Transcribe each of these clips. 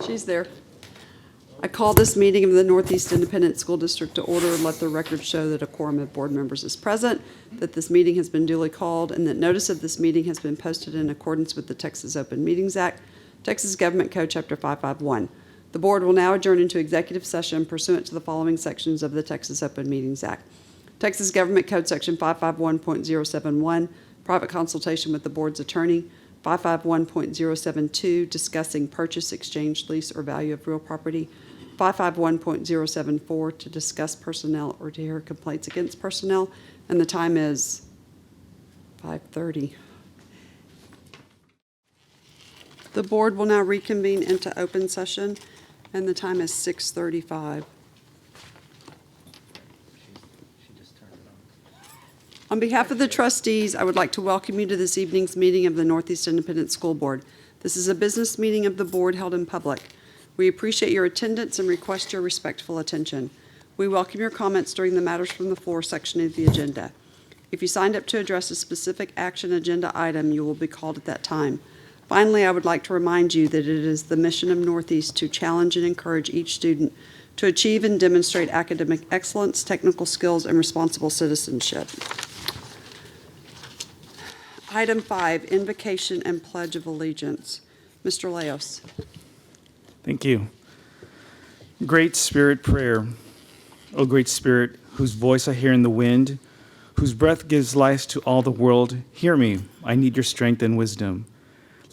She's there. I call this meeting of the Northeast Independent School District to order and let the record show that a quorum of board members is present, that this meeting has been duly called, and that notice of this meeting has been posted in accordance with the Texas Open Meetings Act, Texas Government Code, Chapter 551. The board will now adjourn into executive session pursuant to the following sections of the Texas Open Meetings Act. Texas Government Code, Section 551.071, private consultation with the board's attorney. 551.072, discussing purchase, exchange, lease, or value of real property. 551.074, to discuss personnel or to hear complaints against personnel. And the time is 5:30. The board will now reconvene into open session, and the time is 6:35. On behalf of the trustees, I would like to welcome you to this evening's meeting of the Northeast Independent School Board. This is a business meeting of the board held in public. We appreciate your attendance and request your respectful attention. We welcome your comments during the Matters from the Floor section of the agenda. If you signed up to address a specific action agenda item, you will be called at that time. Finally, I would like to remind you that it is the mission of Northeast to challenge and encourage each student to achieve and demonstrate academic excellence, technical skills, and responsible citizenship. Item 5, Invocation and Pledge of Allegiance. Mr. Leos. Thank you. Great Spirit prayer. O great Spirit, whose voice I hear in the wind, whose breath gives life to all the world, hear me. I need your strength and wisdom.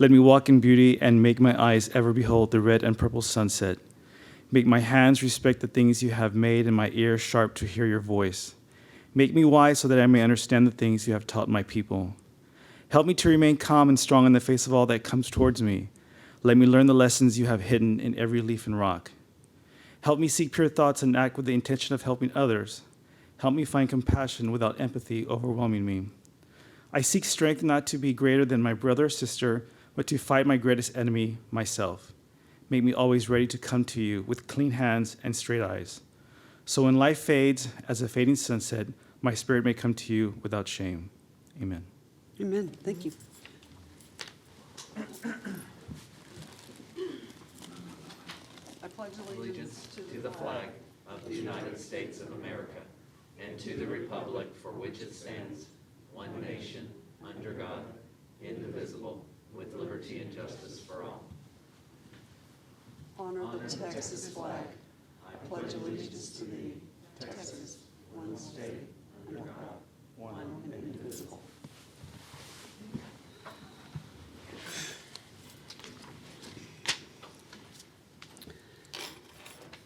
Let me walk in beauty and make my eyes ever behold the red and purple sunset. Make my hands respect the things you have made and my ears sharp to hear your voice. Make me wise so that I may understand the things you have taught my people. Help me to remain calm and strong in the face of all that comes towards me. Let me learn the lessons you have hidden in every leaf and rock. Help me seek pure thoughts and act with the intention of helping others. Help me find compassion without empathy overwhelming me. I seek strength not to be greater than my brother or sister, but to fight my greatest enemy, myself. Make me always ready to come to you with clean hands and straight eyes. So when life fades as a fading sunset, my spirit may come to you without shame. Amen. Amen. Thank you. I pledge allegiance to the flag of the United States of America and to the republic for which it stands, one nation, under God, indivisible, with liberty and justice for all. Honor the Texas flag. I pledge allegiance to thee, Texas, one state, under God, one and indivisible.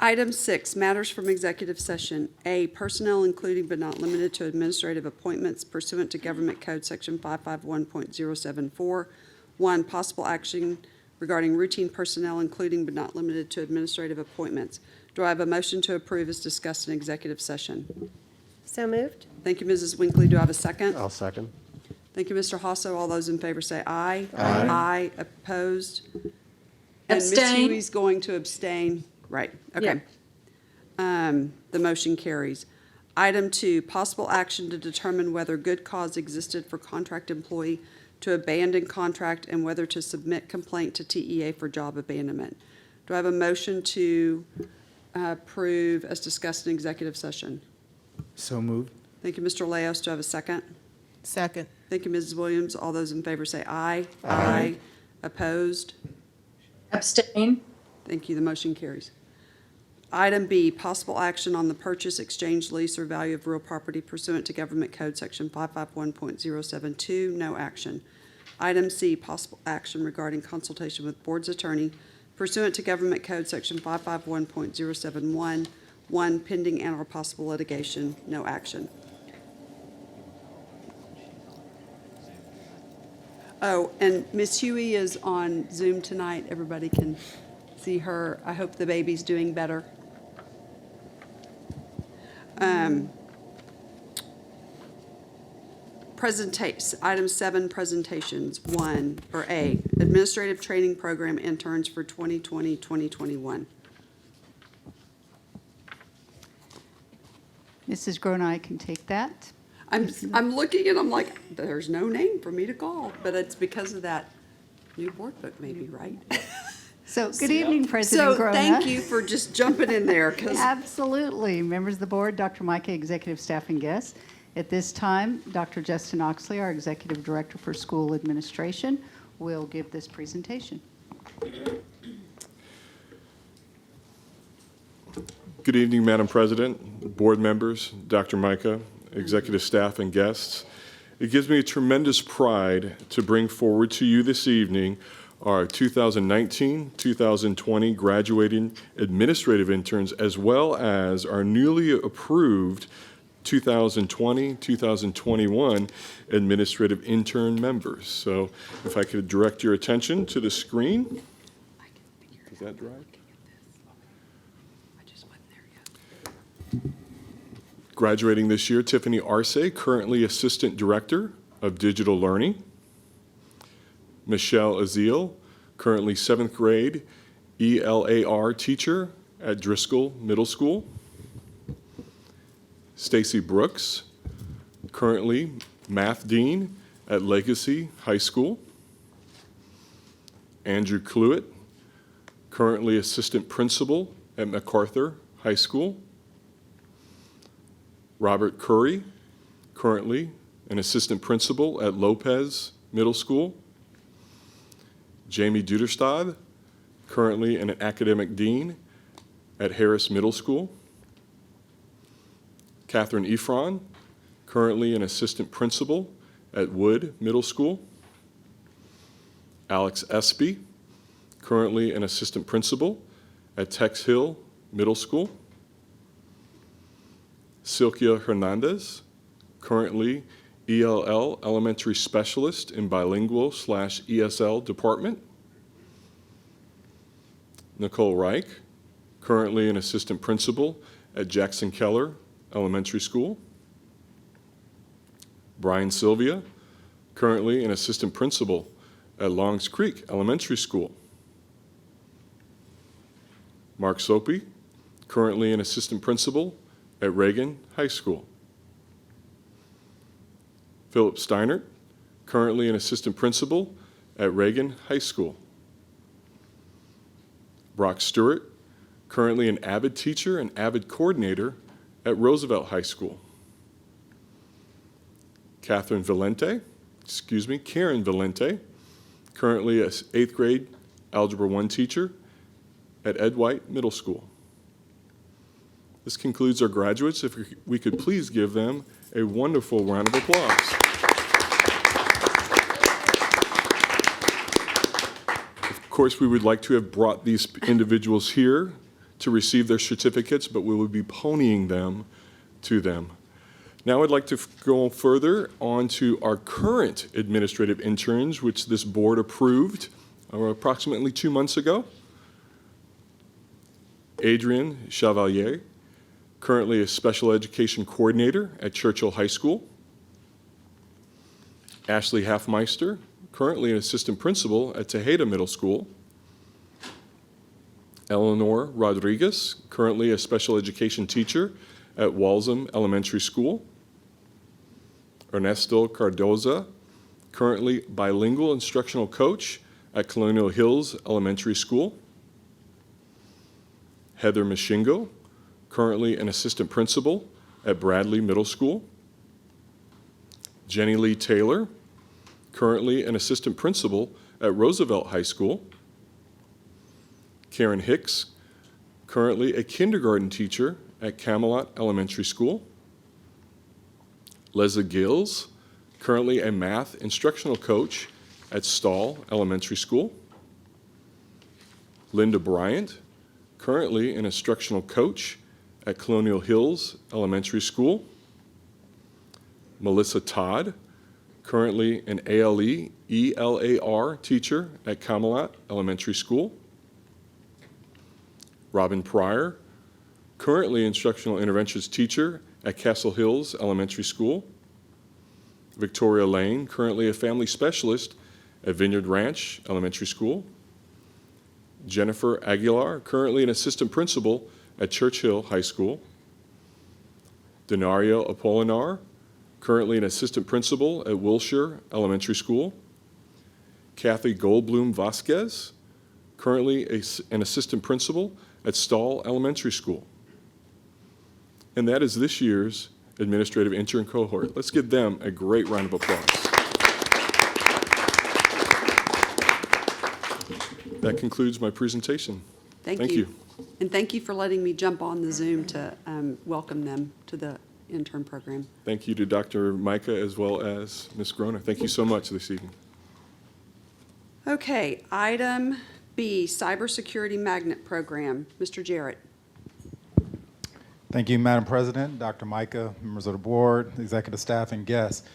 Item 6, matters from executive session. A, personnel including but not limited to administrative appointments pursuant to Government Code Section 551.074. 1, possible action regarding routine personnel including but not limited to administrative appointments. Do I have a motion to approve as discussed in executive session? So moved. Thank you, Mrs. Winkley. Do I have a second? I'll second. Thank you, Mr. Hasso. All those in favor say aye. Aye. Aye. Opposed? And Ms. Abstain. Huey's going to abstain. Right, okay. The motion carries. Item 2, possible action to determine whether good cause existed for contract employee to abandon contract and whether to submit complaint to TEA for job abandonment. Do I have a motion to approve as discussed in executive session? So moved. Thank you, Mr. Leos. Do I have a second? Second. Thank you, Mrs. Williams. All those in favor say aye. Aye. Opposed? Abstain. Thank you. The motion carries. Item B, possible action on the purchase, exchange, lease, or value of real property pursuant to Government Code Section 551.072. No action. Item C, possible action regarding consultation with board's attorney pursuant to Government Code Section 551.071. 1, pending and or possible litigation. No action. Oh, and Miss Huey is on Zoom tonight. Everybody can see her. I hope the baby's doing better. Item 7, presentations. 1, or A, administrative training program interns for 2020-2021. Mrs. Gronai can take that. I'm looking and I'm like, there's no name for me to call, but it's because of that new board book maybe, right? So, good evening, President So Grona. thank you for just jumping in there, because Absolutely. Members of the board, Dr. Micah, executive staff and guests. At this time, Dr. Justin Oxley, our Executive Director for School Administration, will give this presentation. Good evening, Madam President, board members, Dr. Micah, executive staff, and guests. It gives me a tremendous pride to bring forward to you this evening our 2019-2020 graduating administrative interns, as well as our newly approved 2020-2021 administrative intern members. So if I could direct your attention to the screen. Is that right? Graduating this year, Tiffany Arce, currently Assistant Director of Digital Learning. Michelle Azil, currently 7th grade ELAR teacher at Driscoll Middle School. Stacy Brooks, currently Math Dean at Legacy High School. Andrew Cluett, currently Assistant Principal at MacArthur High School. Robert Curry, currently an Assistant Principal at Lopez Middle School. Jamie Duderstad, currently an Academic Dean at Harris Middle School. Catherine Ephron, currently an Assistant Principal at Wood Middle School. Alex Espy, currently an Assistant Principal at Tex Hill Middle School. Silkia Hernandez, currently ELL Elementary Specialist in Bilingual/ESL Department. Nicole Reich, currently an Assistant Principal at Jackson Keller Elementary School. Brian Sylvia, currently an Assistant Principal at Longs Creek Elementary School. Mark Soapy, currently an Assistant Principal at Reagan High School. Philip Steinert, currently an Assistant Principal at Reagan High School. Brock Stewart, currently an avid teacher and avid coordinator at Roosevelt High School. Karen Valente, currently an 8th grade Algebra 1 teacher at Ed White Middle School. This concludes our graduates. If we could please give them a wonderful round of applause. Of course, we would like to have brought these individuals here to receive their certificates, but we will be ponying them to them. Now I'd like to go further on to our current administrative interns, which this board approved approximately 2 months ago. Adrian Chevalier, currently a Special Education Coordinator at Churchill High School. Ashley Halfmeister, currently an Assistant Principal at Tejeda Middle School. Eleanor Rodriguez, currently a Special Education Teacher at Walsham Elementary School. Ernesto Cardoza, currently Bilingual Instructional Coach at Colonial Hills Elementary School. Heather Mishingo, currently an Assistant Principal at Bradley Middle School. Jenny Lee Taylor, currently an Assistant Principal at Roosevelt High School. Karen Hicks, currently a kindergarten teacher at Camelot Elementary School. Leslie Gills, currently a math instructional coach at Stall Elementary School. Linda Bryant, currently an instructional coach at Colonial Hills Elementary School. Melissa Todd, currently an ALE ELAR teacher at Camelot Elementary School. Robin Pryor, currently instructional interventions teacher at Castle Hills Elementary School. Victoria Lane, currently a family specialist at Vineyard Ranch Elementary School. Jennifer Aguilar, currently an assistant principal at Churchill High School. Denario Apolinar, currently an assistant principal at Wilshire Elementary School. Kathy Goldblum Vasquez, currently an assistant principal at Stall Elementary School. And that is this year's administrative intern cohort. Let's give them a great round of applause. That concludes my presentation. Thank you. And thank you for letting me jump on the Zoom to welcome them to the intern program. Thank you to Dr. Micah as well as Ms. Groner. Thank you so much this evening. Okay, item B, Cybersecurity Magnet Program. Mr. Jarrett. Thank you, Madam President, Dr. Micah, members of the board, executive staff, and guests.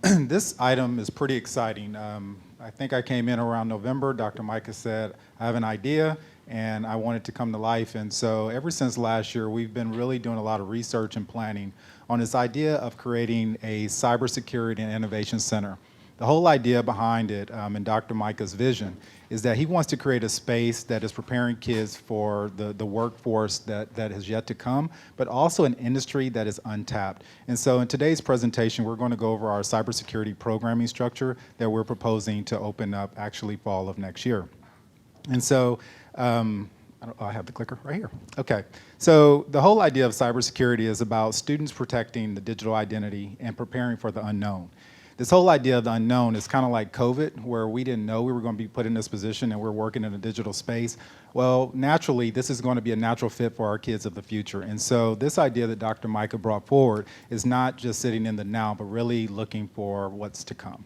This item is pretty exciting. I think I came in around November. Dr. Micah said, I have an idea, and I want it to come to life. And so ever since last year, we've been really doing a lot of research and planning on this idea of creating a cybersecurity and innovation center. The whole idea behind it, and Dr. Micah's vision, is that he wants to create a space that is preparing kids for the workforce that has yet to come, but also an industry that is untapped. And so in today's presentation, we're going to go over our cybersecurity programming structure that we're proposing to open up actually fall of next year. And so, I have the clicker right here. Okay, so the whole idea of cybersecurity is about students protecting the digital identity and preparing for the unknown. This whole idea of the unknown is kind of like COVID, where we didn't know we were going to be put in this position and we're working in a digital space. Well, naturally, this is going to be a natural fit for our kids of the future. And so this idea that Dr. Micah brought forward is not just sitting in the now, but really looking for what's to come.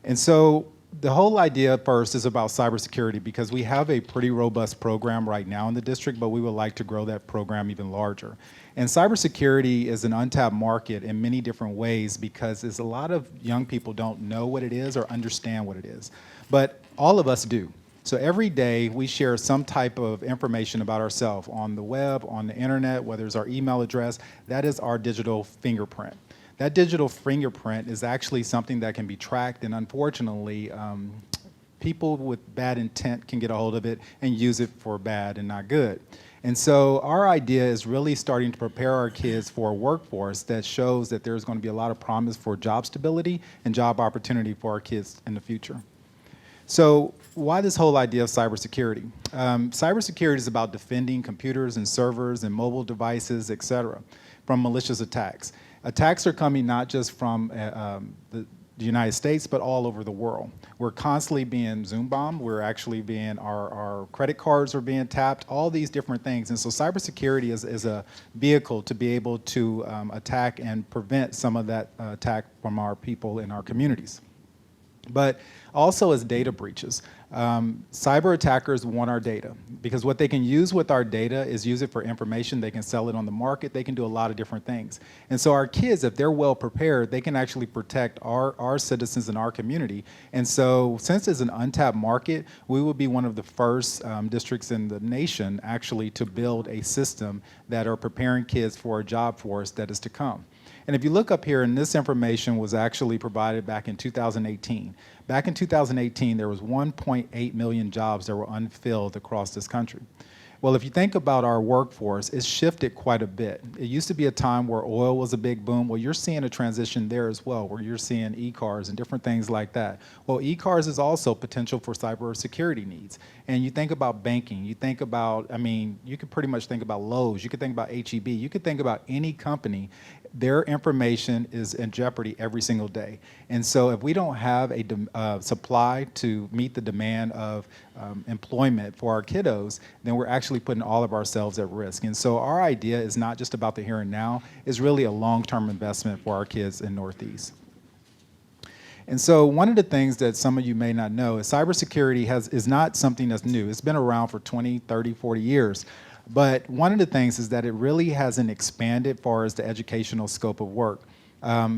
And so the whole idea first is about cybersecurity, because we have a pretty robust program right now in the district, but we would like to grow that program even larger. And cybersecurity is an untapped market in many different ways, because there's a lot of young people don't know what it is or understand what it is. But all of us do. So every day we share some type of information about ourselves on the web, on the internet, whether it's our email address. That is our digital fingerprint. That digital fingerprint is actually something that can be tracked, and unfortunately, people with bad intent can get a hold of it and use it for bad and not good. And so our idea is really starting to prepare our kids for a workforce that shows that there's going to be a lot of promise for job stability and job opportunity for our kids in the future. So why this whole idea of cybersecurity? Cybersecurity is about defending computers and servers and mobile devices, et cetera, from malicious attacks. Attacks are coming not just from the United States, but all over the world. We're constantly being Zoom bombed. We're actually being, our credit cards are being tapped, all these different things. And so cybersecurity is a vehicle to be able to attack and prevent some of that attack from our people in our communities. But also as data breaches. Cyber attackers want our data, because what they can use with our data is use it for information. They can sell it on the market. They can do a lot of different things. And so our kids, if they're well prepared, they can actually protect our citizens in our community. And so since it's an untapped market, we will be one of the first districts in the nation actually to build a system that are preparing kids for a job force that is to come. And if you look up here, and this information was actually provided back in 2018. Back in 2018, there was 1.8 million jobs that were unfilled across this country. Well, if you think about our workforce, it's shifted quite a bit. It used to be a time where oil was a big boom. Well, you're seeing a transition there as well, where you're seeing e-cars and different things like that. Well, e-cars is also potential for cybersecurity needs. And you think about banking, you think about, I mean, you could pretty much think about Lowe's, you could think about HEB, you could think about any company. Their information is in jeopardy every single day. And so if we don't have a supply to meet the demand of employment for our kiddos, then we're actually putting all of ourselves at risk. And so our idea is not just about the here and now, it's really a long-term investment for our kids in Northeast. And so one of the things that some of you may not know is cybersecurity is not something that's new. It's been around for 20, 30, 40 years. But one of the things is that it really hasn't expanded as far as the educational scope of work.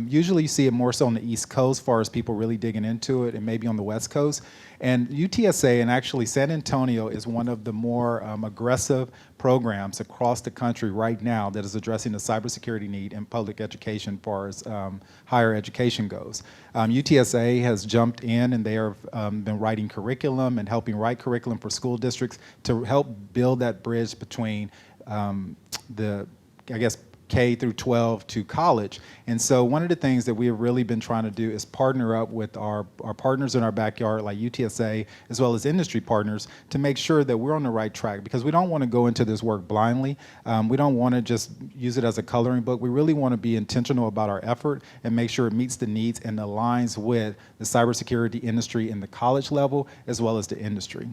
Usually you see it more so on the East Coast as far as people really digging into it, and maybe on the West Coast. And UTSA and actually San Antonio is one of the more aggressive programs across the country right now that is addressing the cybersecurity need in public education as far as higher education goes. UTSA has jumped in, and they have been writing curriculum and helping write curriculum for school districts to help build that bridge between K through 12 to college. And so one of the things that we have really been trying to do is partner up with our partners in our backyard, like UTSA, as well as industry partners, to make sure that we're on the right track, because we don't want to go into this work blindly. We don't want to just use it as a coloring book. We really want to be intentional about our effort and make sure it meets the needs and aligns with the cybersecurity industry in the college level, as well as the industry.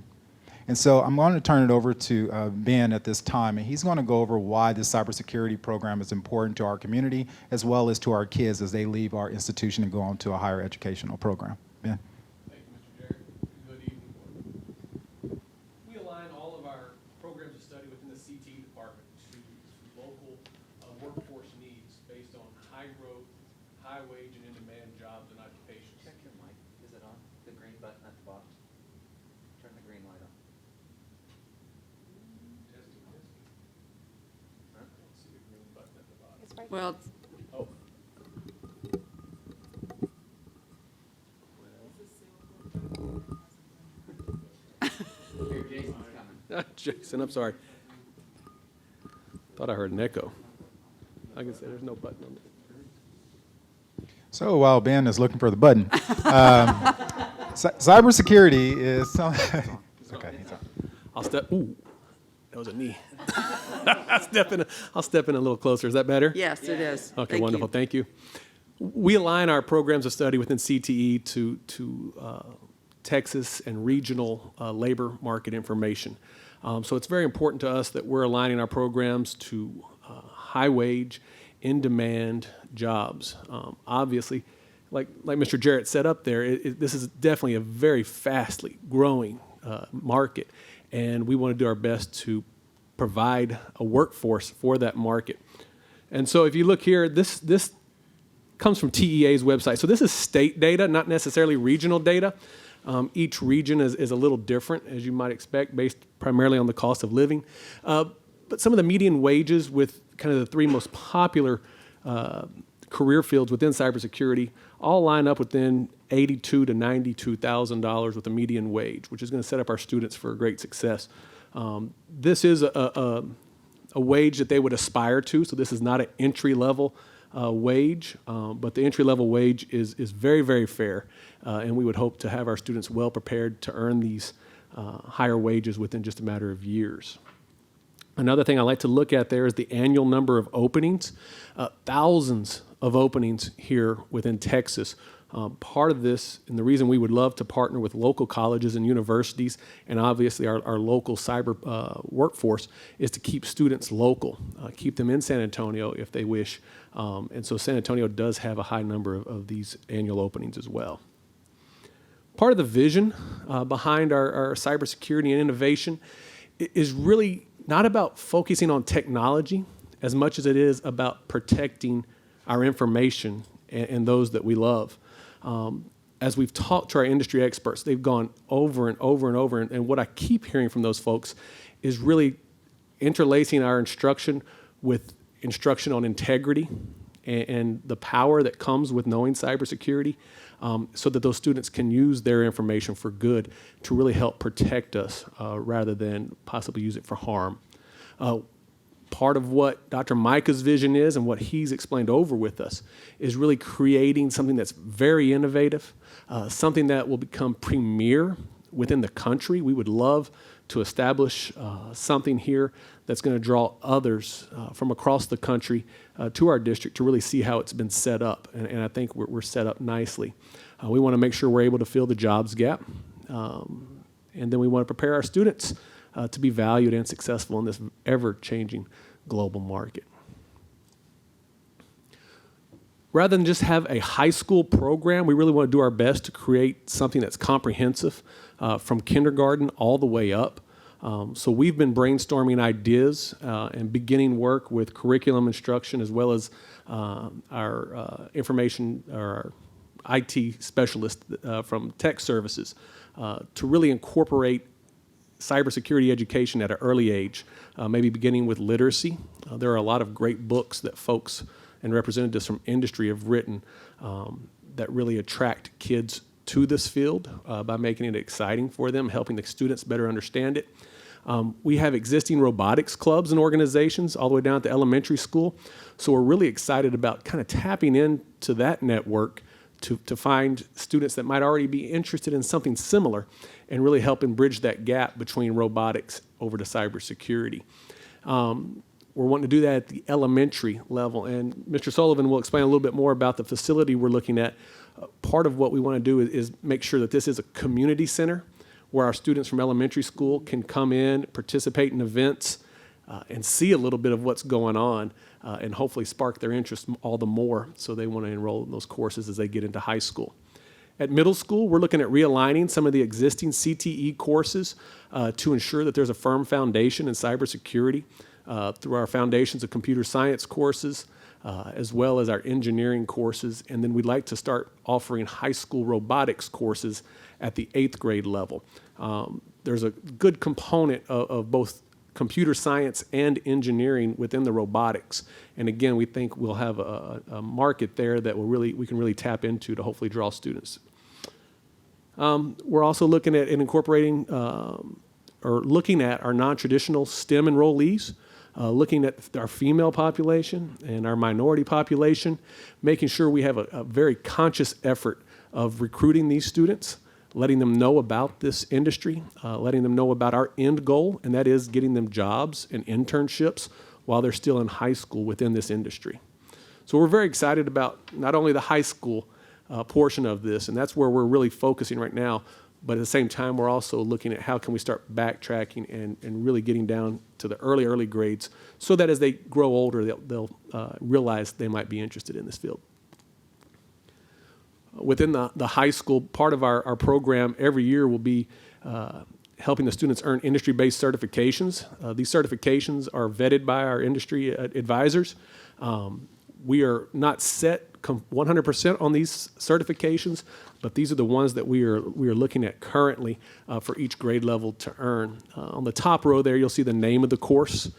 And so I'm going to turn it over to Ben at this time, and he's going to go over why this cybersecurity program is important to our community, as well as to our kids as they leave our institution and go on to a higher educational program. Ben. Thank you, Mr. Jarrett. Good evening. We align all of our programs of study within the CTE department to local workforce needs based on high growth, high wage, and in-demand jobs and occupations. Check your mic. Is it on? The green button at the bottom. Turn the green light on. Testing, testing. I don't see the green button at the bottom. Well, Oh. Here, Jason's coming. Jason, I'm sorry. Thought I heard an echo. I can say there's no button on there. So while Ben is looking for the button, cybersecurity is something. Okay, he's on. I'll step. Ooh, that was a knee. I'll step in a little closer. Is that better? yes, it is. Okay, Thank wonderful. you. Thank you. We align our programs of study within CTE to Texas and regional labor market information. So it's very important to us that we're aligning our programs to high wage, in demand jobs. Obviously, like Mr. Jarrett said up there, this is definitely a very fastly growing market, and we want to do our best to provide a workforce for that market. And so if you look here, this comes from TEA's website. So this is state data, not necessarily regional data. Each region is a little different, as you might expect, based primarily on the cost of living. But some of the median wages with kind of the three most popular career fields within cybersecurity all line up within $82,000 to $92,000 with a median wage, which is going to set up our students for great success. This is a wage that they would aspire to, so this is not an entry-level wage, but the entry-level wage is very, very fair, and we would hope to have our students well prepared to earn these higher wages within just a matter of years. Another thing I like to look at there is the annual number of openings. Thousands of openings here within Texas. Part of this, and the reason we would love to partner with local colleges and universities, and obviously our local cyber workforce, is to keep students local, keep them in San Antonio if they wish. And so San Antonio does have a high number of these annual openings as well. Part of the vision behind our cybersecurity and innovation is really not about focusing on technology as much as it is about protecting our information and those that we love. As we've talked to our industry experts, they've gone over and over and over, and what I keep hearing from those folks is really interlacing our instruction with instruction on integrity and the power that comes with knowing cybersecurity, so that those students can use their information for good to really help protect us rather than possibly use it for harm. Part of what Dr. Micah's vision is and what he's explained over with us is really creating something that's very innovative, something that will become premier within the country. We would love to establish something here that's going to draw others from across the country to our district to really see how it's been set up. And I think we're set up nicely. We want to make sure we're able to fill the jobs gap. And then we want to prepare our students to be valued and successful in this ever-changing global market. Rather than just have a high school program, we really want to do our best to create something that's comprehensive from kindergarten all the way up. So we've been brainstorming ideas and beginning work with curriculum instruction as well as our information or our IT specialist from tech services to really incorporate cybersecurity education at an early age, maybe beginning with literacy. There are a lot of great books that folks and representatives from industry have written that really attract kids to this field by making it exciting for them, helping the students better understand it. We have existing robotics clubs and organizations all the way down at the elementary school. So we're really excited about kind of tapping into that network to find students that might already be interested in something similar and really helping bridge that gap between robotics over to cybersecurity. We're wanting to do that at the elementary level, and Mr. Sullivan will explain a little bit more about the facility we're looking at. Part of what we want to do is make sure that this is a community center where our students from elementary school can come in, participate in events, and see a little bit of what's going on, and hopefully spark their interest all the more so they want to enroll in those courses as they get into high school. At middle school, we're looking at realigning some of the existing CTE courses to ensure that there's a firm foundation in cybersecurity through our Foundations of Computer Science courses, as well as our engineering courses. And then we'd like to start offering high school robotics courses at the 8th grade level. There's a good component of both computer science and engineering within the robotics. And again, we think we'll have a market there that we can really tap into to hopefully draw students. We're also looking at incorporating or looking at our non-traditional STEM enrollees, looking at our female population and our minority population, making sure we have a very conscious effort of recruiting these students, letting them know about this industry, letting them know about our end goal, and that is getting them jobs and internships while they're still in high school within this industry. So we're very excited about not only the high school portion of this, and that's where we're really focusing right now, but at the same time, we're also looking at how can we start backtracking and really getting down to the early grades so that as they grow older, they'll realize they might be interested in this field. Within the high school, part of our program every year will be helping the students earn industry-based certifications. These certifications are vetted by our industry advisors. We are not set 100% on these certifications, but these are the ones that we are looking at currently for each grade level to earn. On the top row there, you'll see the name of the course,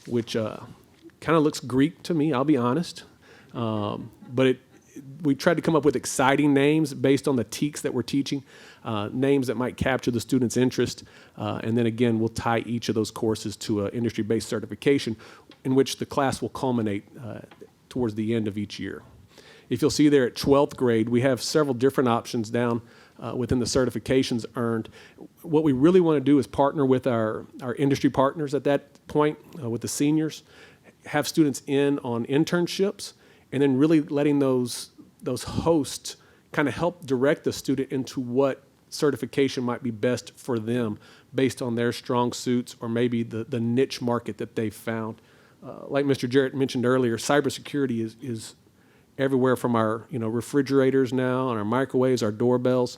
which kind of looks Greek to me, I'll be honest. But we tried to come up with exciting names based on the TEKs that we're teaching, names that might capture the student's interest. And then again, we'll tie each of those courses to an industry-based certification in which the class will culminate towards the end of each year. If you'll see there at 12th grade, we have several different options down within the certifications earned. What we really want to do is partner with our industry partners at that point, with the seniors, have students in on internships, and then really letting those hosts kind of help direct the student into what certification might be best for them based on their strong suits or maybe the niche market that they've found. Like Mr. Jarrett mentioned earlier, cybersecurity is everywhere from our refrigerators now and our microwaves, our doorbells,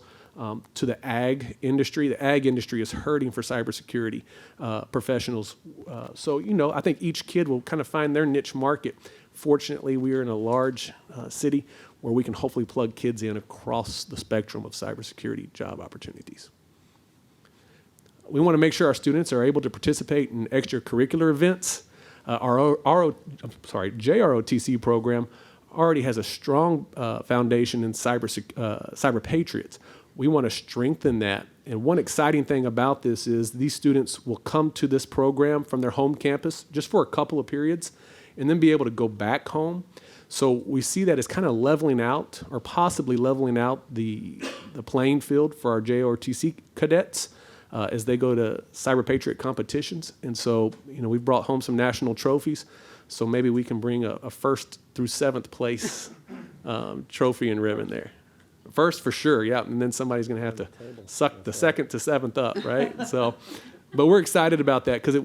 to the ag industry. The ag industry is hurting for cybersecurity professionals. So I think each kid will kind of find their niche market. Fortunately, we are in a large city where we can hopefully plug kids in across the spectrum of cybersecurity job opportunities. We want to make sure our students are able to participate in extracurricular events. Our JROTC program already has a strong foundation in cyber patriots. We want to strengthen that. And one exciting thing about this is these students will come to this program from their home campus just for a couple of periods and then be able to go back home. So we see that as kind of leveling out or possibly leveling out the playing field for our JROTC cadets as they go to Cyber Patriot competitions. And so, we've brought home some national trophies. So maybe we can bring a 1st through 7th place trophy and ribbon there. First for sure, yeah, and then somebody's going to have to suck the 2nd to 7th up, right? So, but we're excited about that because it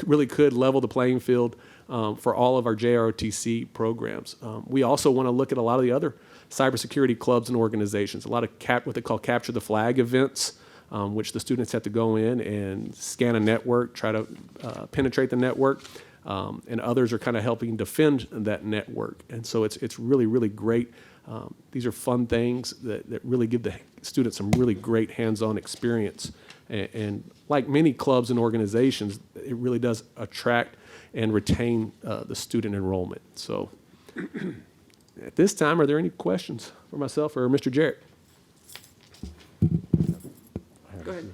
really could level the playing field for all of our JROTC programs. We also want to look at a lot of the other cybersecurity clubs and organizations, a lot of what they call capture the flag events, which the students have to go in and scan a network, try to penetrate the network. And others are kind of helping defend that network. And so it's really, really great. These are fun things that really give the students some really great hands-on experience. And like many clubs and organizations, it really does attract and retain the student enrollment. So at this time, are there any questions for myself or Mr. Jarrett? Go ahead.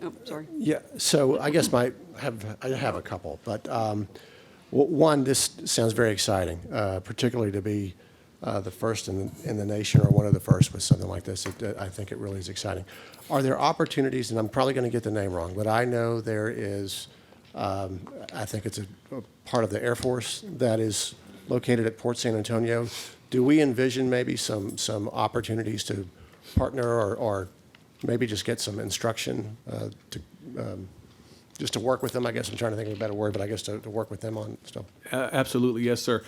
Oh, sorry. Yeah, so I guess I have a couple, but one, this sounds very exciting, particularly to be the first in the nation or one of the first with something like this. I think it really is exciting. Are there opportunities, and I'm probably going to get the name wrong, but I know there is, I think it's a part of the Air Force that is located at Port San Antonio. Do we envision maybe some opportunities to partner or maybe just get some instruction just to work with them? I guess I'm trying to think of a better word, but I guess to work with them on stuff. Absolutely, yes, sir.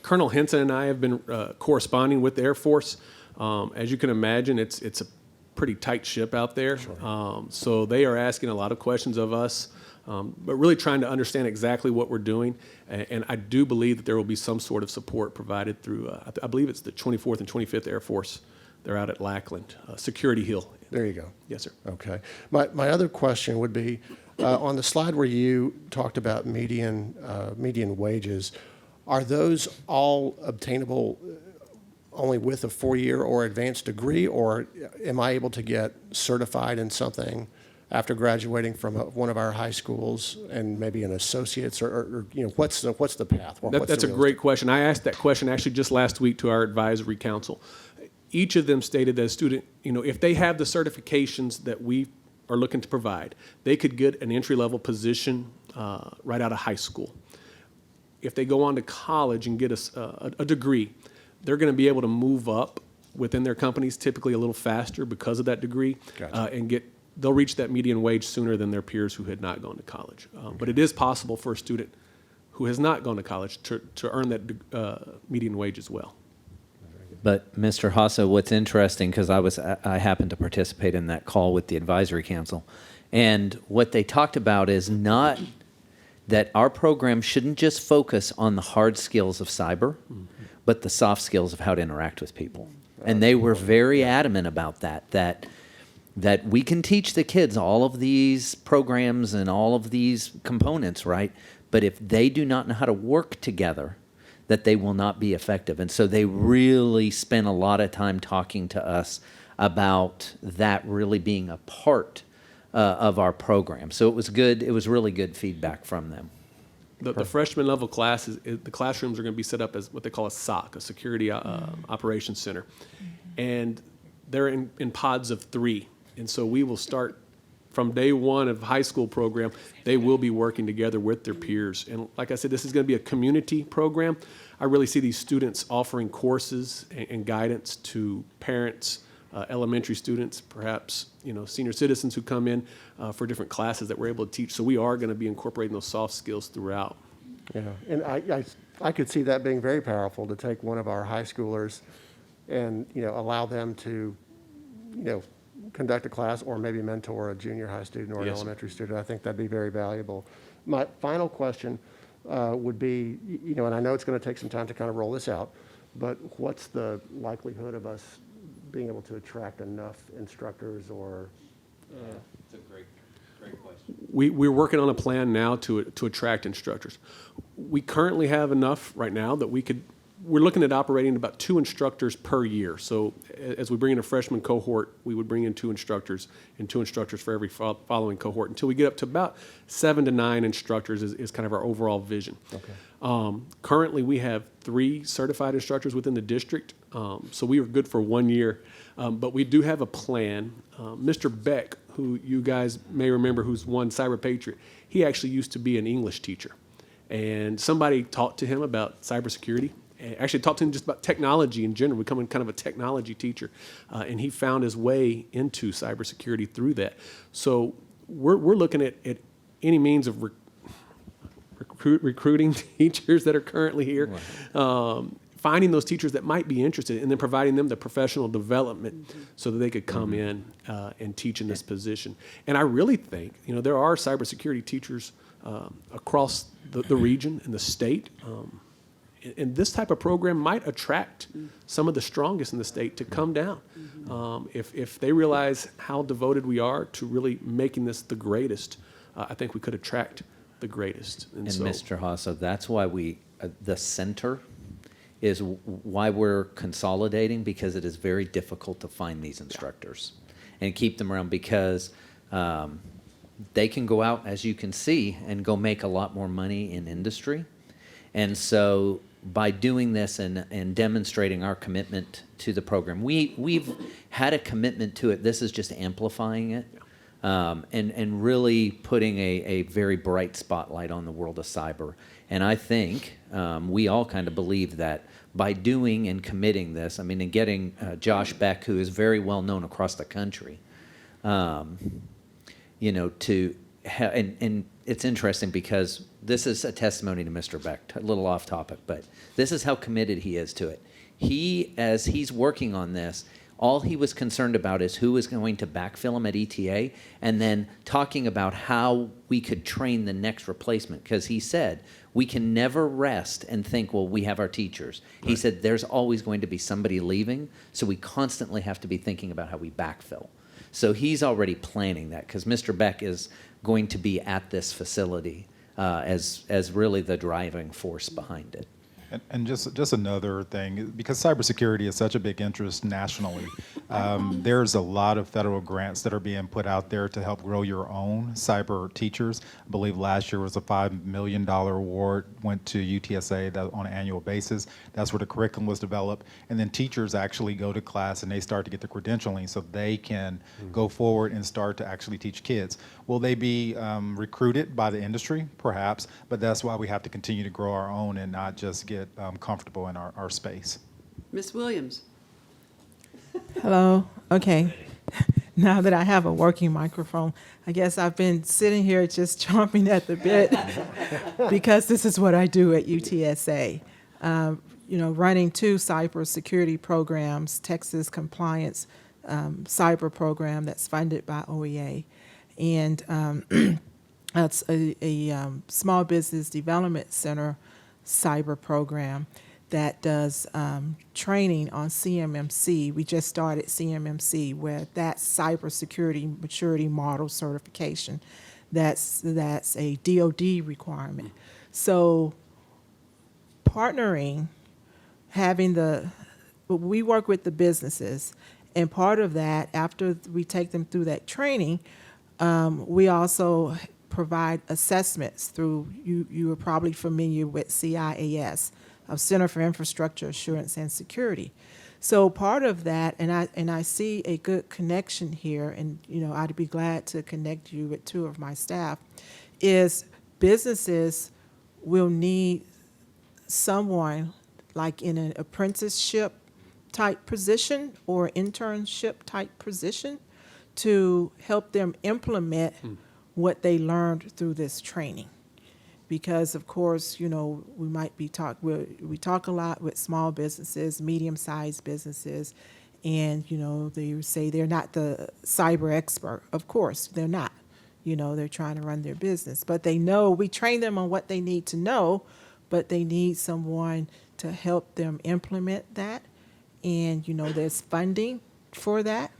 Colonel Henson and I have been corresponding with the Air Force. As you can imagine, it's a pretty tight ship out there. Sure. So they are asking a lot of questions of us, but really trying to understand exactly what we're doing. And I do believe that there will be some sort of support provided through, I believe it's the 24th and 25th Air Force. They're out at Lackland, Security Hill. There you go. Yes, sir. Okay. My other question would be, on the slide where you talked about median wages, are those all obtainable only with a 4-year or advanced degree, or am I able to get certified in something after graduating from one of our high schools and maybe an associate's, or what's the path? That's a great question. I asked that question actually just last week to our advisory council. Each of them stated that a student, if they have the certifications that we are looking to provide, they could get an entry-level position right out of high school. If they go on to college and get a degree, they're going to be able to move up within their companies typically a little faster because of that degree. Gotcha. They'll reach that median wage sooner than their peers who had not gone to college. But it is possible for a student who has not gone to college to earn that median wage as well. But Mr. Hasso, what's interesting, because I happened to participate in that call with the advisory council, and what they talked about is not that our program shouldn't just focus on the hard skills of cyber, but the soft skills of how to interact with people. And they were very adamant about that we can teach the kids all of these programs and all of these components, right? But if they do not know how to work together, that they will not be effective. And so they really spent a lot of time talking to us about that really being a part of our program. So it was good. It was really good feedback from them. The freshman level classes, the classrooms are going to be set up as what they call a SOC, a Security Operations Center. And they're in pods of 3. And so we will start from day one of high school program. They will be working together with their peers. And like I said, this is going to be a community program. I really see these students offering courses and guidance to parents, elementary students, perhaps senior citizens who come in for different classes that we're able to teach. So we are going to be incorporating those soft skills throughout. Yeah, and I could see that being very powerful to take one of our high schoolers and allow them to conduct a class or maybe mentor a junior high student or an elementary student. I think that'd be very valuable. My final question would be, and I know it's going to take some time to kind of roll this out, but what's the likelihood of us being able to attract enough instructors or? It's a great question. We're working on a plan now to attract instructors. We currently have enough right now that we're looking at operating about 2 instructors per year. So as we bring in a freshman cohort, we would bring in 2 instructors and 2 instructors for every following cohort until we get up to about 7 to 9 instructors is kind of our overall vision. Okay. Currently, we have 3 certified instructors within the district, so we are good for 1 year. But we do have a plan. Mr. Beck, who you guys may remember, who's won Cyber Patriot, he actually used to be an English teacher. And somebody talked to him about cybersecurity. Actually talked to him just about technology in general, becoming kind of a technology teacher. And he found his way into cybersecurity through that. So we're looking at any means of recruiting teachers that are currently here, finding those teachers that might be interested, and then providing them the professional development so that they could come in and teach in this position. And I really think, there are cybersecurity teachers across the region and the state. And this type of program might attract some of the strongest in the state to come down. If they realize how devoted we are to really making this the greatest, I think we could attract the greatest. And so, Mr. Hasso, that's why the center is why we're consolidating, because it is very difficult to find these instructors and keep them around, because they can go out, as you can see, and go make a lot more money in industry. And so by doing this and demonstrating our commitment to the program, we've had a commitment to it. This is just amplifying it, and really putting a very bright spotlight on the world of cyber. And I think we all kind of believe that by doing and committing this, I mean, and getting Josh Beck, who is very well known across the country, you know, and it's interesting because this is a testimony to Mr. Beck, a little off topic, but this is how committed he is to it. As he's working on this, all he was concerned about is who was going to backfill him at ETA, and then talking about how we could train the next replacement, because he said, we can never rest and think, well, we have our teachers. Right. He said, there's always going to be somebody leaving, so we constantly have to be thinking about how we backfill. So he's already planning that, because Mr. Beck is going to be at this facility as really the driving force behind it. And just another thing, because cybersecurity is such a big interest nationally, there's a lot of federal grants that are being put out there to help grow your own cyber teachers. I believe last year was a $5 million award went to UTSA that on an annual basis. That's where the curriculum was developed. And then teachers actually go to class and they start to get the credentialing so they can go forward and start to actually teach kids. Will they be recruited by the industry? Perhaps, but that's why we have to continue to grow our own and not just get comfortable in our space. Ms. Williams? Hello. Okay. Now that I have a working microphone, I guess I've been sitting here just chomping at the bit because this is what I do at UTSA. You know, running 2 cybersecurity programs, Texas Compliance Cyber Program that's funded by OEA, and that's a Small Business Development Center cyber program that does training on CMMC. We just started CMMC, where that's cybersecurity maturity model certification. That's a DoD requirement. So partnering, we work with the businesses, and part of that, after we take them through that training, we also provide assessments through, you are probably familiar with CIAS, Center for Infrastructure Assurance and Security. So part of that, and I see a good connection here, and you know, I'd be glad to connect you with 2 of my staff, is businesses will need someone like in an apprenticeship type position or internship type position to help them implement what they learned through this training. Because of course, you know, we talk a lot with small businesses, medium-sized businesses, and you know, they say they're not the cyber expert. Of course, they're not. You know, they're trying to run their business, but they know, we train them on what they need to know, but they need someone to help them implement that. And you know, there's funding for that.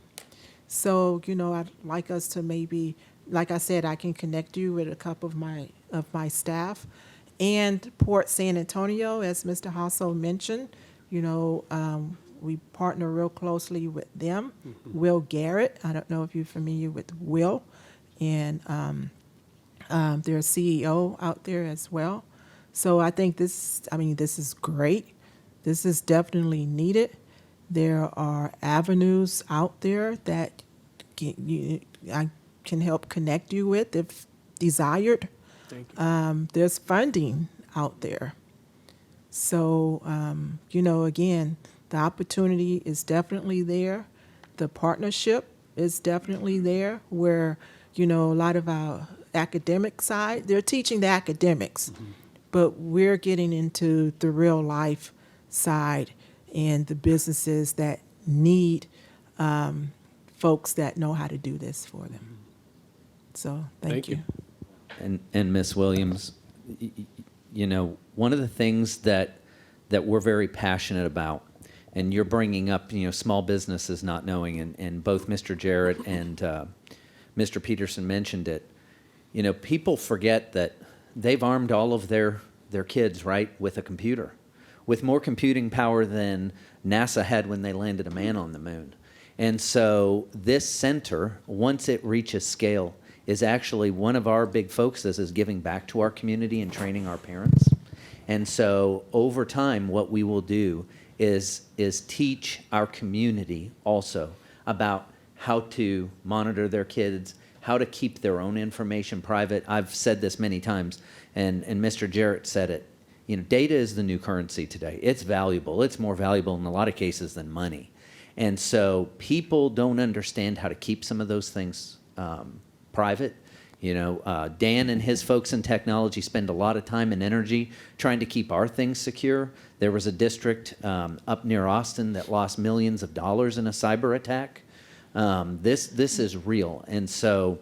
So, you know, I'd like us to maybe, like I said, I can connect you with a couple of my staff. And Port San Antonio, as Mr. Hasso mentioned, you know, we partner real closely with them. Will Garrett, I don't know if you're familiar with Will, and their CEO out there as well. So I think this is great. This is definitely needed. There are avenues out there that I can help connect you with if desired. Thank you. There's funding out there. So, you know, again, the opportunity is definitely there. The partnership is definitely there where, you know, a lot of our academic side, they're teaching the academics, but we're getting into the real life side and the businesses that need folks that know how to do this for them. So thank you. And Ms. Williams, you know, one of the things that we're very passionate about, and you're bringing up, you know, small businesses not knowing, and both Mr. Jarrett and Mr. Peterson mentioned it. You know, people forget that they've armed all of their kids, right, with a computer, with more computing power than NASA had when they landed a man on the moon. And so this center, once it reaches scale, is actually one of our big focuses is giving back to our community and training our parents. And so over time, what we will do is teach our community also about how to monitor their kids, how to keep their own information private. I've said this many times, and Mr. Jarrett said it. You know, data is the new currency today. It's valuable. It's more valuable in a lot of cases than money. And so people don't understand how to keep some of those things private. You know, Dan and his folks in technology spend a lot of time and energy trying to keep our things secure. There was a district up near Austin that lost millions of dollars in a cyber attack. This is real. And so,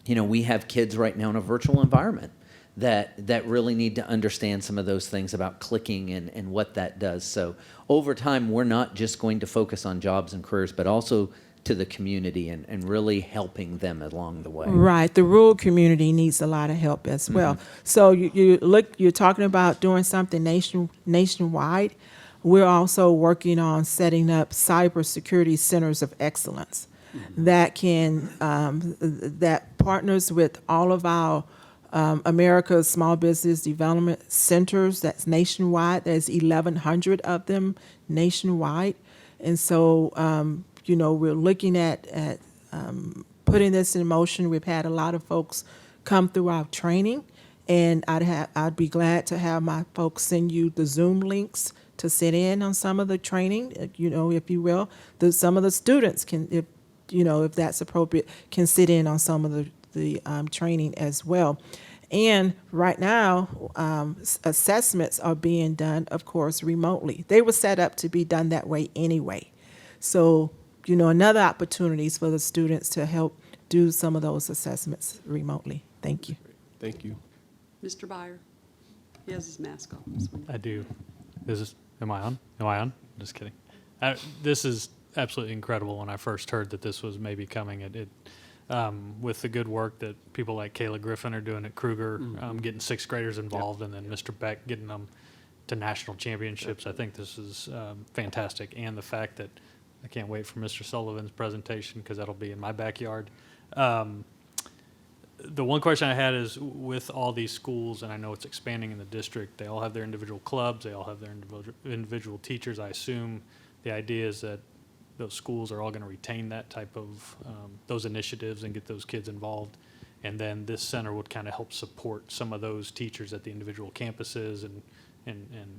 you know, we have kids right now in a virtual environment that really need to understand some of those things about clicking and what that does. So over time, we're not just going to focus on jobs and careers, but also to the community and really helping them along the way. Right. The rural community needs a lot of help as well. So you're talking about doing something nationwide. We're also working on setting up cybersecurity centers of excellence that can that partners with all of our America's Small Business Development Centers. That's nationwide. There's 1,100 of them nationwide, and so you know, we're looking at putting this in motion. We've had a lot of folks come through our training, and I'd be glad to have my folks send you the Zoom links to sit in on some of the training, you know, if you will. Some of the students can, if you know, if that's appropriate, can sit in on some of the training as well. And right now, assessments are being done, of course, remotely. They were set up to be done that way anyway. So, you know, another opportunities for the students to help do some of those assessments remotely. Thank you. Thank you. Mr. Byer? He has his mask on. I do. Am I on? Am I on? Just kidding. This is absolutely incredible. When I first heard that this was maybe coming, with the good work that people like Kayla Griffin are doing at Kruger, getting sixth graders involved, and then Mr. Beck getting them to national championships. I think this is fantastic. And the fact that I can't wait for Mr. Sullivan's presentation because that'll be in my backyard. The one question I had is with all these schools, and I know it's expanding in the district, they all have their individual clubs, they all have their individual teachers. I assume the idea is that those schools are all going to retain that type of those initiatives and get those kids involved. And then this center would kind of help support some of those teachers at the individual campuses and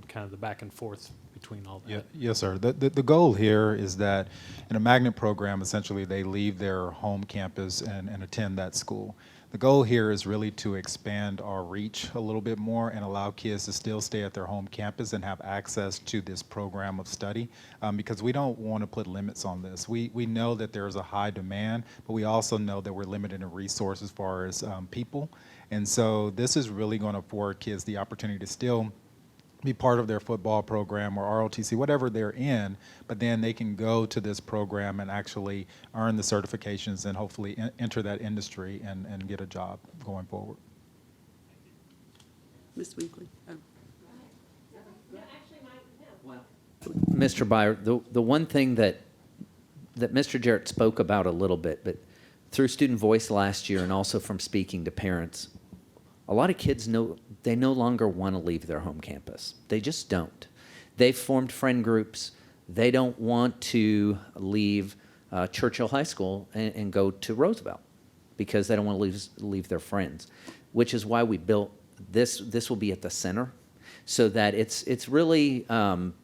kind of the back and forth between all that. Yeah, yes, sir. The goal here is that in a magnet program, essentially they leave their home campus and attend that school. The goal here is really to expand our reach a little bit more and allow kids to still stay at their home campus and have access to this program of study, because we don't want to put limits on this. We know that there's a high demand, but we also know that we're limited in resources as far as people. And so this is really going to afford kids the opportunity to still be part of their football program or ROTC, whatever they're in, but then they can go to this program and actually earn the certifications and hopefully enter that industry and get a job going forward. Ms. Winkley? Oh. Mr. Byer, the one thing that Mr. Jarrett spoke about a little bit, but through Student Voice last year and also from speaking to parents, a lot of kids they no longer want to leave their home campus. They just don't. They've formed friend groups. They don't want to leave Churchill High School and go to Roosevelt because they don't want to leave their friends, which is why we built this. This will be at the center so that it's really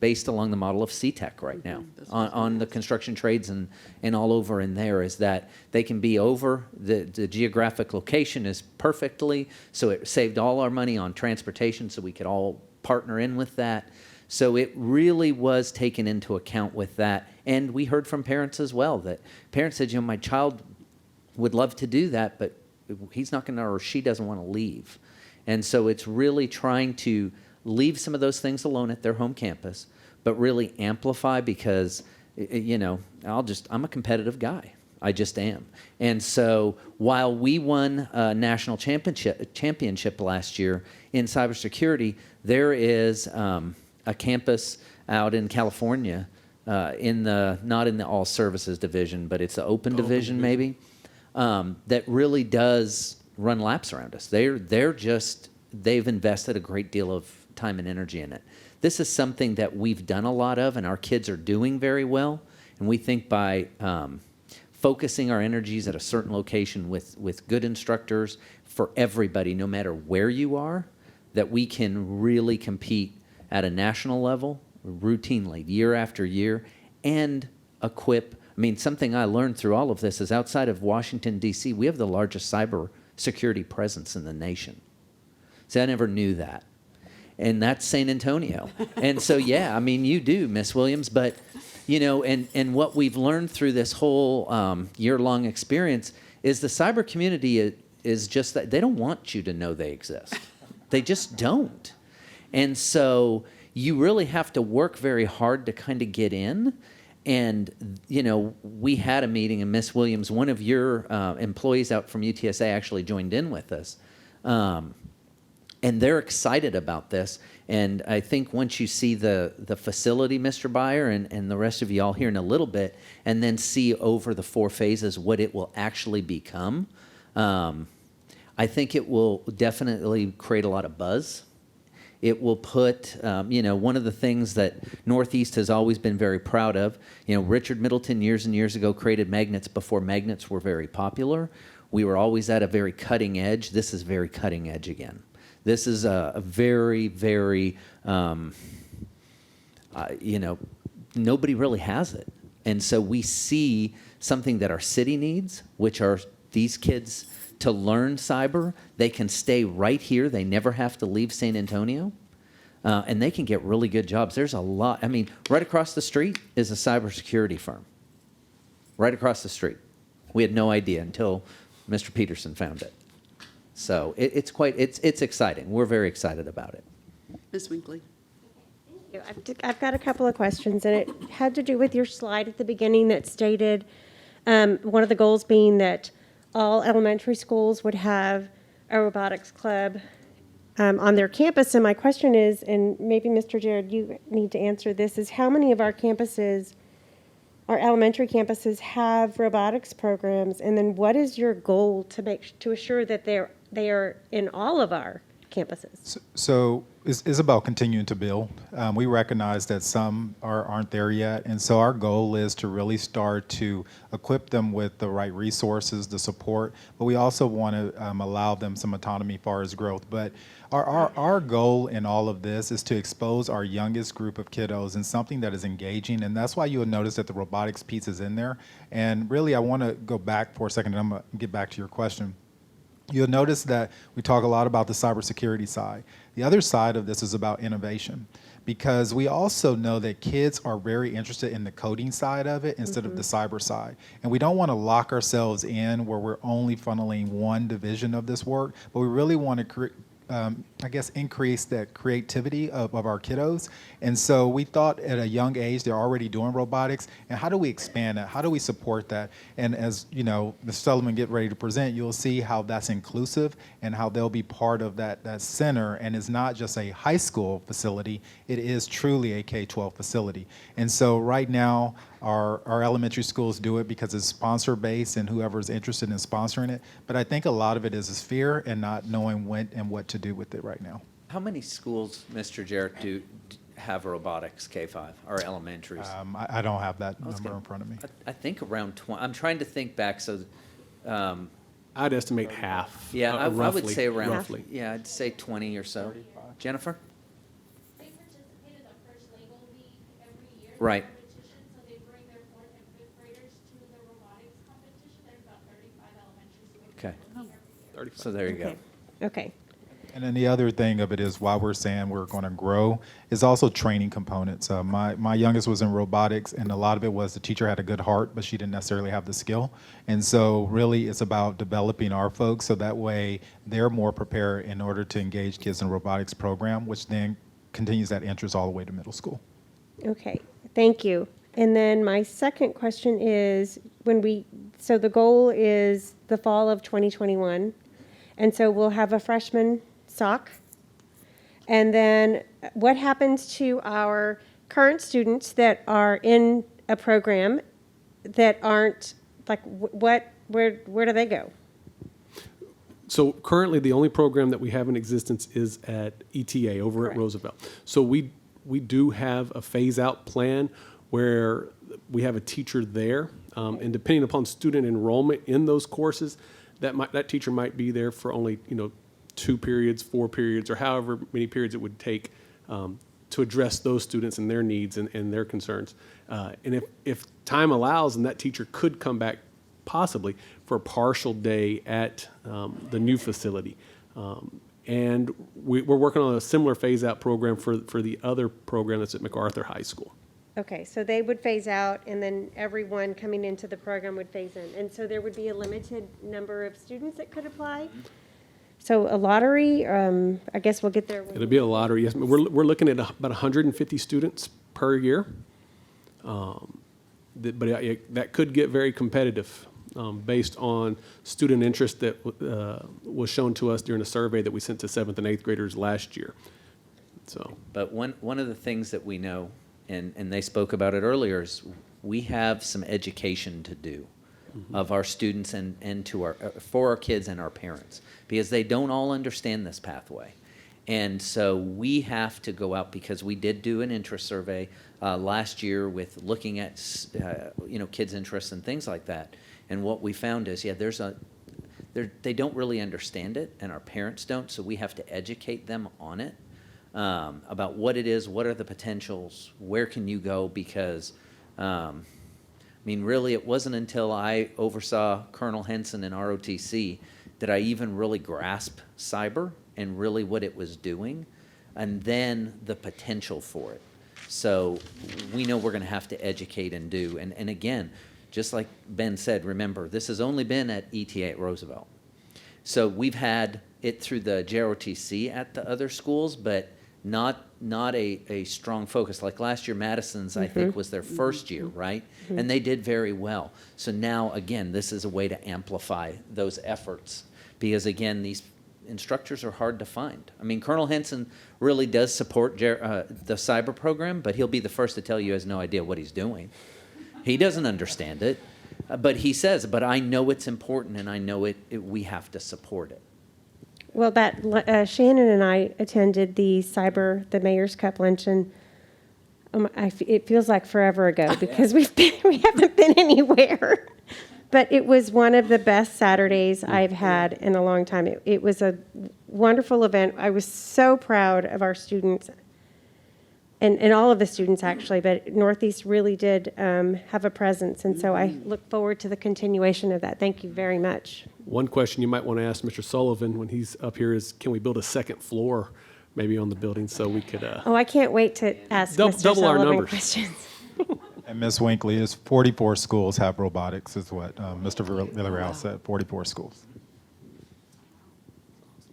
based along the model of CTEC right now on the construction trades and all over in there, is that they can be over, the geographic location is perfectly, so it saved all our money on transportation so we could all partner in with that. So it really was taken into account with that. And we heard from parents as well that parents said, you know, my child would love to do that, but he's not going to, or she doesn't want to leave. And so it's really trying to leave some of those things alone at their home campus, but really amplify because, you know, I'm a competitive guy. I just am. And so while we won a national championship last year in cybersecurity, there is a campus out in California not in the all services division, but it's the open division maybe. that really does run laps around us. They've invested a great deal of time and energy in it. This is something that we've done a lot of, and our kids are doing very well. And we think by focusing our energies at a certain location with good instructors for everybody, no matter where you are, that we can really compete at a national level routinely, year after year, and equip. I mean, something I learned through all of this is outside of Washington, D.C., we have the largest cyber security presence in the nation. See, I never knew that. And that's San Antonio. And so, yeah, I mean, you do, Miss Williams, but, you know, and what we've learned through this whole year-long experience is the cyber community is just that they don't want you to know they exist. They just don't. And so you really have to work very hard to kind of get in. And, you know, we had a meeting, and Miss Williams, one of your employees out from UTSA actually joined in with us. And they're excited about this. And I think once you see the facility, Mr. Byer, and the rest of you all here in a little bit, and then see over the 4 phases what it will actually become, I think it will definitely create a lot of buzz. It will put, you know, one of the things that Northeast has always been very proud of, you know, Richard Middleton years and years ago created magnets before magnets were very popular. We were always at a very cutting edge. This is very cutting edge again. This is a very, very, you know, nobody really has it. And so we see something that our city needs, which are these kids to learn cyber. They can stay right here. They never have to leave San Antonio. And they can get really good jobs. There's a lot. I mean, right across the street is a cybersecurity firm. Right across the street. We had no idea until Mr. Peterson found it. So it's exciting. We're very excited about it. Ms. Winkley. I've got a couple of questions, and it had to do with your slide at the beginning that stated one of the goals being that all elementary schools would have a robotics club on their campus. And my question is, and maybe Mr. Jared, you need to answer this, is how many of our campuses, our elementary campuses, have robotics programs? And then what is your goal to assure that they are in all of our campuses? So it's about continuing to build. We recognize that some aren't there yet, and so our goal is to really start to equip them with the right resources, the support, but we also want to allow them some autonomy as far as growth. But our goal in all of this is to expose our youngest group of kiddos in something that is engaging, and that's why you'll notice that the robotics piece is in there. And really, I want to go back for a second, and I'm going to get back to your question. You'll notice that we talk a lot about the cybersecurity side. The other side of this is about innovation, because we also know that kids are very interested in the coding side of it instead of the cyber side. And we don't want to lock ourselves in where we're only funneling one division of this work, but we really want to increase that creativity of our kiddos. And so we thought at a young age, they're already doing robotics, and how do we expand that? How do we support that? And as you know, Ms. Sullivan get ready to present, you'll see how that's inclusive and how they'll be part of that center, and it's not just a high school facility, it is truly a K-12 facility. And so right now, our elementary schools do it because it's sponsor-based and whoever's interested in sponsoring it. But I think a lot of it is fear and not knowing when and what to do with it right now. How many schools, Mr. Jarrett, do have robotics K-5, or elementaries? I don't have that number in front of me. I think around 20. I'm trying to think back. So, I'd estimate half. yeah, I roughly, would say around. roughly. Yeah, I'd say 20 or so. Jennifer? They participate in the first Lego League every year. Right. Competition, so they bring their 4th and 5th graders to the robotics competition. There's about 35 elementary schools. Okay. Every year. So there you go. Okay. And then the other thing of it is, why we're saying we're going to grow, is also training components. My youngest was in robotics, and a lot of it was the teacher had a good heart, but she didn't necessarily have the skill. And so really it's about developing our folks so that way they're more prepared in order to engage kids in a robotics program, which then continues that interest all the way to middle school. Okay, thank you. And then my second question is, so the goal is the fall of 2021, and so we'll have a freshman SOC. And then what happens to our current students that are in a program that aren't, like, what where do they go? So currently, the only program that we have in existence is at ETA over at Correct. Roosevelt. So we do have a phase-out plan where we have a teacher there, and depending upon student enrollment in those courses, that teacher might be there for only 2 periods, 4 periods, or however many periods it would take to address those students and their needs and their concerns. And if time allows, and that teacher could come back possibly for a partial day at the new facility. And we're working on a similar phase-out program for the other program that's at MacArthur High School. Okay, so they would phase out, and then everyone coming into the program would phase in. And so there would be a limited number of students that could apply? So a lottery, I guess we'll get there. It'll be a lottery, yes. We're looking at about 150 students per year. But that could get very competitive based on student interest that was shown to us during a survey that we sent to 7th and 8th graders last year. So, But one of the things that we know, and they spoke about it earlier, is we have some education to do of our students and for our kids and our parents, because they don't all understand this pathway. And so we have to go out, because we did do an interest survey last year with looking at kids' interests and things like that. And what we found is, they don't really understand it, and our parents don't. So we have to educate them on it, about what it is, what are the potentials, where can you go? Because really, it wasn't until I oversaw Colonel Henson in ROTC that I even really grasped cyber and really what it was doing, and then the potential for it. So we know we're going to have to educate and do. And again, just like Ben said, remember, this has only been at ETA at Roosevelt. So we've had it through the JROTC at the other schools, but not a strong focus. Like last year, Madison's, I think, was their first year, right? And they did very well. So now, again, this is a way to amplify those efforts, because, again, these instructors are hard to find. Colonel Henson really does support the cyber program, but he'll be the first to tell you he has no idea what he's doing. He doesn't understand it, but he says, but I know it's important, and I know we have to support it. Well, Shannon and I attended the Mayor's Cup luncheon. It feels like forever ago, because we haven't been anywhere. But it was one of the best Saturdays I've had in a long time. It was a wonderful event. I was so proud of our students, and all of the students actually, but Northeast really did have a presence, and so I look forward to the continuation of that. Thank you very much. one question you might want to ask Mr. Sullivan when he's up here is, can we build a second floor maybe on the building so we could Oh, I can't wait to ask Mr. double our Sullivan numbers. questions. And Ms. Winkley, is 44 schools have robotics, is what Mr. Villarreal said, 44 schools.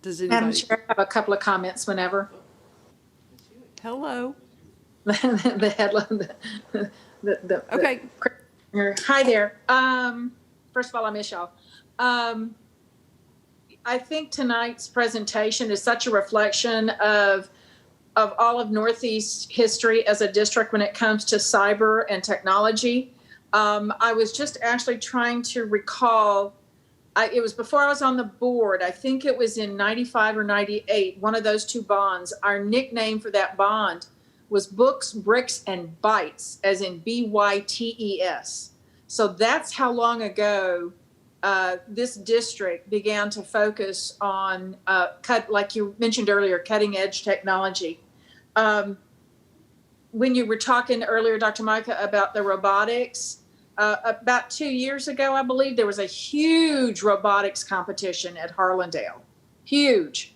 Does Madam anybody? Chair, I have a couple of comments whenever. Hello. The headline, Okay. Hi there. First of all, I miss y'all. I think tonight's presentation is such a reflection of all of Northeast history as a district when it comes to cyber and technology. I was just actually trying to recall, it was before I was on the board. I think it was in 95 or 98, one of those two bonds. Our nickname for that bond was Books, Bricks, and Bytes, as in BYTES. So that's how long ago this district began to focus on, like you mentioned earlier, cutting edge technology. When you were talking earlier, Dr. Micah, about the robotics, about 2 years ago, I believe, there was a huge robotics competition at Harlandale. Huge.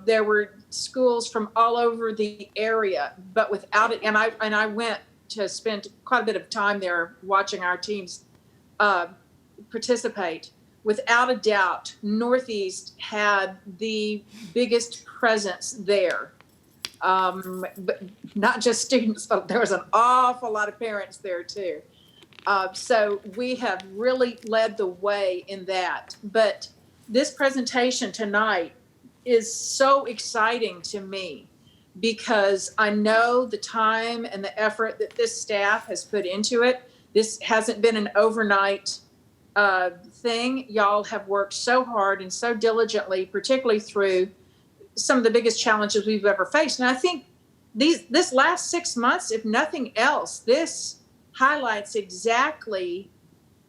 There were schools from all over the area, but without it, and I went to spend quite a bit of time there watching our teams participate. Without a doubt, Northeast had the biggest presence there. But not just students, but there was an awful lot of parents there too. So we have really led the way in that. But this presentation tonight is so exciting to me because I know the time and the effort that this staff has put into it. This hasn't been an overnight thing. Y'all have worked so hard and so diligently, particularly through some of the biggest challenges we've ever faced. And I think this last 6 months, if nothing else, this highlights exactly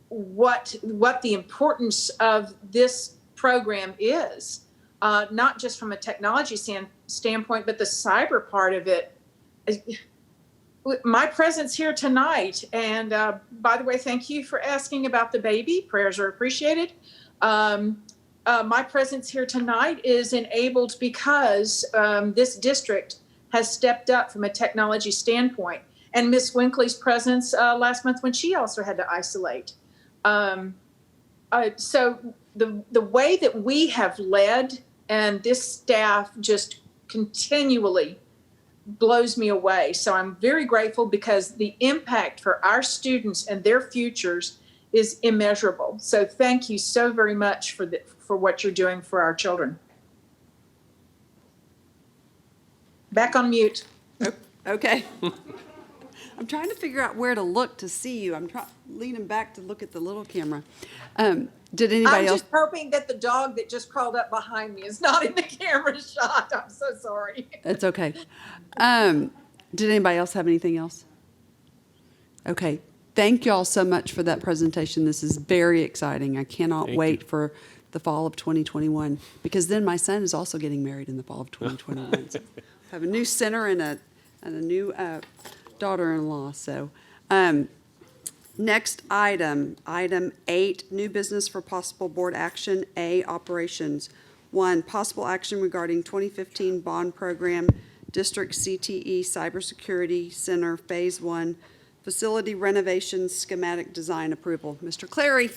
what the importance of this program is, not just from a technology standpoint, but the cyber part of it. My presence here tonight, and by the way, thank you for asking about the baby. Prayers are appreciated. My presence here tonight is enabled because this district has stepped up from a technology standpoint. And Ms. Winkley's presence last month when she also had to isolate. So the way that we have led, and this staff just continually blows me away. So I'm very grateful because the impact for our students and their futures is immeasurable. So thank you so very much for what you're doing for our children. Back on mute. Okay. I'm trying to figure out where to look to see you. I'm leaning back to look at the little camera. Did anybody I'm else? just hoping that the dog that just crawled up behind me is not in the camera shot. I'm so sorry. It's okay. Did anybody else have anything else? Okay. Thank you all so much for that presentation. This is very exciting. I cannot wait for the fall of 2021, because then my son is also getting married in the fall of 2021. So I have a new center and a new daughter-in-law. So next item 8, new business for possible board action. A, operations. 1, possible action regarding 2015 bond program, District CTE Cybersecurity Center Phase 1, facility renovations, schematic design approval. Mr. Clary.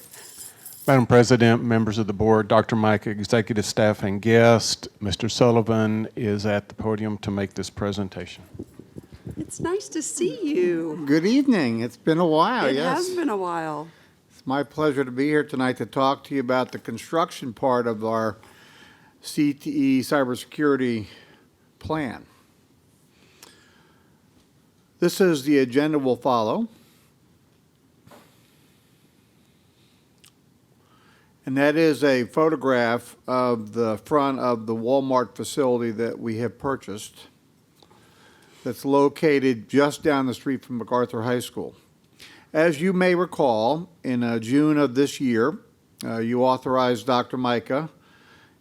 Madam President, members of the board, Dr. Micah, executive staff, and guest, Mr. Sullivan is at the podium to make this presentation. It's nice to see you. Good evening. It's been a while, It yes. has been a while. It's my pleasure to be here tonight to talk to you about the construction part of our CTE cybersecurity plan. This is the agenda we'll follow. And that is a photograph of the front of the Walmart facility that we have purchased, that's located just down the street from MacArthur High School. As you may recall, in June of this year, you authorized Dr. Micah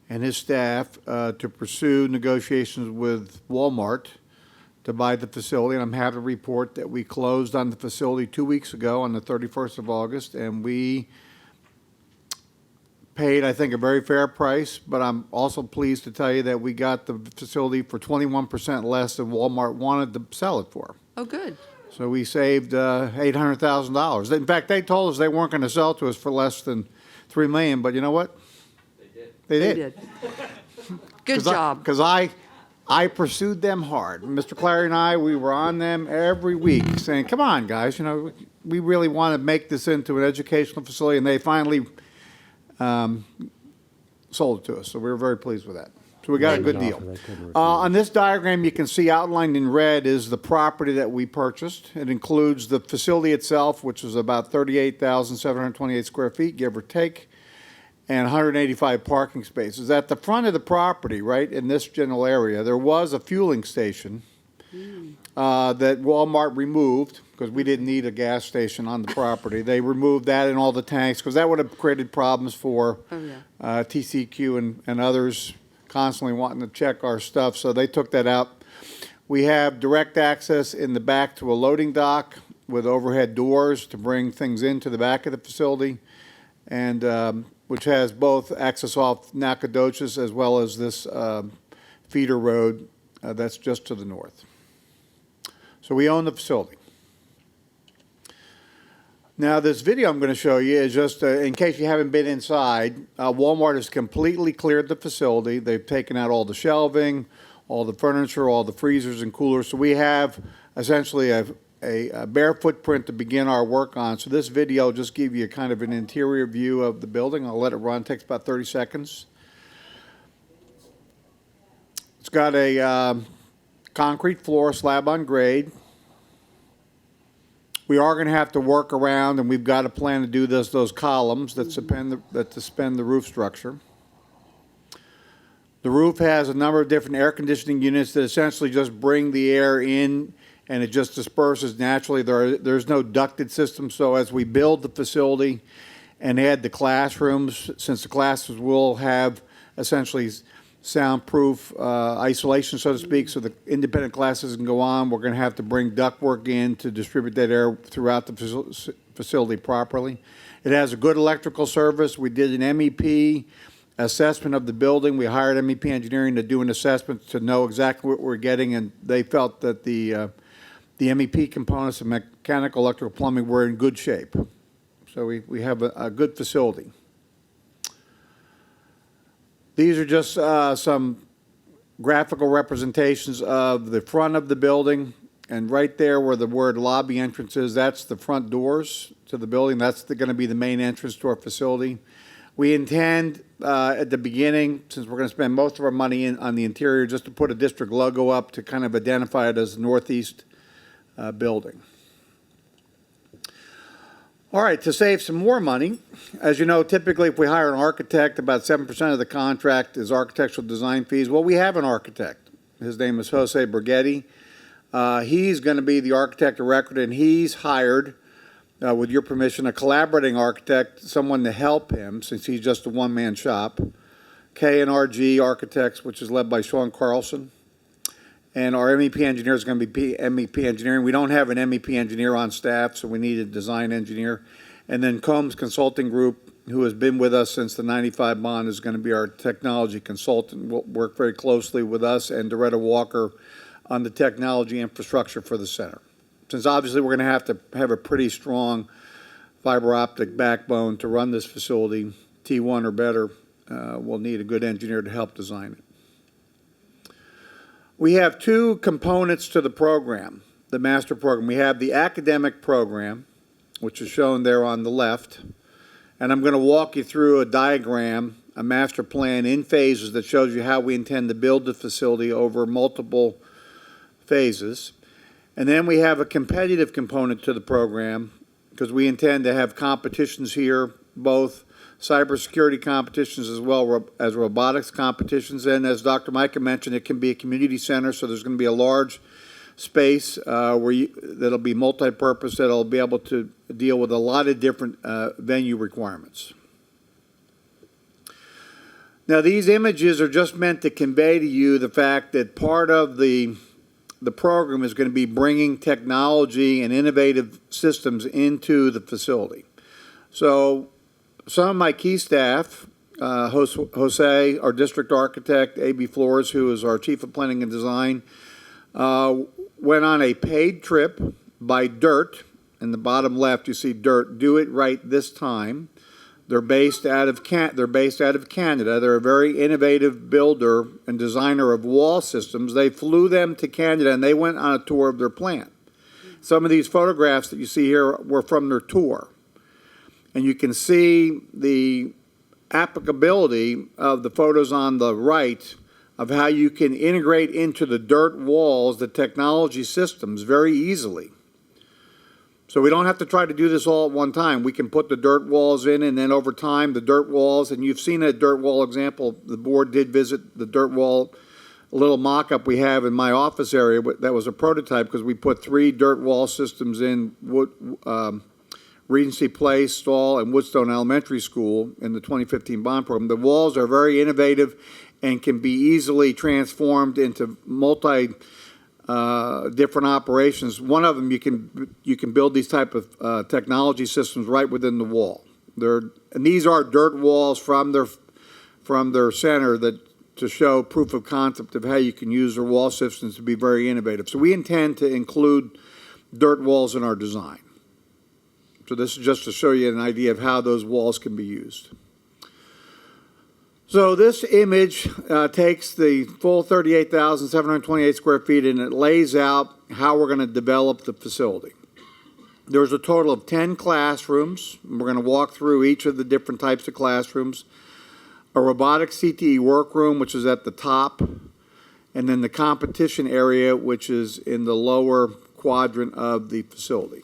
and his staff to pursue negotiations with Walmart to buy the facility. And I'm happy to report that we closed on the facility 2 weeks ago on the 31st of August, and we paid, I think, a very fair price, but I'm also pleased to tell you that we got the facility for 21% less than Walmart wanted to sell it for. Oh, good. So we saved $800,000. In fact, they told us they weren't going to sell to us for less than $3 million, but you know what? They did. Good job. Because I pursued them hard. Mr. Clary and I, we were on them every week saying, come on, guys, we really want to make this into an educational facility, and they finally sold it to us. So we were very pleased with that. So we got a good deal. On this diagram, you can see outlined in red is the property that we purchased. It includes the facility itself, which is about 38,728 square feet, give or take, and 185 parking spaces. At the front of the property, right in this general area, there was a fueling station that Walmart removed because we didn't need a gas station on the property. They removed that and all the tanks because that would have created problems for TCQ and others constantly wanting to check our stuff, so they took that out. We have direct access in the back to a loading dock with overhead doors to bring things into the back of the facility, and which has both access off Nacogdoches as well as this feeder road that's just to the north. So we own the facility. Now, this video I'm going to show you is just in case you haven't been inside. Walmart has completely cleared the facility. They've taken out all the shelving, all the furniture, all the freezers and coolers. So we have essentially a bare footprint to begin our work on. So this video will just give you kind of an interior view of the building. I'll let it run. It takes about 30 seconds. It's got a concrete floor, slab on grade, We are going to have to work around, and we've got a plan to do those columns that suspend the roof structure. The roof has a number of different air conditioning units that essentially just bring the air in and it just disperses naturally. There's no ducted system, so as we build the facility and add the classrooms, since the classes will have essentially soundproof isolation, so to speak, so the independent classes can go on, we're going to have to bring ductwork in to distribute that air throughout the facility properly. It has a good electrical service. We did an MEP assessment of the building. We hired MEP Engineering to do an assessment to know exactly what we're getting, and they felt that the MEP components of mechanical, electrical, plumbing were in good shape. So we have a good facility. These are just some graphical representations of the front of the building, and right there where the word lobby entrance is, that's the front doors to the building. That's going to be the main entrance to our facility. We intend at the beginning, since we're going to spend most of our money on the interior, just to put a district logo up to kind of identify it as the northeast building. All right, to save some more money, as you know, typically if we hire an architect, about 7% of the contract is architectural design fees. Well, we have an architect. His name is Jose Borghetti. He's going to be the architect of record, and he's hired, with your permission, a collaborating architect, someone to help him, since he's just a one-man shop. K&RG Architects, which is led by Sean Carlson. And our MEP engineer is going to be MEP Engineering. We don't have an MEP engineer on staff, so we need a design engineer. And then Combs Consulting Group, who has been with us since the 95 bond, is going to be our technology consultant. Will work very closely with us and Doretta Walker on the technology infrastructure for the center. Since obviously we're going to have a pretty strong fiber optic backbone to run this facility, T1 or better, we'll need a good engineer to help design it. We have two components to the program, the master program. We have the academic program, which is shown there on the left, and I'm going to walk you through a diagram, a master plan in phases that shows you how we intend to build the facility over multiple phases. And then we have a competitive component to the program because we intend to have competitions here, both cybersecurity competitions as well as robotics competitions. And as Dr. Micah mentioned, it can be a community center, so there's going to be a large space that'll be multi-purpose, that'll be able to deal with a lot of different venue requirements. Now, these images are just meant to convey to you the fact that part of the program is going to be bringing technology and innovative systems into the facility. So some of my key staff, Jose, our district architect, A.B. Flores, who is our chief of planning and design, went on a paid trip by DIRT. In the bottom left, you see DIRT, Do It Right This Time. They're based out of Canada. They're a very innovative builder and designer of wall systems. They flew them to Canada, and they went on a tour of their plant. Some of these photographs that you see here were from their tour. And you can see the applicability of the photos on the right of how you can integrate into the DIRT walls the technology systems very easily. So we don't have to try to do this all at one time. We can put the DIRT walls in, and then over time, the DIRT walls, and you've seen a DIRT wall example. The board did visit the DIRT wall, a little mock-up we have in my office area. That was a prototype because we put 3 DIRT wall systems in Regency Place, Stall, and Woodstone Elementary School in the 2015 bond program. The walls are very innovative and can be easily transformed into different operations. One of them, you can build these type of technology systems right within the wall. And these are DIRT walls from their center to show proof of concept of how you can use their wall systems to be very innovative. So we intend to include DIRT walls in our design. So this is just to show you an idea of how those walls can be used. So this image takes the full 38,728 square feet and it lays out how we're going to develop the facility. There's a total of 10 classrooms. We're going to walk through each of the different types of classrooms. A robotic CTE workroom, which is at the top, and then the competition area, which is in the lower quadrant of the facility.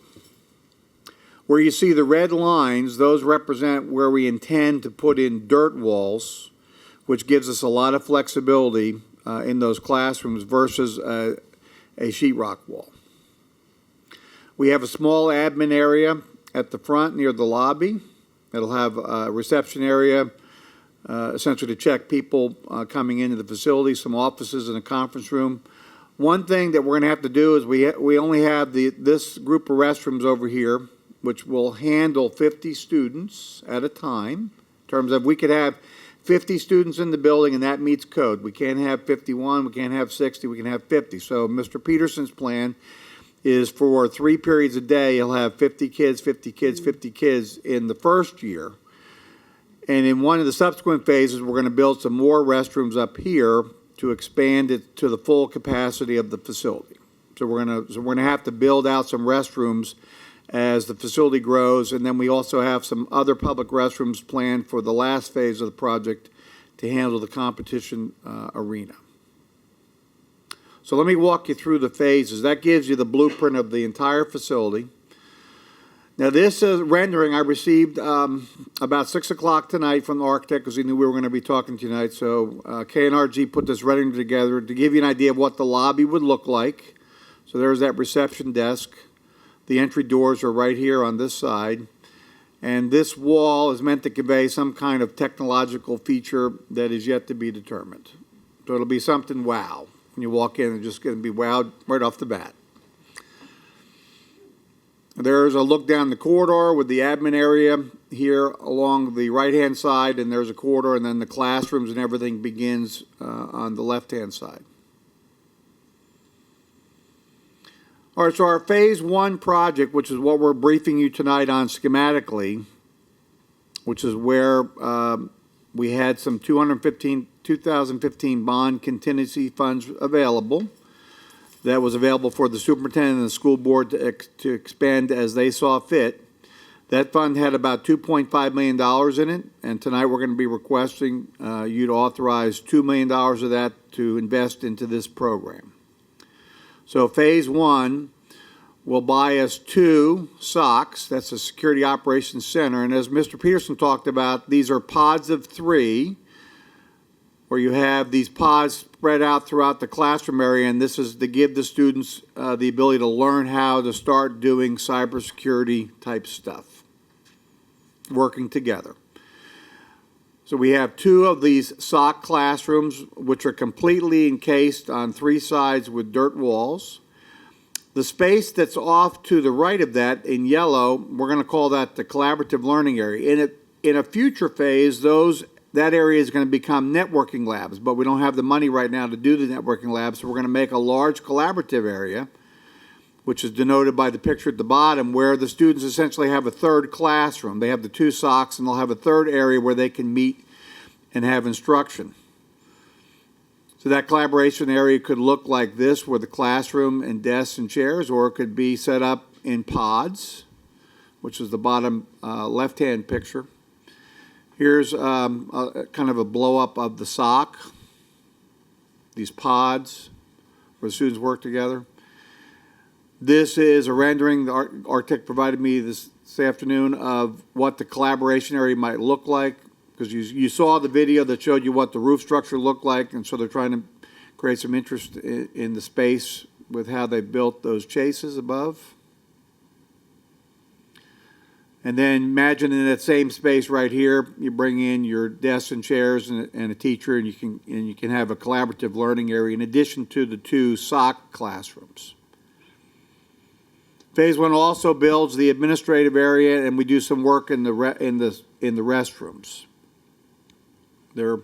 Where you see the red lines, those represent where we intend to put in dirt walls, which gives us a lot of flexibility in those classrooms versus a sheetrock wall. We have a small admin area at the front near the lobby. It'll have a reception area, essentially to check people coming into the facility, some offices and a conference room. One thing that we're going to have to do is we only have this group of restrooms over here, which will handle 50 students at a time. In terms of, we could have 50 students in the building, and that meets code. We can't have 51, we can't have 60, we can have 50. So Mr. Peterson's plan is for 3 periods a day, he'll have 50 kids, 50 kids, 50 kids in the first year. And in one of the subsequent phases, we're going to build some more restrooms up here to expand it to the full capacity of the facility. So we're going to have to build out some restrooms as the facility grows, and then we also have some other public restrooms planned for the last phase of the project to handle the competition arena. So let me walk you through the phases. That gives you the blueprint of the entire facility. Now this rendering I received about 6 o'clock tonight from the architect, because he knew we were going to be talking tonight. So KNRG put this rendering together to give you an idea of what the lobby would look like. So there's that reception desk. The entry doors are right here on this side. And this wall is meant to convey some kind of technological feature that is yet to be determined. So it'll be something wow. When you walk in, it's just going to be wowed right off the bat. There's a look down the corridor with the admin area here along the right-hand side, and there's a corridor, and then the classrooms and everything begins on the left-hand side. All right, so our phase 1 project, which is what we're briefing you tonight on schematically, which is where we had some 2015 bond contingency funds available. That was available for the superintendent and the school board to expend as they saw fit. That fund had about $2.5 million in it, and tonight we're going to be requesting you to authorize $2 million of that to invest into this program. So phase 1 will buy us 2 SOCs. That's a Security Operations Center. And as Mr. Peterson talked about, these are pods of 3, where you have these pods spread out throughout the classroom area, and this is to give the students the ability to learn how to start doing cybersecurity type stuff, working together. So we have 2 of these SOC classrooms, which are completely encased on 3 sides with dirt walls. The space that's off to the right of that in yellow, we're going to call that the collaborative learning area. In a future phase, that area is going to become networking labs, but we don't have the money right now to do the networking labs, so we're going to make a large collaborative area, which is denoted by the picture at the bottom, where the students essentially have a 3rd classroom. They have the 2 SOCs, and they'll have a 3rd area where they can meet and have instruction. So that collaboration area could look like this, with the classroom and desks and chairs, or it could be set up in pods, which is the bottom left-hand picture. Here's kind of a blow-up of the SOC, these pods where the students work together. This is a rendering the architect provided me this afternoon of what the collaboration area might look like, because you saw the video that showed you what the roof structure looked like, and so they're trying to create some interest in the space with how they built those chases above. And then imagine in that same space right here, you bring in your desks and chairs and a teacher, and you can have a collaborative learning area in addition to the 2 SOC classrooms. Phase 1 also builds the administrative area, and we do some work in the restrooms. They're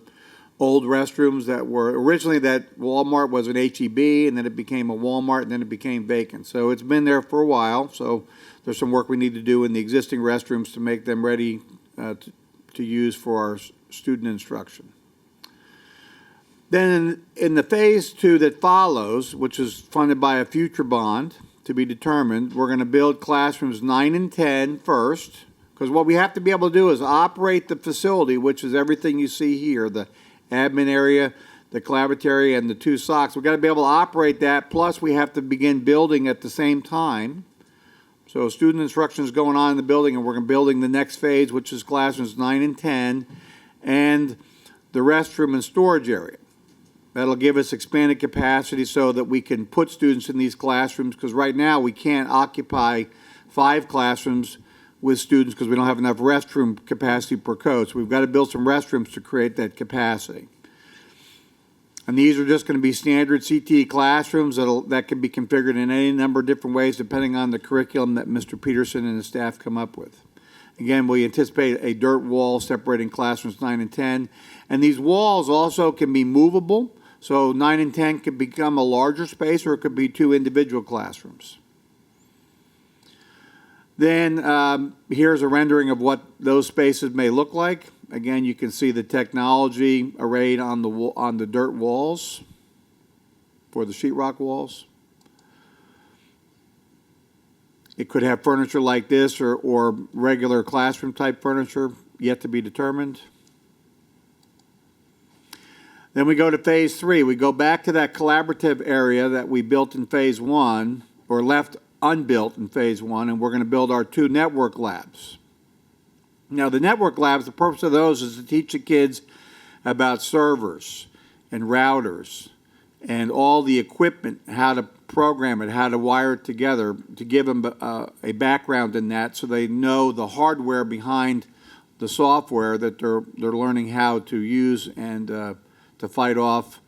old restrooms that were originally, that Walmart was an HEB, and then it became a Walmart, and then it became vacant. So it's been there for a while. So there's some work we need to do in the existing restrooms to make them ready to use for our student instruction. Then in the phase 2 that follows, which is funded by a future bond to be determined, we're going to build classrooms 9 and 10 first, because what we have to be able to do is operate the facility, which is everything you see here, the admin area, the collaborative area, and the 2 SOCs. We've got to be able to operate that, plus we have to begin building at the same time. So student instruction is going on in the building, and we're building the next phase, which is classrooms 9 and 10, and the restroom and storage area. That'll give us expanded capacity so that we can put students in these classrooms, because right now we can't occupy 5 classrooms with students because we don't have enough restroom capacity per code. So we've got to build some restrooms to create that capacity. And these are just going to be standard CTE classrooms that can be configured in any number of different ways depending on the curriculum that Mr. Peterson and his staff come up with. Again, we anticipate a dirt wall separating classrooms 9 and 10. And these walls also can be movable. So 9 and 10 could become a larger space, or it could be 2 individual classrooms. Then here's a rendering of what those spaces may look like. Again, you can see the technology arrayed on the dirt walls for the sheetrock walls. It could have furniture like this or regular classroom type furniture, yet to be determined. Then we go to phase 3. We go back to that collaborative area that we built in phase 1, or left unbuilt in phase 1, and we're going to build our 2 network labs. Now, the network labs, the purpose of those is to teach the kids about servers and routers and all the equipment, how to program it, how to wire it together, to give them a background in that so they know the hardware behind the software that they're learning how to use and to fight off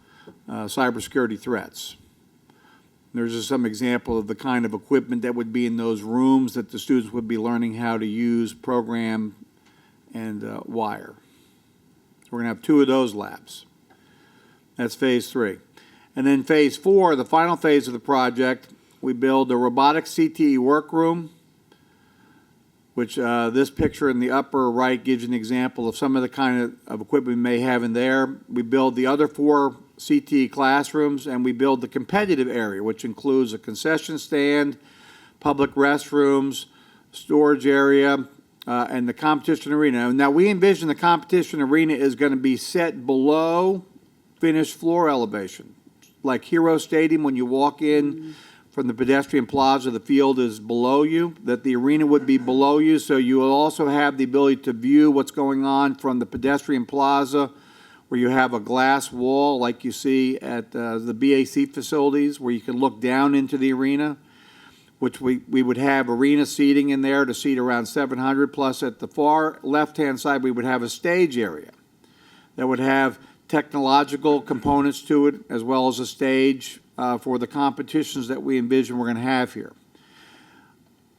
cybersecurity threats. There's just some example of the kind of equipment that would be in those rooms that the students would be learning how to use, program, and wire. So we're going to have 2 of those labs. That's phase 3. And then phase 4, the final phase of the project, we build a robotics CTE workroom, which this picture in the upper right gives you an example of some of the kind of equipment we may have in there. We build the other 4 CTE classrooms, and we build the competitive area, which includes a concession stand, public restrooms, storage area, and the competition arena. Now, we envision the competition arena is going to be set below finished floor elevation. Like Hero Stadium, when you walk in from the pedestrian plaza, the field is below you, that the arena would be below you, so you will also have the ability to view what's going on from the pedestrian plaza, where you have a glass wall like you see at the BAC facilities, where you can look down into the arena, which we would have arena seating in there to seat around 700, plus at the far left-hand side we would have a stage area that would have technological components to it, as well as a stage for the competitions that we envision we're going to have here.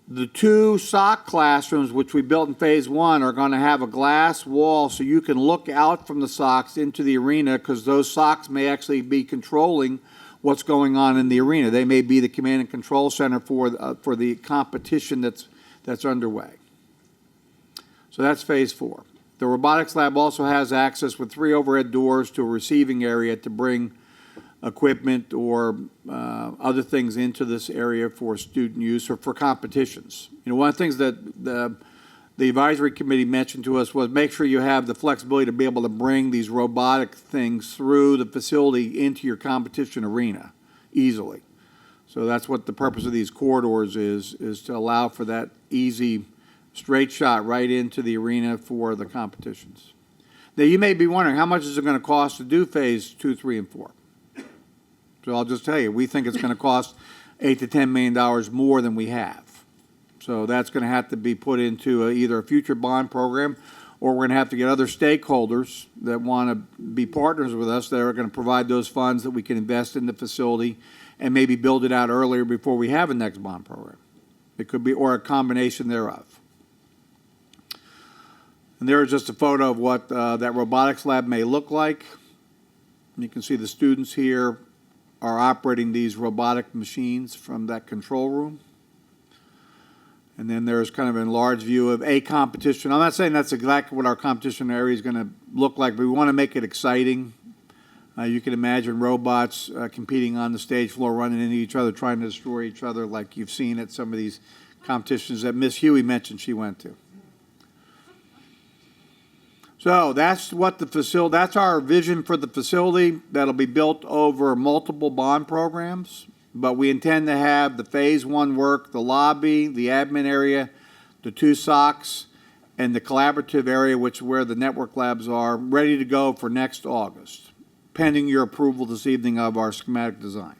The 2 SOC classrooms, which we built in phase 1, are going to have a glass wall so you can look out from the SOCs into the arena, because those SOCs may actually be controlling what's going on in the arena. They may be the command and control center for the competition that's underway. So that's phase 4. The robotics lab also has access with 3 overhead doors to a receiving area to bring equipment or other things into this area for student use or for competitions. You know, one of the things that the advisory committee mentioned to us was make sure you have the flexibility to be able to bring these robotic things through the facility into your competition arena easily. So that's what the purpose of these corridors is to allow for that easy straight shot right into the arena for the competitions. Now, you may be wondering, how much is it going to cost to do phase 2, 3, and 4? So I'll just tell you, we think it's going to cost $8 to $10 million more than we have. So that's going to have to be put into either a future bond program, or we're going to have to get other stakeholders that want to be partners with us that are going to provide those funds that we can invest in the facility and maybe build it out earlier before we have a next bond program. It could be, or a combination thereof. And there is just a photo of what that robotics lab may look like. You can see the students here are operating these robotic machines from that control room. And then there's kind of an enlarged view of a competition. I'm not saying that's exactly what our competition area is going to look like, but we want to make it exciting. You can imagine robots competing on the stage floor, running into each other, trying to destroy each other, like you've seen at some of these competitions that Miss Huey mentioned she went to. So that's what the that's our vision for the facility that'll be built over multiple bond programs. but we intend to have the phase 1 work, the lobby, the admin area, the 2 SOCs, and the collaborative area, which is where the network labs are, ready to go for next August, pending your approval this evening of our schematic design.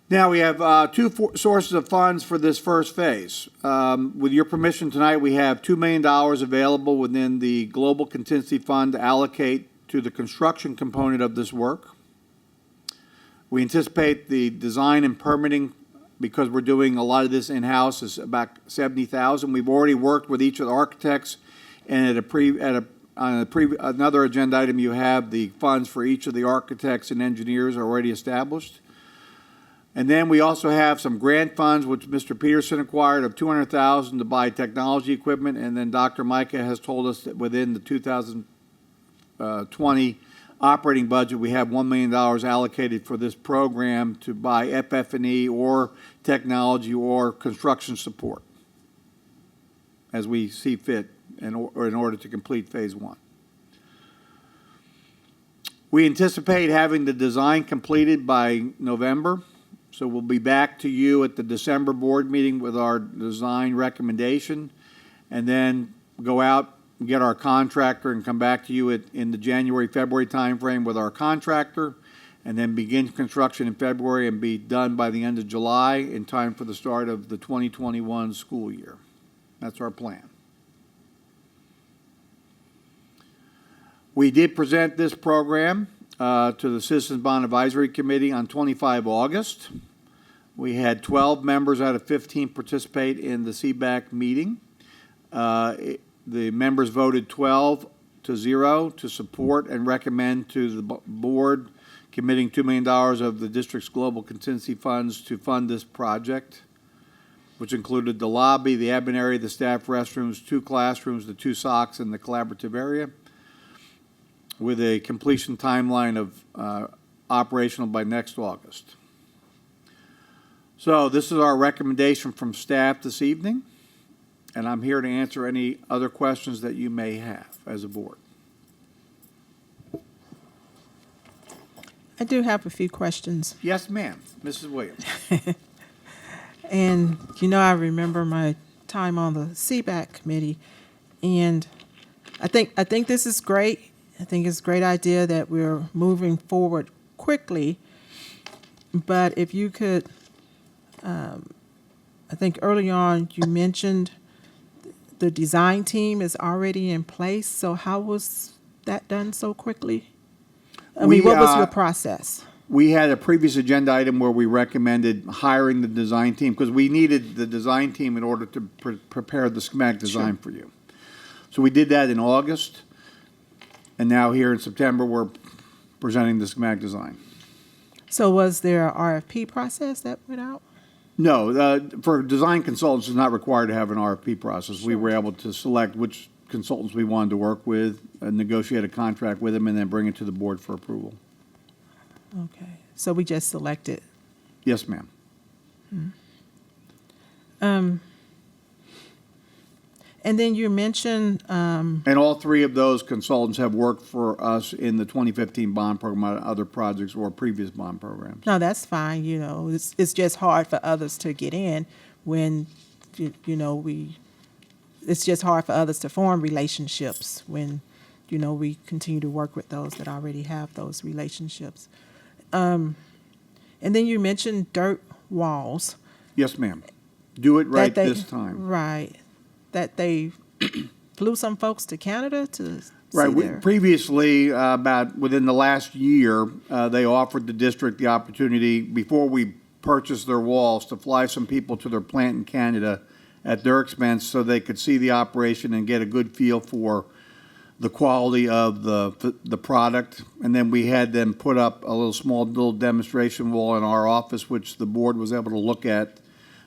Now, we have two sources of funds for this first phase. With your permission tonight, we have $2 million available within the Global Contingency Fund to allocate to the construction component of this work. We anticipate the design and permitting, because we're doing a lot of this in-house, is about $70,000. We've already worked with each of the architects, and another agenda item, you have the funds for each of the architects and engineers already established. And then we also have some grant funds, which Mr. Peterson acquired, of $200,000 to buy technology equipment. And then Dr. Micah has told us that within the 2020 operating budget, we have $1 million allocated for this program to buy FF&E or technology or construction support as we see fit in order to complete phase 1. We anticipate having the design completed by November. So we'll be back to you at the December board meeting with our design recommendation, and then go out and get our contractor and come back to you in the January, February timeframe with our contractor, and then begin construction in February and be done by the end of July in time for the start of the 2021 school year. That's our plan. We did present this program to the Citizens Bond Advisory Committee on 25 August. We had 12 members out of 15 participate in the CBAC meeting. The members voted 12-0 to support and recommend to the board committing $2 million of the district's global contingency funds to fund this project, which included the lobby, the admin area, the staff restrooms, 2 classrooms, the 2 SOCs, and the collaborative area, with a completion timeline of operational by next August. So this is our recommendation from staff this evening, and I'm here to answer any other questions that you may have as a board. I do have a few questions. Yes, ma'am. Mrs. Williams. And, I remember my time on the CBAC committee, and I think this is great. I think it's a great idea that we're moving forward quickly, but if you could, I think early on you mentioned the design team is already in place, so how was that done so quickly? What was your process? We had a previous agenda item where we recommended hiring the design team because we needed the design team in order to prepare the schematic design for you. So we did that in August, and now here in September we're presenting the schematic design. So was there an RFP process that went out? No, for design consultants, it's not required to have an RFP process. We were able to select which consultants we wanted to work with, negotiate a contract with them, and then bring it to the board for approval. Okay, so we just selected. Yes, ma'am. And then you mentioned. And all 3 of those consultants have worked for us in the 2015 bond program, on other projects or previous bond programs. No, that's fine. It's just hard for others to get in when, it's just hard for others to form relationships when, we continue to work with those that already have those relationships. And then you mentioned dirt walls. Yes, ma'am. Do it right this time. Right. That they flew some folks to Canada to Right. see their. Previously, about within the last year, they offered the district the opportunity, before we purchased their walls, to fly some people to their plant in Canada at their expense so they could see the operation and get a good feel for the quality of the product. And then we had them put up a small demonstration wall in our office, which the board was able to look at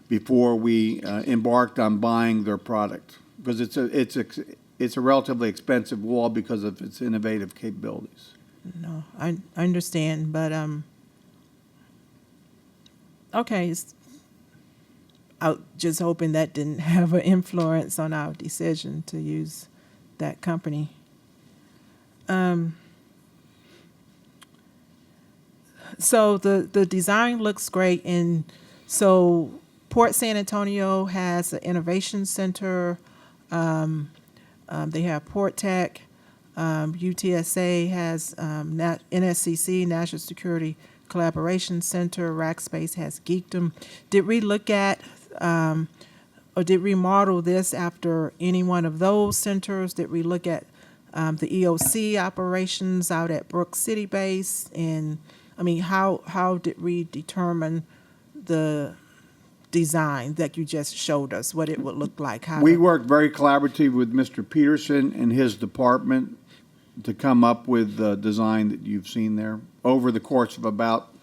before we embarked on buying their product, because it's a relatively expensive wall because of its innovative capabilities. No, I understand, but okay. I'm just hoping that didn't have an influence on our decision to use that company. So the design looks great, and so Port San Antonio has an innovation center. They have Port Tech. UTSA has NSCC, National Security Collaboration Center. Rackspace has Geekdom. Did we look at or did we model this after any one of those centers? Did we look at the EOC operations out at Brook City Base? And I mean, how did we determine the design that you just showed us, what it would look like? We worked very collaboratively with Mr. Peterson and his department to come up with the design that you've seen there over the course of about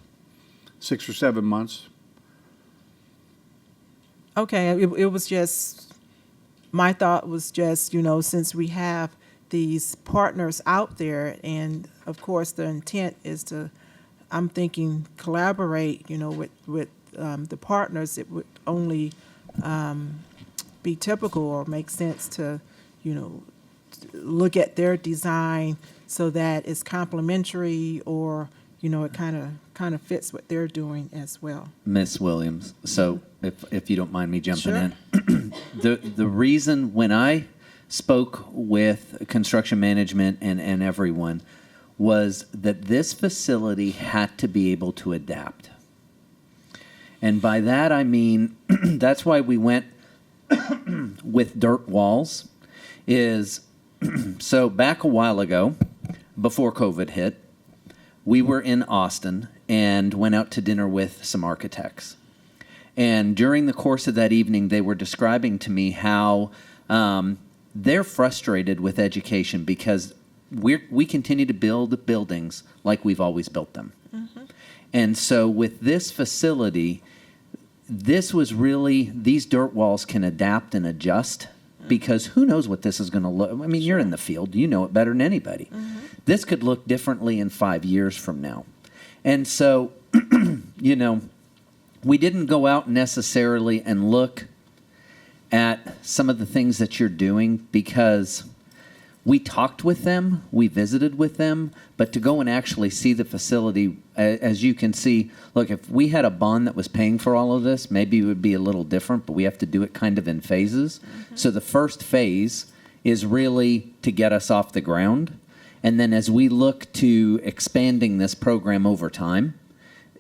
6 or 7 months. Okay, it was just, my thought was just, since we have these partners out there, and of course the intent is to, I'm thinking, collaborate, with the partners. It would only be typical or make sense to, look at their design so that it's complementary, or it kind of fits what they're doing as well. Miss Williams, so if you don't mind me jumping Sure. in, the reason when I spoke with construction management and everyone was that this facility had to be able to adapt. And by that I mean, that's why we went with dirt walls, is so back a while ago, before COVID hit, we were in Austin and went out to dinner with some architects. And during the course of that evening, they were describing to me how they're frustrated with education because we continue to build buildings like we've always built them. Mm-hmm. And so with this facility, this was really, these dirt walls can adapt and adjust, because who knows what this is going to look. I mean, you're in the field. You know it better than anybody. Mm-hmm. This could look differently in 5 years from now. And so, we didn't go out necessarily and look at some of the things that you're doing, because we talked with them, we visited with them, but to go and actually see the facility, as you can see, look, if we had a bond that was paying for all of this, maybe it would be a little different, but we have to do it kind of in phases. Mm-hmm. So the first phase is really to get us off the ground. And then as we look to expanding this program over time,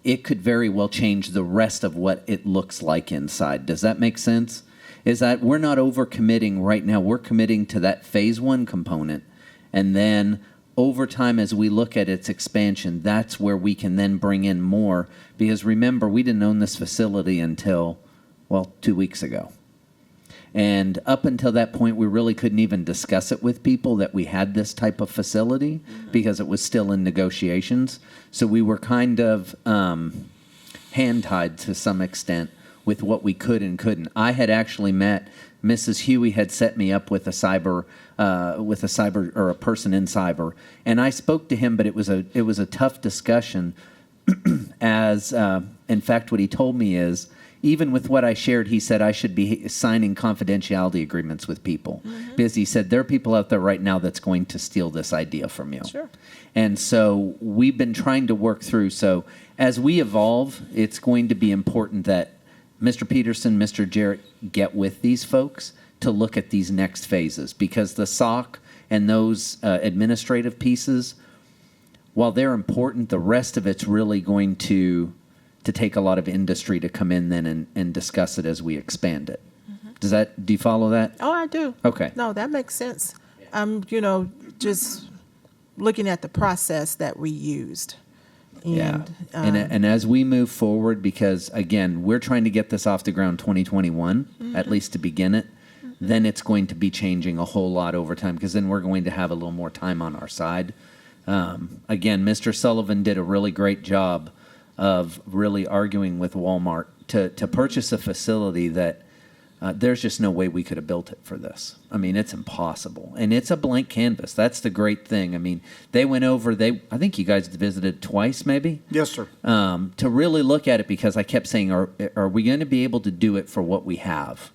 it could very well change the rest of what it looks like inside. Does that make sense? Is that we're not overcommitting right now. We're committing to that phase one component. And then over time, as we look at its expansion, that's where we can then bring in more. Because remember, we didn't own this facility until, 2 weeks ago. And up until that point, we really couldn't even discuss it with people that we had this type of facility, because it was still in negotiations. So we were kind of hand-tied to some extent with what we could and couldn't. I had actually met, Mrs. Huey had set me up with a cyber or a person in cyber, and I spoke to him, but it was a tough discussion. As in fact, what he told me is, even with what I shared, he said I should be signing confidentiality agreements with people, because he said there are people out there right now that's going to steal this idea from you. Sure. And so we've been trying to work through. So as we evolve, it's going to be important that Mr. Peterson, Mr. Jarrett get with these folks to look at these next phases, because the SOC and those administrative pieces, while they're important, the rest of it's really going to take a lot of industry to come in then and discuss it as we expand it. Mm-hmm. Do you follow that? Oh, I do. Okay. No, that makes sense. Just looking at the process that we used. And, and as we move forward, because again, we're trying to get this off the ground 2021, at least to begin it, then it's going to be changing a whole lot over time, because then we're going to have a little more time on our side. Again, Mr. Sullivan did a really great job of really arguing with Walmart to purchase a facility that there's just no way we could have built it for this. I mean, it's impossible. And it's a blank canvas. That's the great thing. I mean, they went over, I think you guys visited twice maybe? Yes, sir. To really look at it, because I kept saying, are we going to be able to do it for what we have?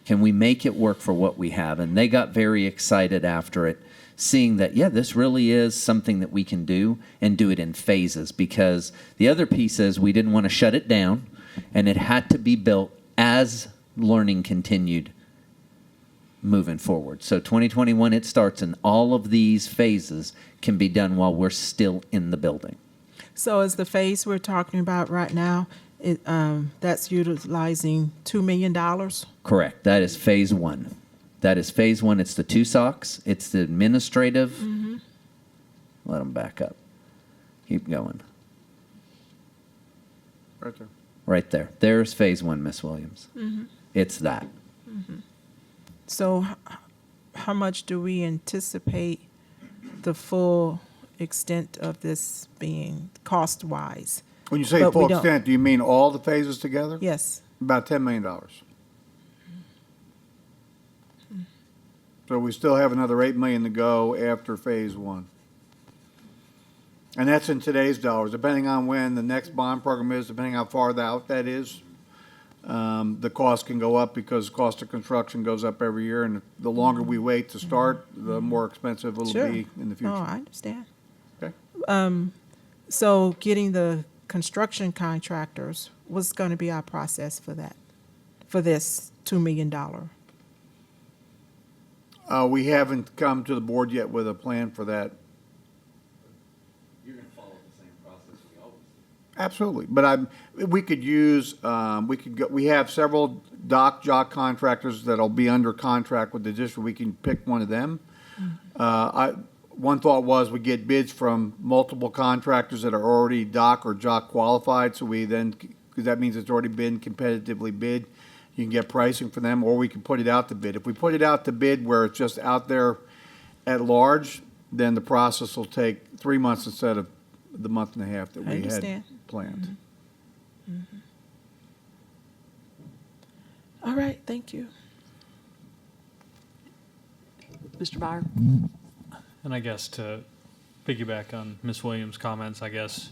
Can we make it work for what we have? And they got very excited after it. seeing that, yeah, this really is something that we can do and do it in phases, because the other piece is we didn't want to shut it down, and it had to be built as learning continued moving forward. So 2021, it starts, and all of these phases can be done while we're still in the building. So is the phase we're talking about right now, that's utilizing $2 million? Correct. That is phase one. That is phase one. It's the 2 SOCs. It's the administrative. Let them back up. Keep going. Right there. Right there. There's phase one, Miss Williams. It's that. So how much do we anticipate the full extent of this being cost-wise? When you say But we full don't- extent, do you mean all the phases together? Yes. About $10 million. So we still have another $8 million to go after phase one. And that's in today's dollars, depending on when the next bond program is, depending how far out that is. The cost can go up because cost of construction goes up every year, and the longer we wait to start, the more expensive it'll Sure. be in the future. Oh, I understand. Okay. So getting the construction contractors, what's going to be our process for that, for this $2 million? We haven't come to the board yet with a plan for that. You're going to follow the same process we always do. Absolutely, but we could use, we have several jock contractors that'll be under contract with the district. We can pick one of them. One thought was we get bids from multiple contractors that are already dock or jock qualified, so we then, because that means it's already been competitively bid. You can get pricing for them, or we can put it out to bid. If we put it out to bid where it's just out there at large, then the process will take 3 months instead of the month and a half that I we had understand. planned. All right, thank you. Mr. Byer? And I guess to piggyback on Ms. Williams' comments, I guess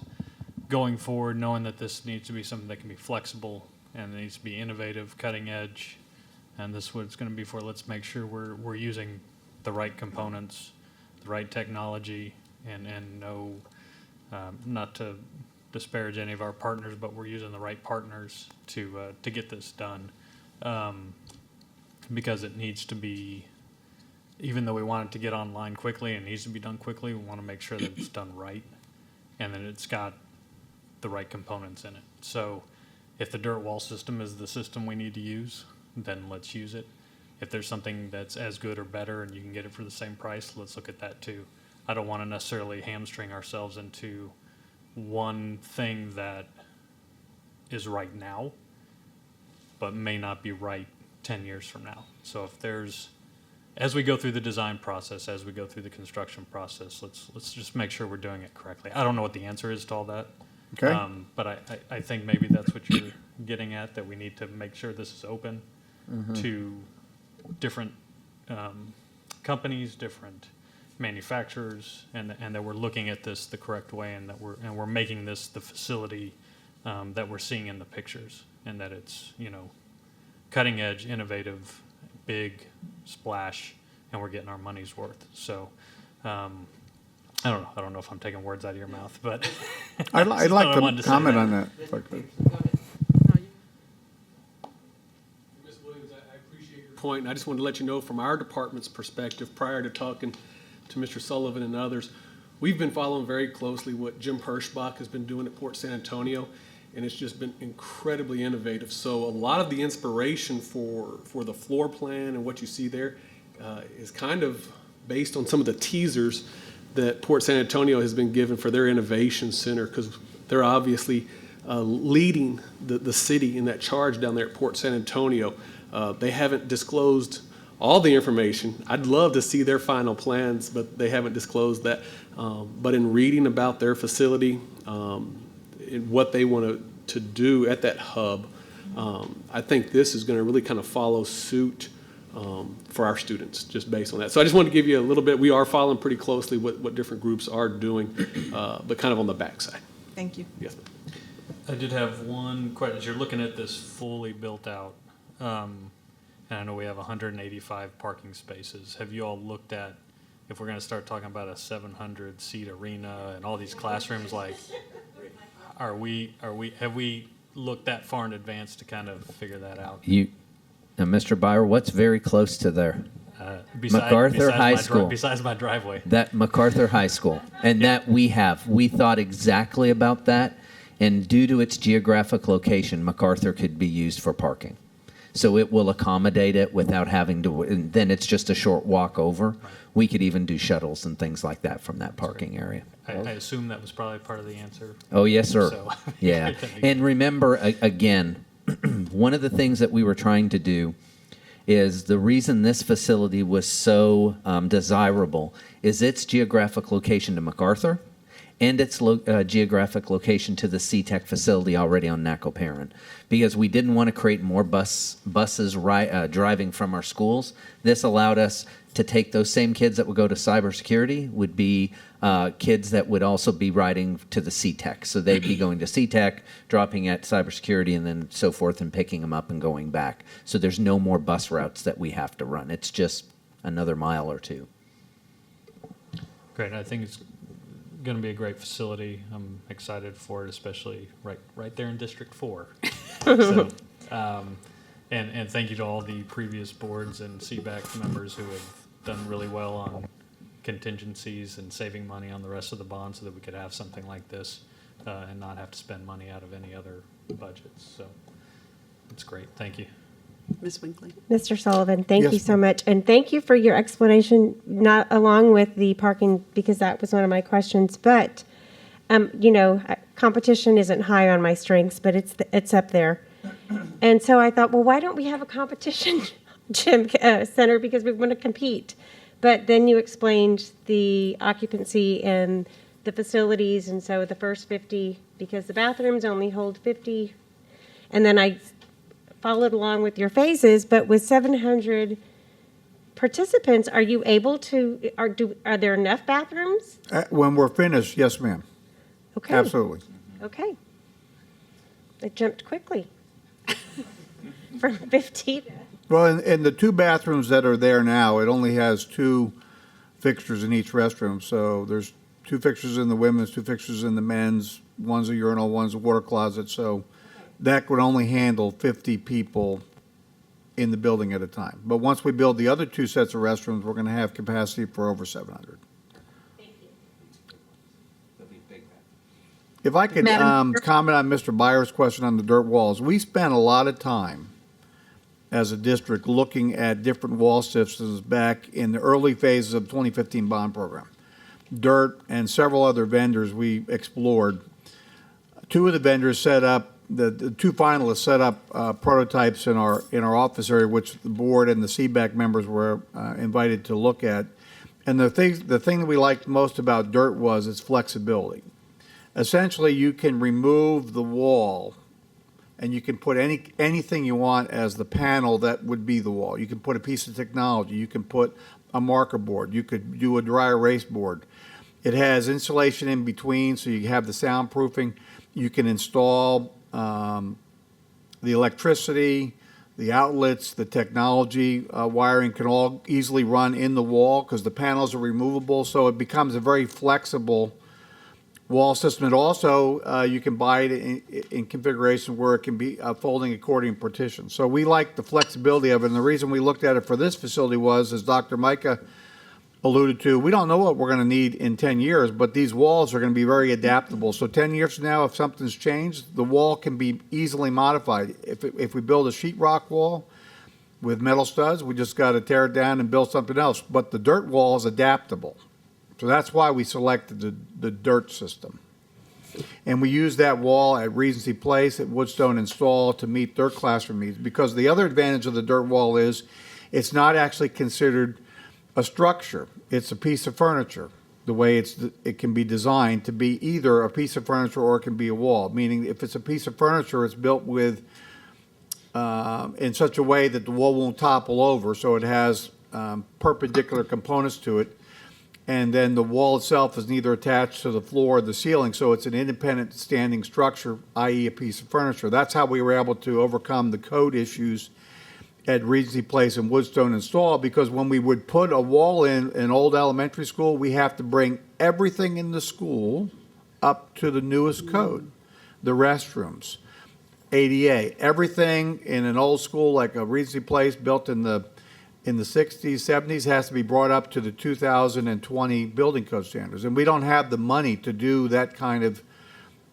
going forward, knowing that this needs to be something that can be flexible and it needs to be innovative, cutting edge, and this is what it's going to be for. Let's make sure we're using the right components, the right technology, and no, not to disparage any of our partners, but we're using the right partners to get this done, because it needs to be. Even though we want it to get online quickly and needs to be done quickly, we want to make sure that it's done right and that it's got the right components in it. So if the dirt wall system is the system we need to use, then let's use it. If there's something that's as good or better and you can get it for the same price, let's look at that too. I don't want to necessarily hamstring ourselves into one thing that is right now, but may not be right 10 years from now. So if there's, as we go through the design process, as we go through the construction process, let's just make sure we're doing it correctly. I don't know what the answer is to all that. Okay. But I think maybe that's what you're getting at, that we need to make sure this is open to different companies, different manufacturers, and that we're looking at this the correct way, and that we're making this the facility that we're seeing in the pictures, and that it's, you know, cutting edge, innovative, big splash, and we're getting our money's worth. So I don't know if I'm taking words out of your mouth, but I'd like I to wanted to say comment that. on that. if I could. Ms. Williams, I appreciate your point. I just wanted to let you know from our department's perspective, prior to talking to Mr. Sullivan and others, we've been following very closely what Jim Hirschbach has been doing at Port San Antonio, and it's just been incredibly innovative. So a lot of the inspiration for the floor plan and what you see there is kind of based on some of the teasers that Port San Antonio has been given for their innovation center, because they're obviously leading the city in that charge down there at Port San Antonio. They haven't disclosed all the information. I'd love to see their final plans, but they haven't disclosed that. But in reading about their facility, and what they want to do at that hub, I think this is going to really kind of follow suit for our students, just based on that. So I just wanted to give you a little bit. We are following pretty closely what different groups are doing, but kind of on the backside. Thank you. Yes, ma'am. I did have one question. As you're looking at this fully built out, and I know we have 185 parking spaces. Have you all looked at if we're going to start talking about a 700-seat arena and all these classrooms, like, have we looked that far in advance to kind of figure that out? Now, Mr. Byer, what's very close to there? Besides High School. Besides my driveway. That MacArthur High School. And that we thought exactly about that. And due to its geographic location, MacArthur could be used for parking. So it will accommodate it without having to, and then it's just a short walk over. We could even do shuttles and things like that from that parking area. I assume that was probably part of the answer. Oh, yes, sir. So, Yeah. And remember, again, one of the things that we were trying to do is the reason this facility was so desirable is its geographic location to MacArthur and its geographic location to the CTEC facility already on Nacoparan. Because we didn't want to create more buses driving from our schools. This allowed us to take those same kids that would go to cybersecurity, would be kids that would also be riding to the CTEC. So they'd be going to CTEC, dropping at cybersecurity, and then so forth, and picking them up and going back. So there's no more bus routes that we have to run. It's just another mile or two. Great. I think it's going to be a great facility. I'm excited for it, especially right there in District 4. So, and thank you to all the previous boards and CBAC members who have done really well on contingencies and saving money on the rest of the bond so that we could have something like this and not have to spend money out of any other budgets. So it's great. Thank you. Ms. Winkley. Mr. Sullivan, thank Yes, you so much. And thank you for your explanation, not along with the parking, because that was one of my questions. But, competition isn't high on my strengths, but it's up there. And so I thought, well, why don't we have a competition gym center, because we want to compete. But then you explained the occupancy and the facilities, and so the first 50, because the bathrooms only hold 50. And then I followed along with your phases, but with 700 participants, are you able to, are there enough bathrooms? When we're finished, yes, ma'am. Okay. Absolutely. Okay. It jumped quickly. From 50 to... Well, in the two bathrooms that are there now, it only has two fixtures in each restroom. So there's two fixtures in the women's, two fixtures in the men's. One's a urinal, one's a water closet. So that would only handle 50 people in the building at a time. But once we build the other two sets of restrooms, we're going to have capacity for over 700. If I could comment on Mr. Byer's question on the dirt walls, we spent a lot of time as a district looking at different wall systems back in the early phases of the 2015 bond program. Dirt and several other vendors we explored. Two of the vendors set up, the two finalists set up prototypes in our office area, which the board and the CBAC members were invited to look at. And the thing that we liked most about dirt was its flexibility. Essentially, you can remove the wall and you can put anything you want as the panel that would be the wall. You can put a piece of technology. You can put a marker board. You could do a dry erase board. It has insulation in between, so you have the soundproofing. You can install the electricity, the outlets, the technology. Wiring can all easily run in the wall because the panels are removable, so it becomes a very flexible wall system. And also, you can buy it in configuration where it can be a folding accordion partition. So we like the flexibility of it. And the reason we looked at it for this facility was, as Dr. Micah alluded to, we don't know what we're going to need in 10 years, but these walls are going to be very adaptable. So 10 years from now, if something's changed, the wall can be easily modified. If we build a sheetrock wall with metal studs, we just got to tear it down and build something else. But the dirt wall is adaptable. So that's why we selected the dirt system. And we use that wall at Regency Place, at Woodstone and Stall to meet their classroom needs. Because the other advantage of the dirt wall is it's not actually considered a structure. It's a piece of furniture, the way it can be designed to be either a piece of furniture or it can be a wall. Meaning if it's a piece of furniture, it's built with in such a way that the wall won't topple over, so it has perpendicular components to it. And then the wall itself is neither attached to the floor or the ceiling, so it's an independent standing structure, i.e. a piece of furniture. That's how we were able to overcome the code issues at Regency Place and Woodstone install, because when we would put a wall in an old elementary school, we have to bring everything in the school up to the newest code. The restrooms, ADA, everything in an old school like a Regency Place built in the 60s, 70s has to be brought up to the 2020 building code standards. And we don't have the money to do that kind of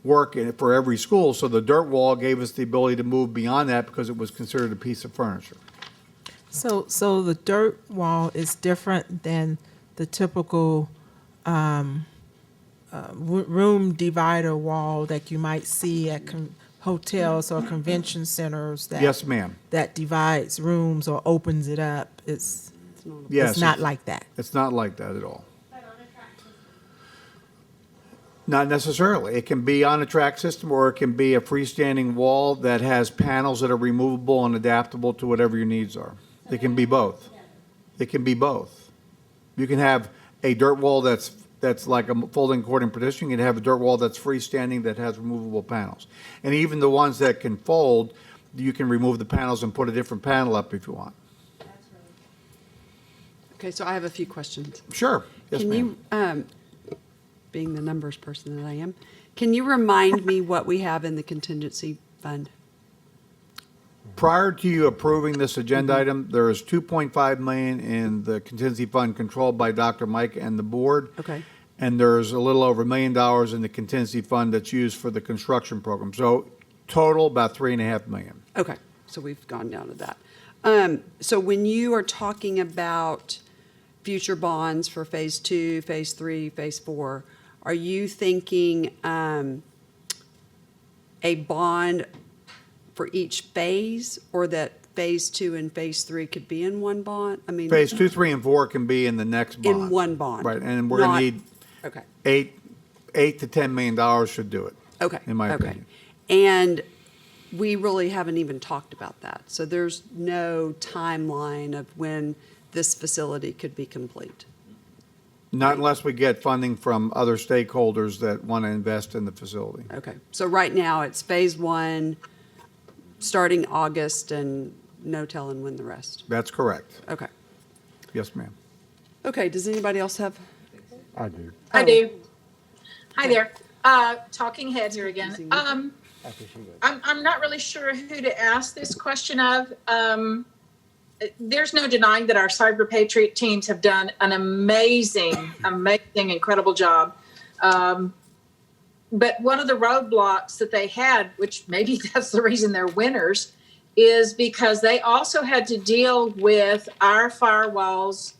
work for every school. So the dirt wall gave us the ability to move beyond that because it was considered a piece of furniture. So the dirt wall is different than the typical room divider wall that you might see at hotels or convention centers that Yes, ma'am. that divides rooms or opens it up. It's not like that. It's not like that at all. Not necessarily. It can be on a track system, or it can be a freestanding wall that has panels that are removable and adaptable to whatever your needs are. It can be both. It can be both. You can have a dirt wall that's like a folding accordion partition. You can have a dirt wall that's freestanding that has removable panels. And even the ones that can fold, you can remove the panels and put a different panel up if you want. Okay, so I have a few questions. Sure. Yes, Can ma'am. you, being the numbers person that I am, can you remind me what we have in the contingency fund? Prior to you approving this agenda item, there is $2.5 million in the contingency fund controlled by Dr. Mike and the board. Okay. And there's a little over $1 million in the contingency fund that's used for the construction program. So total, about $3.5 million. Okay, so we've gone down to that. So when you are talking about future bonds for phase 2, phase 3, phase 4, are you thinking a bond for each phase, or that phase 2 and phase 3 could be in one bond? I mean, Phase 2, 3, and 4 can be in the next bond. in one bond? Right, and we're going not- to need Okay, $8 to $10 million should do it. okay. In my okay. opinion. And we really haven't even talked about that. So there's no timeline of when this facility could be complete. Not unless we get funding from other stakeholders that want to invest in the facility. Okay, so right now it's phase 1, starting August, and no telling when the rest. That's correct. Okay. Yes, ma'am. Okay, does anybody else have? I do. I do. Hi there. Talking head here again. I'm not really sure who to ask this question of. There's no denying that our Cyber Patriot teams have done an amazing, incredible job. But one of the roadblocks that they had, which maybe that's the reason they're winners, is because they also had to deal with our firewalls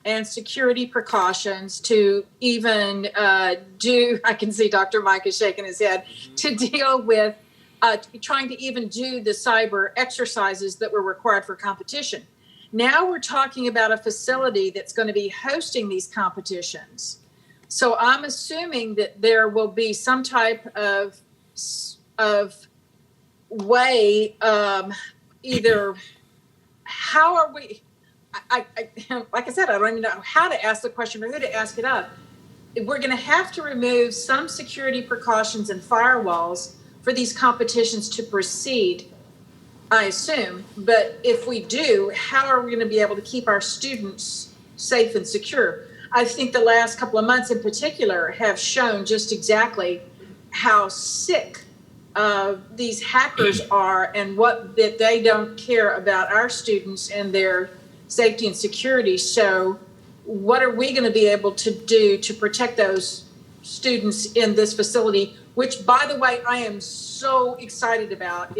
and security precautions to even I can see Dr. Mike is shaking his head, to deal with trying to even do the cyber exercises that were required for competition. Now we're talking about a facility that's going to be hosting these competitions. So I'm assuming that there will be some type of way, either how are we, I like I said, I don't even know how to ask the question or who to ask it of. We're going to have to remove some security precautions and firewalls for these competitions to proceed, I assume. But if we do, how are we going to be able to keep our students safe and secure? I think the last couple of months in particular have shown just exactly how sick these hackers are, and that they don't care about our students and their safety and security. So what are we going to be able to do to protect those students in this facility, which, by the way, I am so excited about.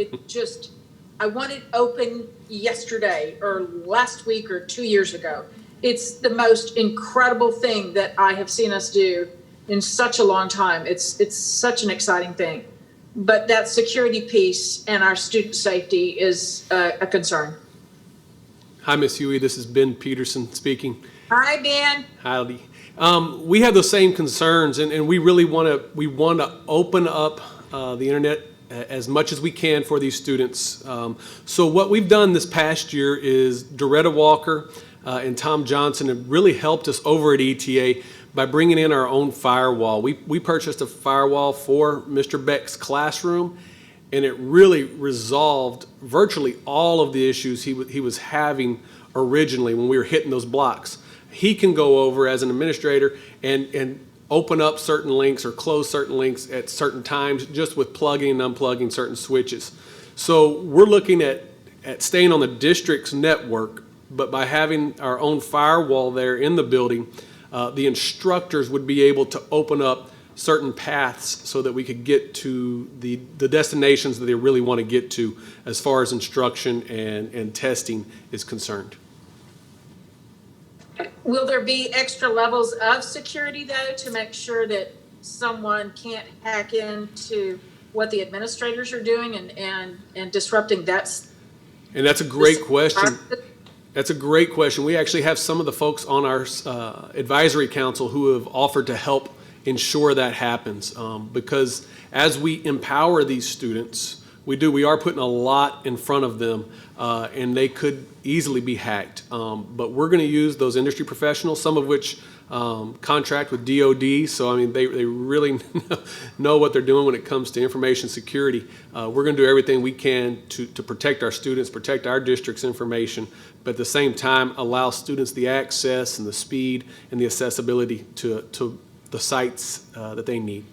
I want it open yesterday or last week or 2 years ago. It's the most incredible thing that I have seen us do in such a long time. It's such an exciting thing. But that security piece and our student safety is a concern. Hi, Ms. Huey. This is Ben Peterson speaking. Hi, Ben. Howdy. We have those same concerns, and we really want to open up the internet as much as we can for these students. So what we've done this past year is Doretta Walker and Tom Johnson have really helped us over at ETA by bringing in our own firewall. We purchased a firewall for Mr. Beck's classroom, and it really resolved virtually all of the issues he was having originally when we were hitting those blocks. He can go over as an administrator and open up certain links or close certain links at certain times just with plugging and unplugging certain switches. So we're looking at staying on the district's network, but by having our own firewall there in the building, the instructors would be able to open up certain paths so that we could get to the destinations that they really want to get to as far as instruction and testing is concerned. Will there be extra levels of security, though, to make sure that someone can't hack into what the administrators are doing and disrupting that? And that's a great question. That's a great question. We actually have some of the folks on our advisory council who have offered to help ensure that happens. Because as we empower these students, we are putting a lot in front of them, and they could easily be hacked. But we're going to use those industry professionals, some of which contract with DOD, so I mean they really know what they're doing when it comes to information security. We're going to do everything we can to protect our students, protect our district's information, but at the same time allow students the access and the speed and the accessibility to the sites that they need.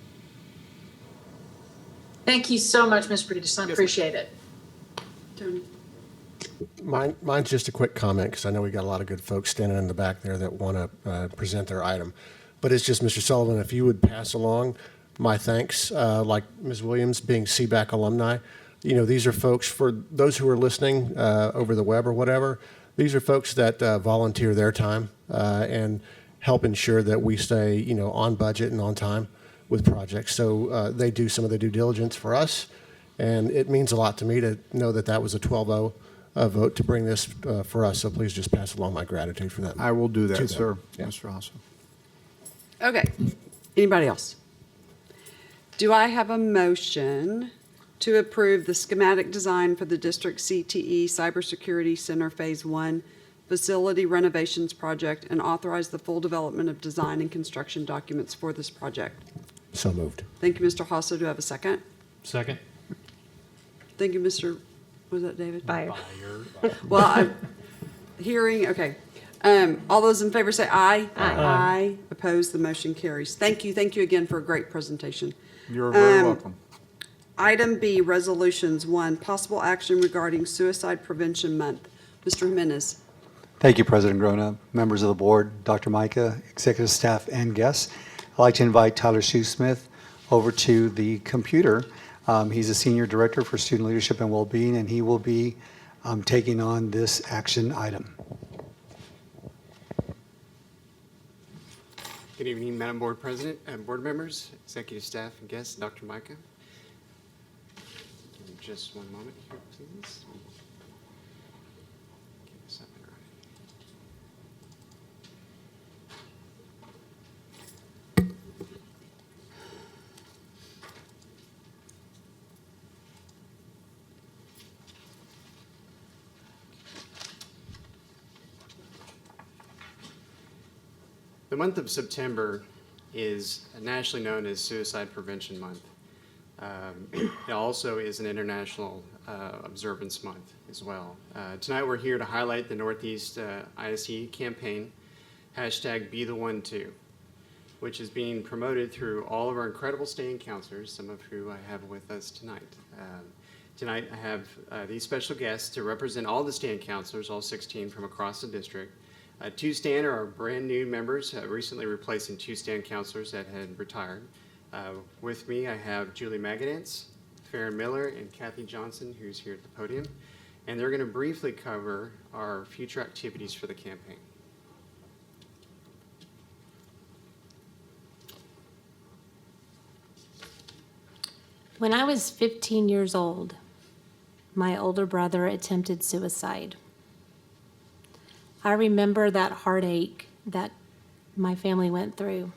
Thank you so much, Ms. Peterson. I appreciate it. Tony. Mine's just a quick comment, because I know we got a lot of good folks standing in the back there that want to present their item. But it's just, Mr. Sullivan, if you would pass along my thanks, like Ms. Williams being CBAC alumni. You know, these are folks, for those who are listening over the web or whatever, these are folks that volunteer their time and help ensure that we stay, you know, on budget and on time with projects. So they do some of the due diligence for us, and it means a lot to me to know that that was a 12-0 vote to bring this for us. So please just pass along my gratitude for that. I will do that, To them. sir, Yeah. Mr. Hassel. Okay. Anybody else? Do I have a motion to approve the schematic design for the District CTE Cybersecurity Center Phase 1 facility renovations project and authorize the full development of design and construction documents for this project? So moved. Thank you, Mr. Hasso. Do I have a second? Second. Thank you, Mr. Was that David? Bye. Well, I'm hearing, okay. All those in favor say aye. Aye. Opposed, the motion carries. Thank you again for a great presentation. You're very welcome. Item B, resolutions. 1, possible action regarding Suicide Prevention Month. Mr. Jimenez. Thank you, President Grona, members of the board, Dr. Micah, executive staff, and guests. I'd like to invite Tyler Shoesmith over to the computer. He's a senior director for student leadership and well-being, and he will be taking on this action item. Good evening, Madam Board President and board members, executive staff, and guests. Dr. Micah. Give me just one moment here, please. Get this up and running. The month of September is nationally known as Suicide Prevention Month. It also is an International Observance Month as well. Tonight we're here to highlight the Northeast ISE campaign, #BeTheOne2, which is being promoted through all of our incredible staying counselors, some of who I have with us tonight. Tonight I have these special guests to represent all the staying counselors, all 16 from across the district. 2 stand are our brand new members, recently replacing 2 stand counselors that had retired. With me, I have Julie Magadance, Farron Miller, and Kathy Johnson, who's here at the podium. And they're going to briefly cover our future activities for the campaign. When I was 15 years old, my older brother attempted suicide. I remember that heartache that my family went through.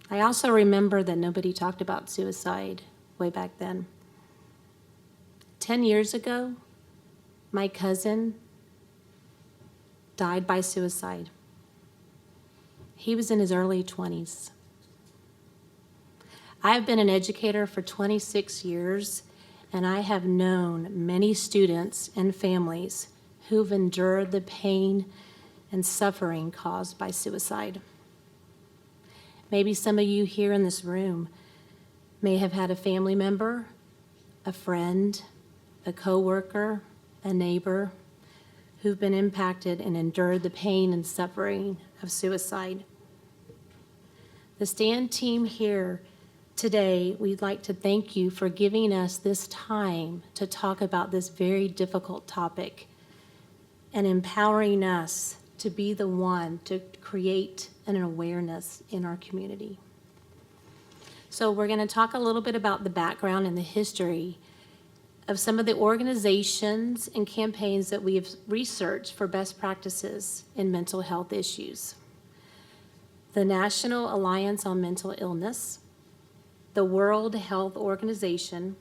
I also remember that nobody talked about suicide way back then. 10 years ago, my cousin died by suicide. He was in his early 20s. I have been an educator for 26 years, and I have known many students and families who've endured the pain and suffering caused by suicide. Maybe some of you here in this room may have had a family member, a friend, a coworker, a neighbor who've been impacted and endured the pain and suffering of suicide. The STAND team here today, we'd like to thank you for giving us this time to talk about this very difficult topic and empowering us to be the one to create an awareness in our community. So we're going to talk a little bit about the background and the history of some of the organizations and campaigns that we have researched for best practices in mental health issues. The National Alliance on Mental Illness, the World Health Organization,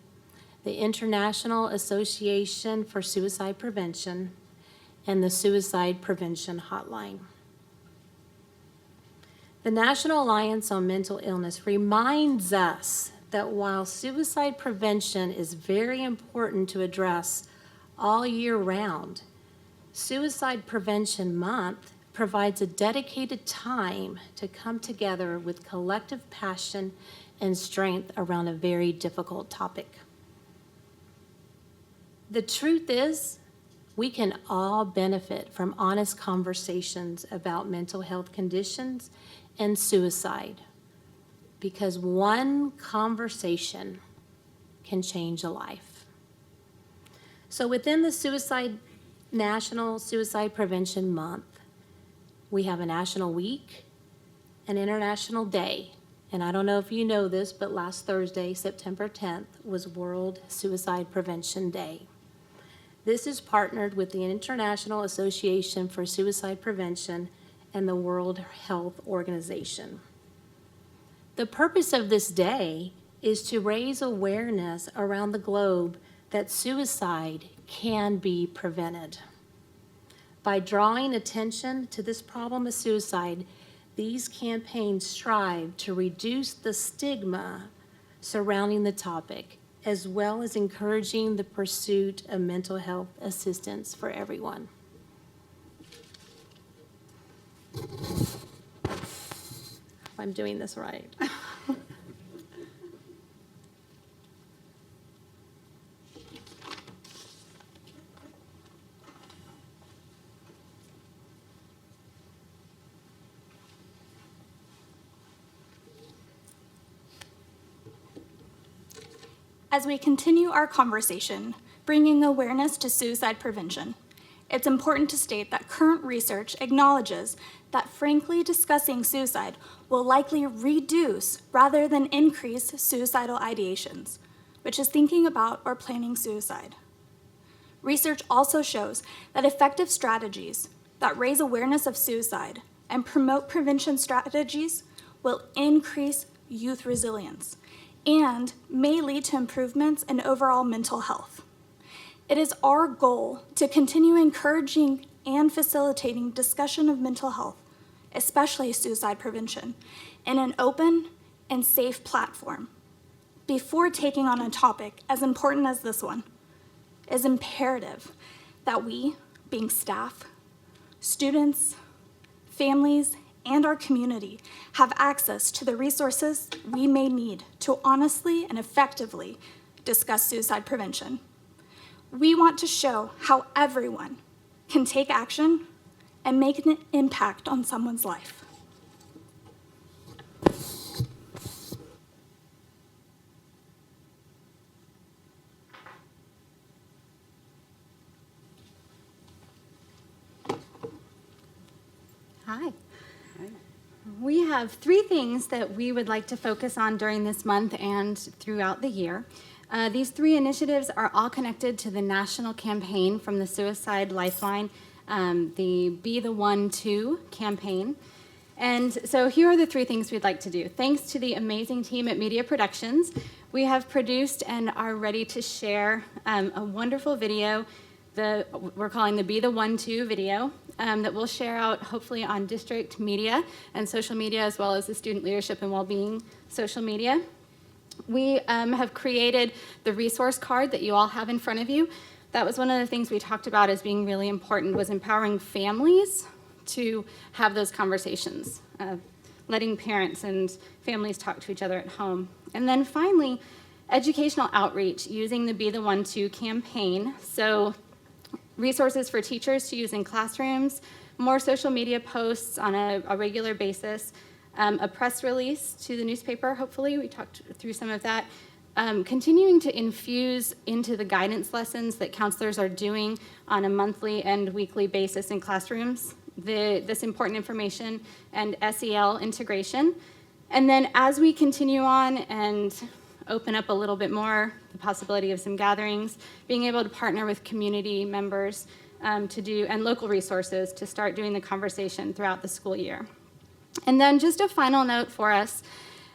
the International Association for Suicide Prevention, and the Suicide Prevention Hotline. The National Alliance on Mental Illness reminds us that while suicide prevention is very important to address all year round, Suicide Prevention Month provides a dedicated time to come together with collective passion and strength around a very difficult topic. The truth is, we can all benefit from honest conversations about mental health conditions and suicide, because one conversation can change a life. So within the National Suicide Prevention Month, we have a national week, an international day. And I don't know if you know this, but last Thursday, September 10th, was World Suicide Prevention Day. This is partnered with the International Association for Suicide Prevention and the World Health Organization. The purpose of this day is to raise awareness around the globe that suicide can be prevented. By drawing attention to this problem of suicide, these campaigns strive to reduce the stigma surrounding the topic, as well as encouraging the pursuit of mental health assistance for everyone. If I'm doing this right. As we continue our conversation, bringing awareness to suicide prevention, it's important to state that current research acknowledges that frankly discussing suicide will likely reduce rather than increase suicidal ideations, which is thinking about or planning suicide. Research also shows that effective strategies that raise awareness of suicide and promote prevention strategies will increase youth resilience and may lead to improvements in overall mental health. It is our goal to continue encouraging and facilitating discussion of mental health, especially suicide prevention, in an open and safe platform. Before taking on a topic as important as this one, it is imperative that we, being staff, students, families, and our community have access to the resources we may need to honestly and effectively discuss suicide prevention. We want to show how everyone can take action and make an impact on someone's life. Hi. We have 3 things that we would like to focus on during this month and throughout the year. These 3 initiatives are all connected to the national campaign from the Suicide Lifeline, the Be the One To campaign. And so here are the 3 things we'd like to do. Thanks to the amazing team at Media Productions, we have produced and are ready to share a wonderful video we're calling the Be the One To video that we'll share out hopefully on district media and social media, as well as the student leadership and well-being social media. We have created the resource card that you all have in front of you. That was one of the things we talked about as being really important, was empowering families to have those conversations, letting parents and families talk to each other at home. And then finally, educational outreach using the Be the One To campaign. So resources for teachers to use in classrooms, more social media posts on a regular basis, a press release to the newspaper, hopefully. We talked through some of that. Continuing to infuse into the guidance lessons that counselors are doing on a monthly and weekly basis in classrooms, this important information and SEL integration. And then as we continue on and open up a little bit more, the possibility of some gatherings, being able to partner with community members and local resources to start doing the conversation throughout the school year. And then just a final note for us.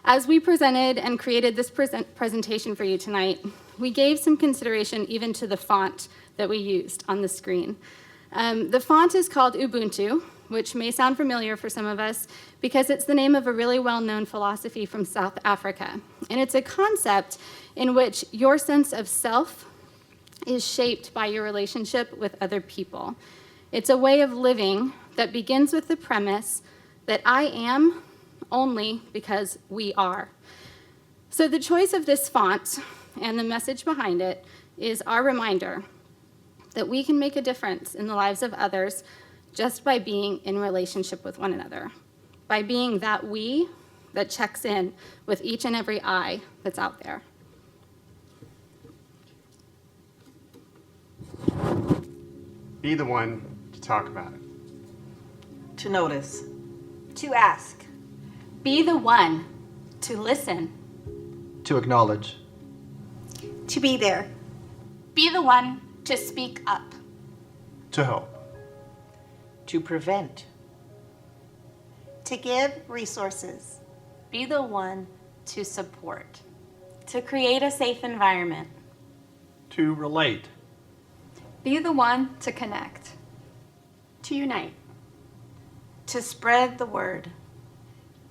As we presented and created this presentation for you tonight, we gave some consideration even to the font that we used on the screen. The font is called Ubuntu, which may sound familiar for some of us because it's the name of a really well-known philosophy from South Africa. And it's a concept in which your sense of self is shaped by your relationship with other people. It's a way of living that begins with the premise that I am only because we are. So the choice of this font and the message behind it is our reminder that we can make a difference in the lives of others just by being in relationship with one another, by being that we that checks in with each and every I that's out there. Be the one to talk about it. To notice. To ask. Be the one to listen. To acknowledge. To be there. Be the one to speak up. To help. To prevent. To give resources. Be the one to support. To create a safe environment. To relate. Be the one to connect. To unite. To spread the word.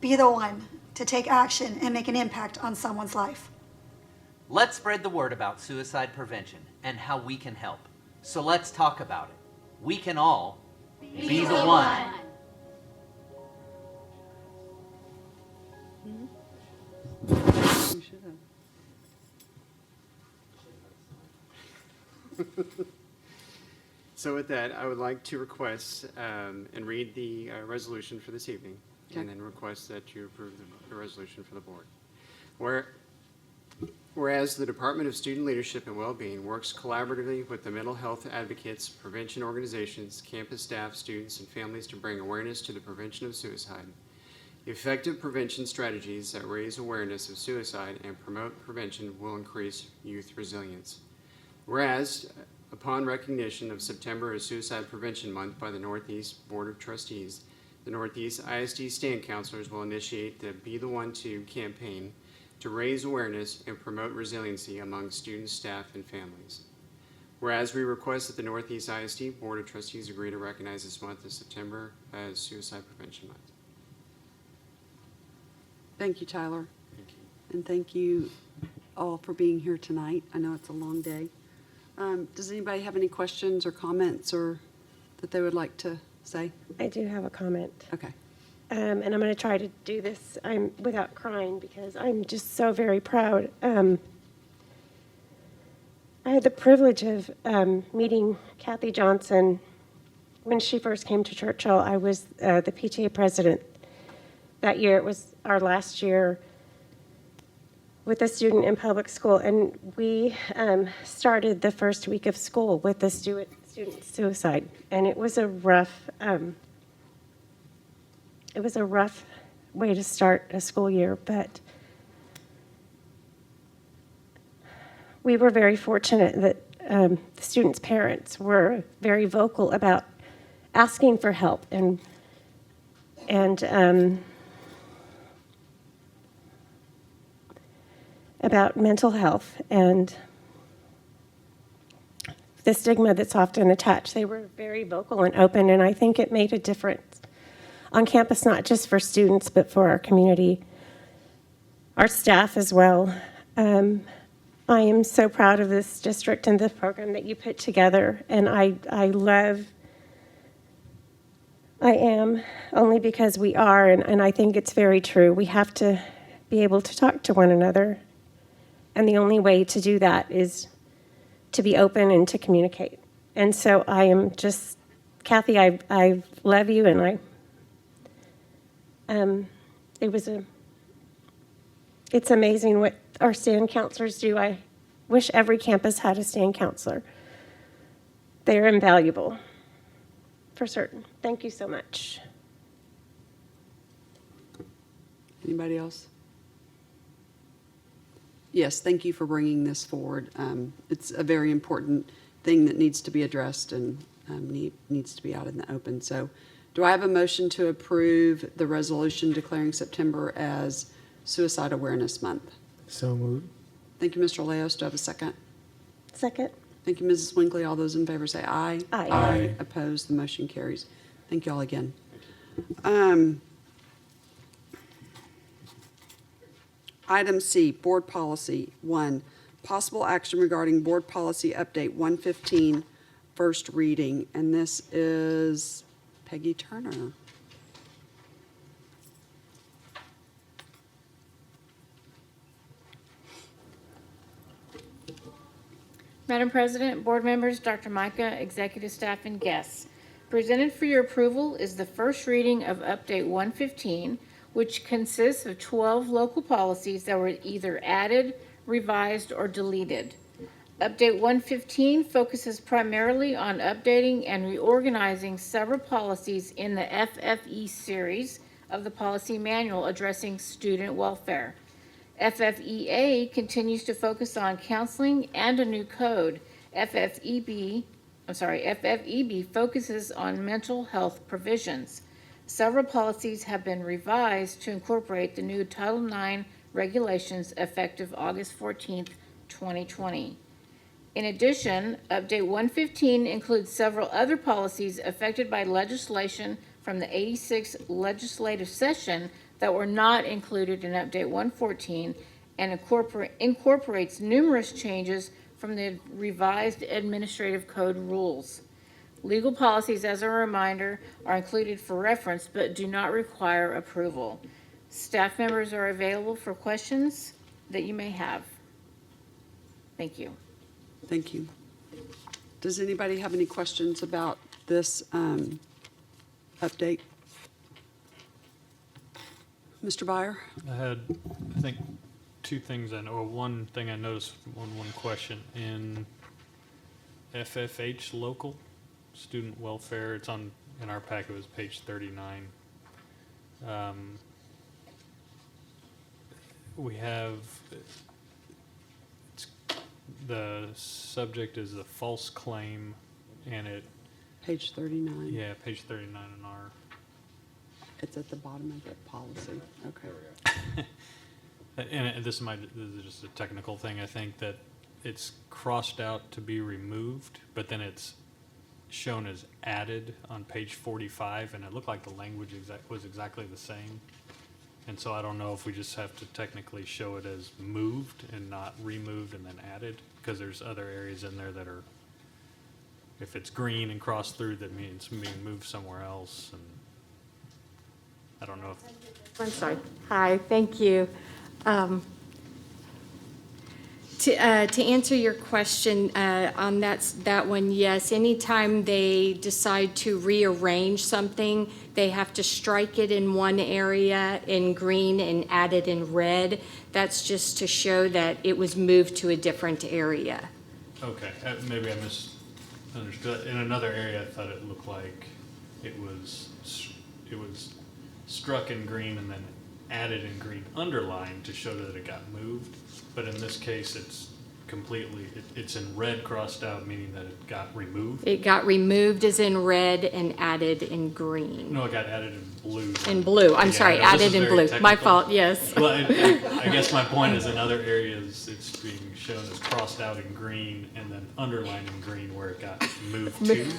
Be the one to take action and make an impact on someone's life. Let's spread the word about suicide prevention and how we can help. So let's talk about it. We can all be the one. So with that, I would like to request and read the resolution for this evening, and then request that you approve the resolution for the board. Whereas the Department of Student Leadership and Wellbeing works collaboratively with the mental health advocates, prevention organizations, campus staff, students, and families to bring awareness to the prevention of suicide. Effective prevention strategies that raise awareness of suicide and promote prevention will increase youth resilience. Whereas, upon recognition of September as Suicide Prevention Month by the Northeast Board of Trustees, the Northeast ISD Stand Counselors will initiate the Be the One To campaign to raise awareness and promote resiliency among students, staff, and families. Whereas we request that the Northeast ISD Board of Trustees agree to recognize this month of September as Suicide Prevention Month. Thank you, Tyler. Thank you. And thank you all for being here tonight. I know it's a long day. Does anybody have any questions or comments or that they would like to say? I do have a comment. Okay. And I'm going to try to do this without crying because I'm just so very proud. I had the privilege of meeting Kathy Johnson when she first came to Churchill. I was the PTA president that year. It was our last year with a student in public school, and we started the first week of school with the student suicide, and it was a rough way to start a school year, but we were very fortunate that the students' parents were very vocal about asking for help and about mental health and the stigma that's often attached. They were very vocal and open, and I think it made a difference on campus, not just for students, but for our community, our staff as well. I am so proud of this district and the program that you put together, and I am, only because we are, and I think it's very true. We have to be able to talk to one another, and the only way to do that is to be open and to communicate. And so I am just, Kathy, I love you, and it's amazing what our stand counselors do. I wish every campus had a stand counselor. They're invaluable, for certain. Thank you so much. Anybody else? Yes, thank you for bringing this forward. It's a very important thing that needs to be addressed and needs to be out in the open. So do I have a motion to approve the resolution declaring September as Suicide Awareness Month? So moved. Thank you, Mr. Leos. Do I have a second? Second. Thank you, Mrs. Winkley. All those in favor say aye. Aye. Aye. Opposed? The motion carries. Thank you all again. Item C, Board Policy 1, possible action regarding Board Policy Update 115, first reading. And this is Peggy Turner. Madam President, board members, Dr. Micah, executive staff, and guests. Presented for your approval is the first reading of Update 115, which consists of 12 local policies that were either added, revised, or deleted. Update 115 focuses primarily on updating and reorganizing several policies in the FFE series of the policy manual addressing student welfare. FFEA continues to focus on counseling and a new code. FFEB focuses on mental health provisions. Several policies have been revised to incorporate the new Title IX regulations effective August 14th, 2020. In addition, Update 115 includes several other policies affected by legislation from the 86th legislative session that were not included in Update 114 and incorporates numerous changes from the revised administrative code rules. Legal policies, as a reminder, are included for reference but do not require approval. Staff members are available for questions that you may have. Thank you. Thank you. Does anybody have any questions about this update? Mr. Byer? I had, I think, two things or one thing I noticed on one question. In FFH local, student welfare, it's on, in our packet, it was page 39. We have, the subject is a false claim, and it... Page 39. Yeah, page 39 in our... It's at the bottom of that policy. Okay. And this is just a technical thing. I think that it's crossed out to be removed, but then it's shown as added on page 45, and it looked like the language was exactly the same. And so I don't know if we just have to technically show it as moved and not removed and then added, because there's other areas in there that are, if it's green and crossed through, that means being moved somewhere else. And I don't know if... I'm sorry. Hi, thank you. To answer your question on that one, yes, anytime they decide to rearrange something, they have to strike it in one area in green and add it in red. That's just to show that it was moved to a different area. Okay, maybe I misunderstood. In another area, I thought it looked like it was struck in green and then added in green underlined to show that it got moved. But in this case, it's completely, it's in red crossed out, meaning that it got removed. It got removed as in red and added in green. No, it got added in blue. In blue, I'm sorry, added in blue. Technical. My fault, yes. Well, I guess my point is in other areas, it's being shown as crossed out in green and then underlined in green where it got moved to.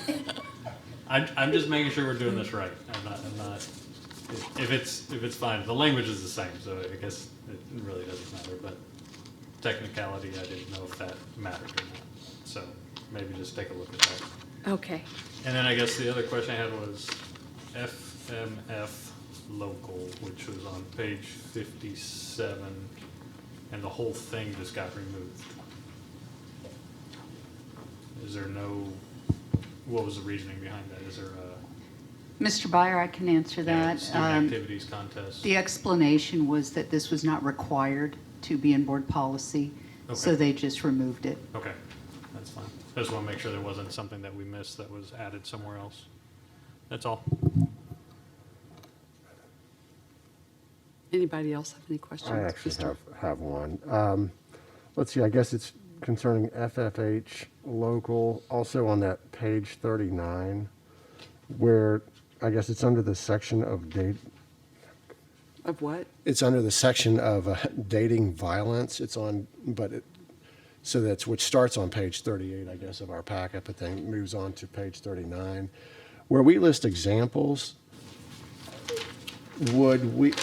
I'm just making sure we're doing this right. I'm not. If it's fine, the language is the same, so I guess it really doesn't matter. But technicality, I didn't know if that mattered or not. So maybe just take a look at that. Okay. And then I guess the other question I had was FMF local, which was on page 57, and the whole thing just got removed. Is there what was the reasoning behind that? Is there a Mr. Byer, I can answer that. student activities contest? The explanation was that this was not required to be in board policy, so Okay. they just removed it. Okay, that's fine. I just want to make sure there wasn't something that we missed that was added somewhere else. That's all. Anybody else have any questions? I actually Mr. have one. Let's see, I guess it's concerning FFH local, also on that page 39, where I guess it's under the section of Of what? it's under the section of dating violence. It's on, so that's, which starts on page 38, I guess, of our packet, but then moves on to page 39, where we list examples. Would we,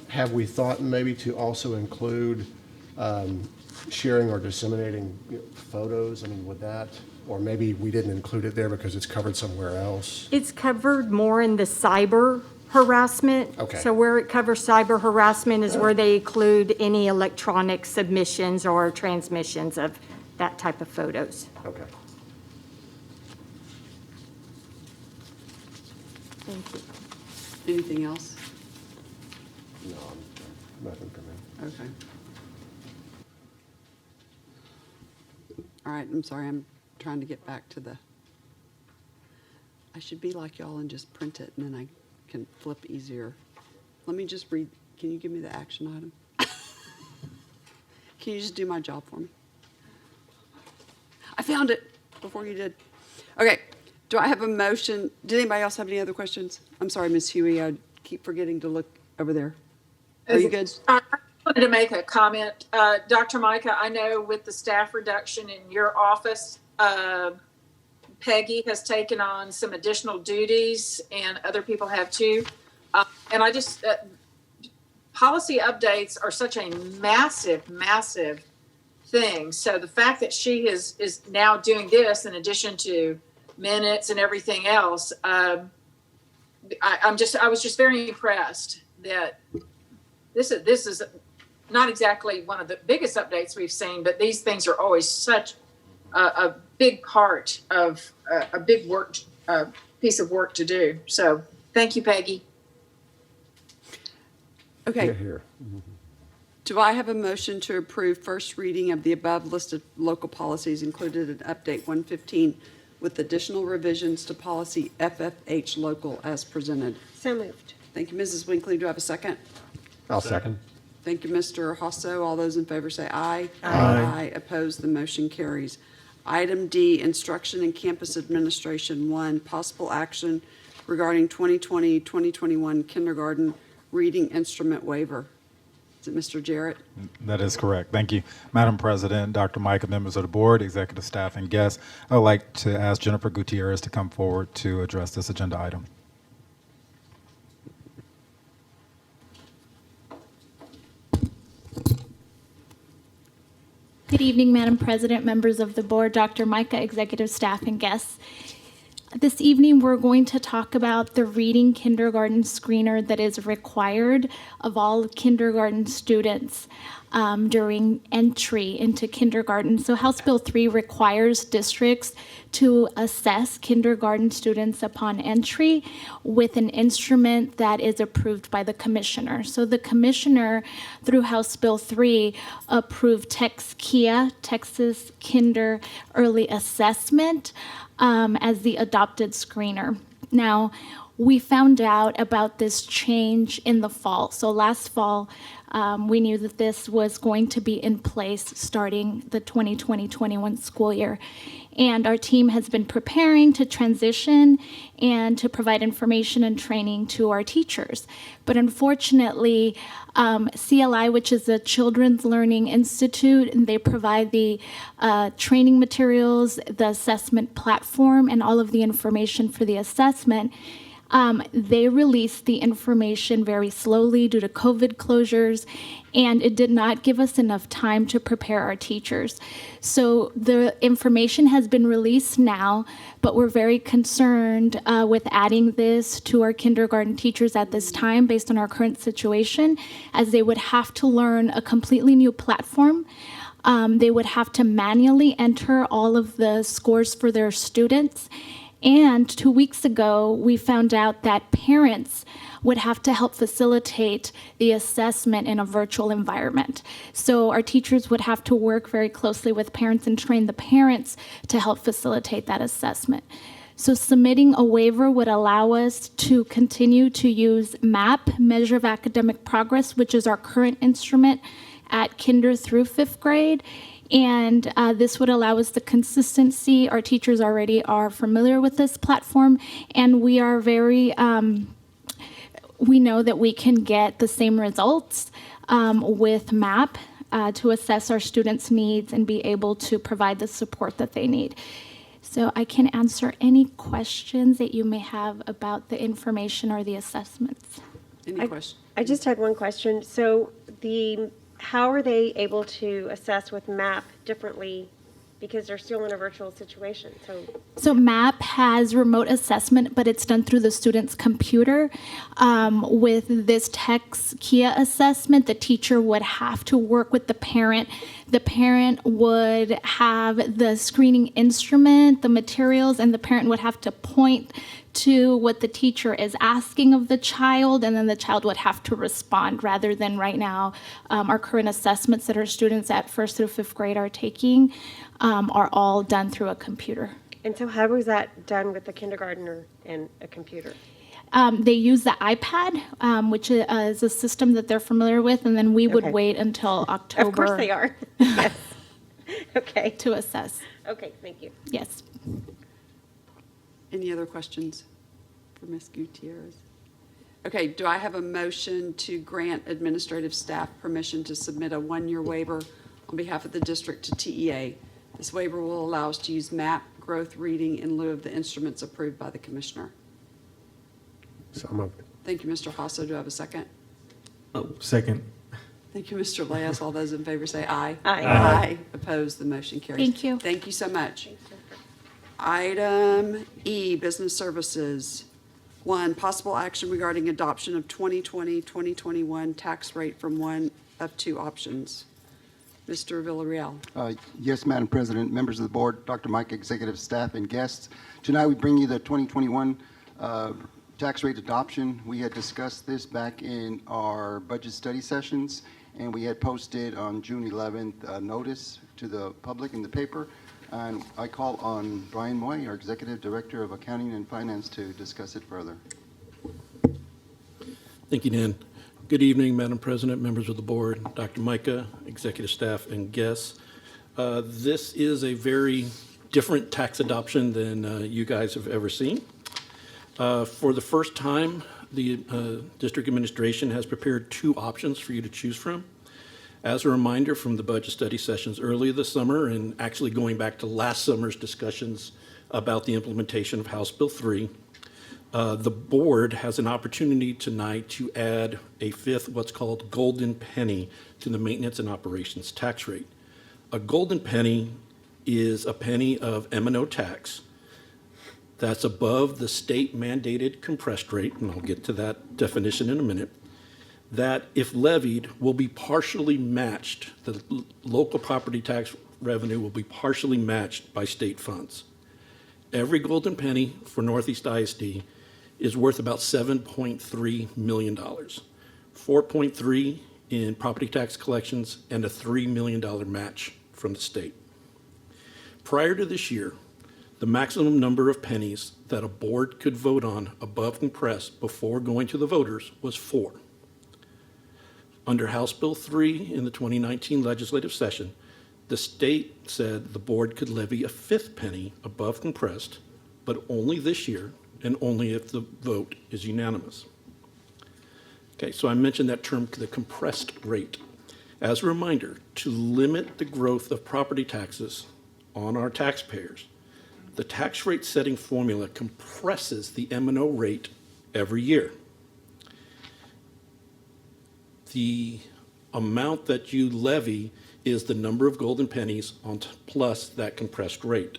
have we thought maybe to also include sharing or disseminating photos? I mean, would that, or maybe we didn't include it there because it's covered somewhere else? It's covered more in the cyber harassment. Okay. So where it covers cyber harassment is where they include any electronic submissions or transmissions of that type of photos. Okay. Thank you. Anything else? No, nothing for me. Okay. All right, I'm sorry, I'm trying to get back to I should be like y'all and just print it, and then I can flip easier. Let me just read, can you give me the action item? Can you just do my job for me? I found it before you did. Okay, do I have a motion? Did anybody else have any other questions? I'm sorry, Ms. Huey, I keep forgetting to look over there. Are you good? I wanted to make a comment. Dr. Micah, I know with the staff reduction in your office, Peggy has taken on some additional duties and other people have too. And I just, policy updates are such a massive, massive thing. So the fact that she is now doing this in addition to minutes and everything else, I was just very impressed that this is not exactly one of the biggest updates we've seen, but these things are always such a big part of a big piece of work to do. So thank you, Peggy. Okay. Here. Do I have a motion to approve first reading of the above listed local policies included in Update 115 with additional revisions to policy FFH local as presented? So moved. Thank you, Mrs. Winkley. Do I have a second? I'll second. Thank you, Mr. Hosso. All those in favor say aye. Aye. Opposed, the motion carries. Item D, Instruction and Campus Administration. 1, possible action regarding 2020-2021 kindergarten reading instrument waiver. Is it Mr. Jarrett? That is correct. Thank you. Madam President, Dr. Micah, members of the board, executive staff, and guests, I would like to ask Jennifer Gutierrez to come forward to address this agenda item. Good evening, Madam President, members of the board, Dr. Micah, executive staff, and guests. This evening, we're going to talk about the reading kindergarten screener that is required of all kindergarten students during entry into kindergarten. So House Bill 3 requires districts to assess kindergarten students upon entry with an instrument that is approved by the commissioner. So the commissioner, through House Bill 3, approved TexKIA, Texas Kinder Early Assessment, as the adopted screener. Now, we found out about this change in the fall. So last fall, we knew that this was going to be in place starting the 2020-21 school year. And our team has been preparing to transition and to provide information and training to our teachers. But unfortunately, CLI, which is the Children's Learning Institute, and they provide the training materials, the assessment platform, and all of the information for the assessment. They released the information very slowly due to COVID closures, and it did not give us enough time to prepare our teachers. So the information has been released now, but we're very concerned with adding this to our kindergarten teachers at this time based on our current situation, as they would have to learn a completely new platform. They would have to manually enter all of the scores for their students. And 2 weeks ago, we found out that parents would have to help facilitate the assessment in a virtual environment. So our teachers would have to work very closely with parents and train the parents to help facilitate that assessment. So submitting a waiver would allow us to continue to use MAP, Measure of Academic Progress, which is our current instrument at kinder through 5th grade. And this would allow us the consistency. Our teachers already are familiar with this platform, and we are very, we know that we can get the same results with MAP to assess our students' needs and be able to provide the support that they need. So I can answer any questions that you may have about the information or the assessments. Any questions? I just had one question. So how are they able to assess with MAP differently because they're still in a virtual situation? So MAP has remote assessment, but it's done through the student's computer. With this text Kia assessment, the teacher would have to work with the parent. The parent would have the screening instrument, the materials, and the parent would have to point to what the teacher is asking of the child, and then the child would have to respond, rather than right now, our current assessments that our students at 1st through 5th grade are taking are all done through a computer. And so how was that done with the kindergartner and a computer? They use the iPad, which is a system that they're familiar with, and then we would wait until October. Of course they are. Yes. Okay. To assess. Okay, thank you. Yes. Any other questions for Ms. Gutierrez? Okay, do I have a motion to grant administrative staff permission to submit a one-year waiver on behalf of the district to TEA? This waiver will allow us to use MAP growth reading in lieu of the instruments approved by the commissioner. So moved. Thank you, Mr. Hasso. Do I have a second? Oh, second. Thank you, Mr. Leas. All those in favor say aye. Aye. Aye. Opposed, the motion carries. Thank you. Thank you so much. Item E, Business Services. 1, possible action regarding adoption of 2020-2021 tax rate from one of two options. Mr. Villarreal. Yes, Madam President, members of the board, Dr. Mike, executive staff, and guests. Tonight we bring you the 2021 tax rate adoption. We had discussed this back in our budget study sessions, and we had posted on June 11th a notice to the public in the paper. And I call on Brian Moy, our Executive Director of Accounting and Finance, to discuss it further. Thank you, Dan. Good evening, Madam President, members of the board, Dr. Micah, executive staff, and guests. This is a very different tax adoption than you guys have ever seen. For the first time, the district administration has prepared two options for you to choose from. As a reminder from the budget study sessions earlier this summer, and actually going back to last summer's discussions about the implementation of House Bill 3, the board has an opportunity tonight to add a fifth, what's called golden penny, to the maintenance and operations tax rate. A golden penny is a penny of M&O tax that's above the state mandated compressed rate, and I'll get to that definition in a minute, that if levied will be partially matched, the local property tax revenue will be partially matched by state funds. Every golden penny for Northeast ISD is worth about $7.3 million, 4.3 in property tax collections and a $3 million match from the state. Prior to this year, the maximum number of pennies that a board could vote on above compressed before going to the voters was 4. Under House Bill 3 in the 2019 legislative session, the state said the board could levy a fifth penny above compressed, but only this year and only if the vote is unanimous. Okay, so I mentioned that term, the compressed rate. As a reminder, to limit the growth of property taxes on our taxpayers, the tax rate setting formula compresses the M&O rate every year. The amount that you levy is the number of golden pennies plus that compressed rate.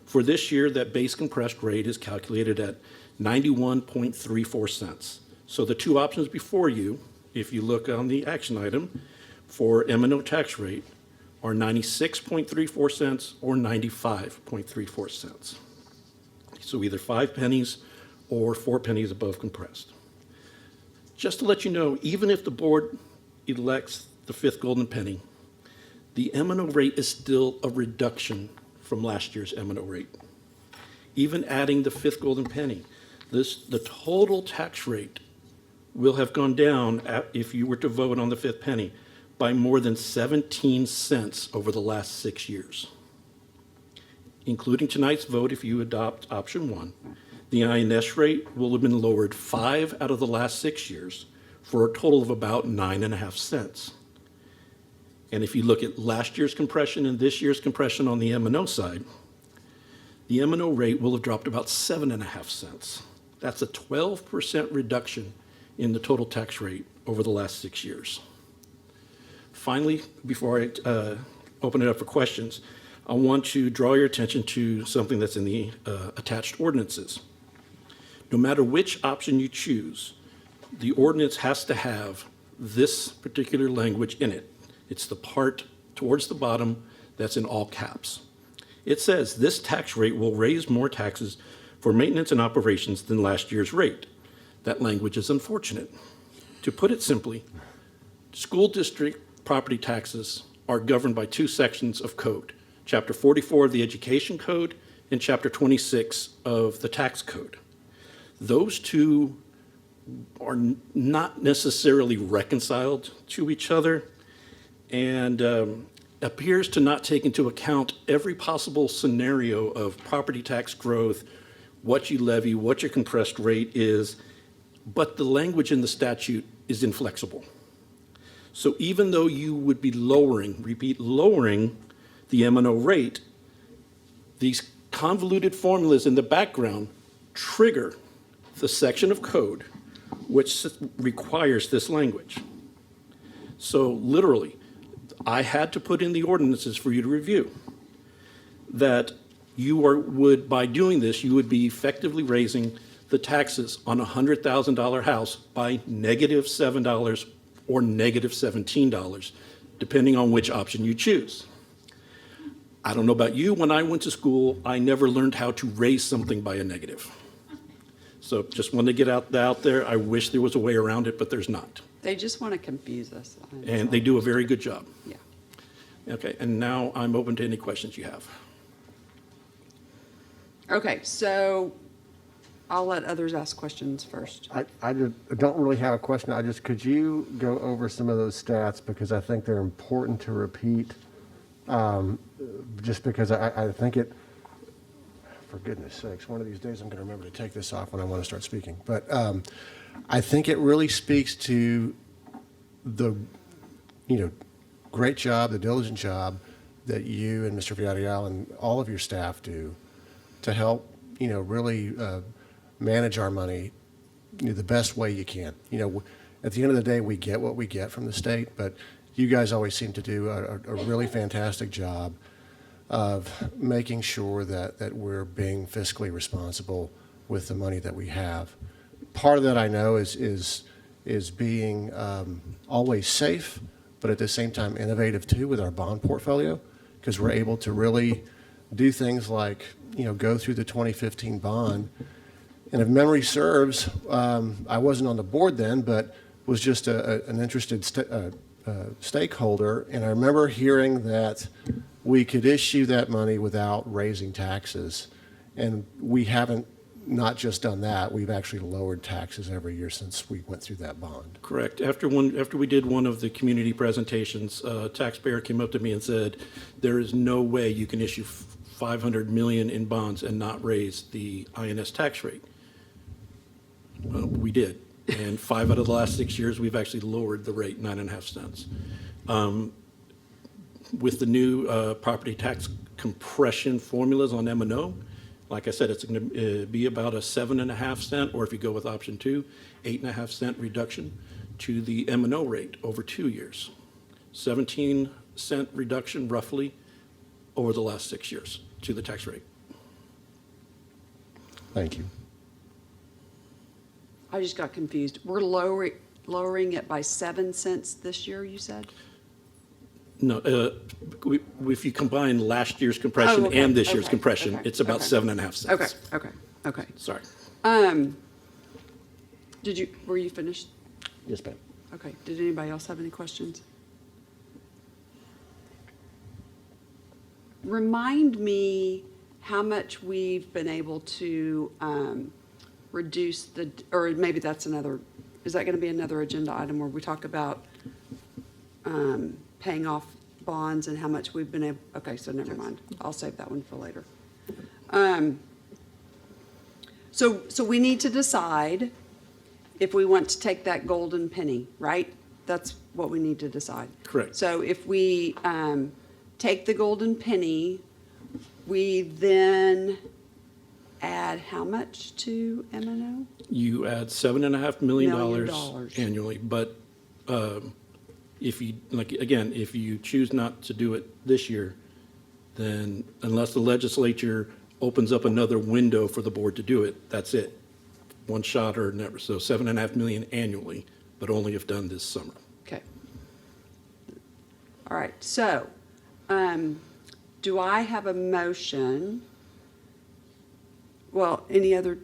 For this year, that base compressed rate is calculated at 91.34 cents. So the two options before you, if you look on the action item for M&O tax rate, are 96.34 cents or 95.34 cents. So either 5 pennies or 4 pennies above compressed. Just to let you know, even if the board elects the fifth golden penny, the M&O rate is still a reduction from last year's M&O rate. Even adding the fifth golden penny, the total tax rate will have gone down if you were to vote on the fifth penny by more than 17 cents over the last 6 years. Including tonight's vote, if you adopt option 1, the INS rate will have been lowered 5 out of the last 6 years for a total of about 9.5 cents. And if you look at last year's compression and this year's compression on the M&O side, the M&O rate will have dropped about 7.5 cents. That's a 12% reduction in the total tax rate over the last 6 years. Finally, before I open it up for questions, I want to draw your attention to something that's in the attached ordinances. No matter which option you choose, the ordinance has to have this particular language in it. It's the part towards the bottom that's in all caps. It says this tax rate will raise more taxes for maintenance and operations than last year's rate. That language is unfortunate. To put it simply, school district property taxes are governed by 2 sections of code, Chapter 44 of the Education Code and Chapter 26 of the Tax Code. Those two are not necessarily reconciled to each other and appears to not take into account every possible scenario of property tax growth, what you levy, what your compressed rate is, but the language in the statute is inflexible. So even though you would be lowering the M&O rate, these convoluted formulas in the background trigger the section of code which requires this language. So literally, I had to put in the ordinances for you to review that would, by doing this, you would be effectively raising the taxes on a $100,000 house by negative $7 or negative $17, depending on which option you choose. I don't know about you, when I went to school, I never learned how to raise something by a negative. So just want to get out there. I wish there was a way around it, but there's not. They just want to confuse us. And they do a very good job. Yeah. Okay, and now I'm open to any questions you have. Okay, so I'll let others ask questions first. I don't really have a question. Could you go over some of those stats, because I think they're important to repeat, just because I think it, for goodness sakes, one of these days I'm going to remember to take this off when I want to start speaking. But I think it really speaks to the, great job, the diligent job that you and Mr. Villarreal and all of your staff do to help, really manage our money the best way you can. At the end of the day, we get what we get from the state, but you guys always seem to do a really fantastic job of making sure that we're being fiscally responsible with the money that we have. Part of that, I know, is being always safe, but at the same time innovative too with our bond portfolio, because we're able to really do things like go through the 2015 bond. And if memory serves, I wasn't on the board then, but was just an interested stakeholder, and I remember hearing that we could issue that money without raising taxes, and we haven't not just done that, we've actually lowered taxes every year since we went through that bond. Correct. After we did one of the community presentations, a taxpayer came up to me and said, there is no way you can issue $500 million in bonds and not raise the INS tax rate. Well, we did. And 5 out of the last 6 years, we've actually lowered the rate 9.5 cents. With the new property tax compression formulas on M&O, Like I said, it's going to be about a 7.5 cent, or if you go with option 2, 8.5 cent reduction to the M&O rate over 2 years. 17-cent reduction roughly over the last 6 years to the tax rate. Thank you. I just got confused. We're lowering it by 7 cents this year, you said? No, if you combine last year's compression Oh, okay, and this year's okay, compression, okay, it's about okay. 7.5 cents. Okay. Sorry. Were you finished? Yes, ma'am. Okay, did anybody else have any questions? Remind me how much we've been able to reduce or maybe that's is that going to be another agenda item where we talk about paying off bonds and how much we've been able, okay, so never mind. I'll save that one for later. So we need to decide if we want to take that golden penny, right? That's what we need to decide. Correct. So if we take the golden penny, we then add how much to M&O? You add $7.5 million $1 annually, but if you choose not to do it this year, then unless the legislature opens up another window for the board to do it, that's it. One shot or never. So $7.5 million annually, but only if done this summer. Okay. All right, so do I have a motion? Well, does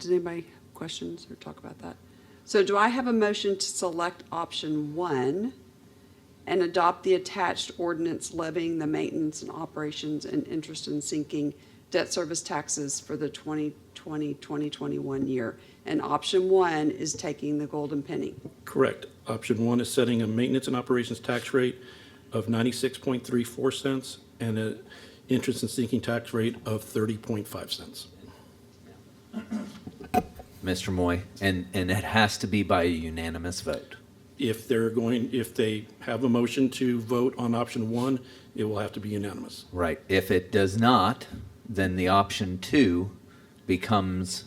anybody have questions or talk about that? So do I have a motion to select option 1 and adopt the attached ordinance levying the maintenance and operations and interest in sinking debt service taxes for the 2020-2021 year? And option 1 is taking the golden penny. Correct. Option 1 is setting a maintenance and operations tax rate of 96.34 cents and an interest and sinking tax rate of 30.5 cents. Mr. Moy, and it has to be by a unanimous vote. If they have a motion to vote on option 1, it will have to be unanimous. Right. If it does not, then the option 2 becomes,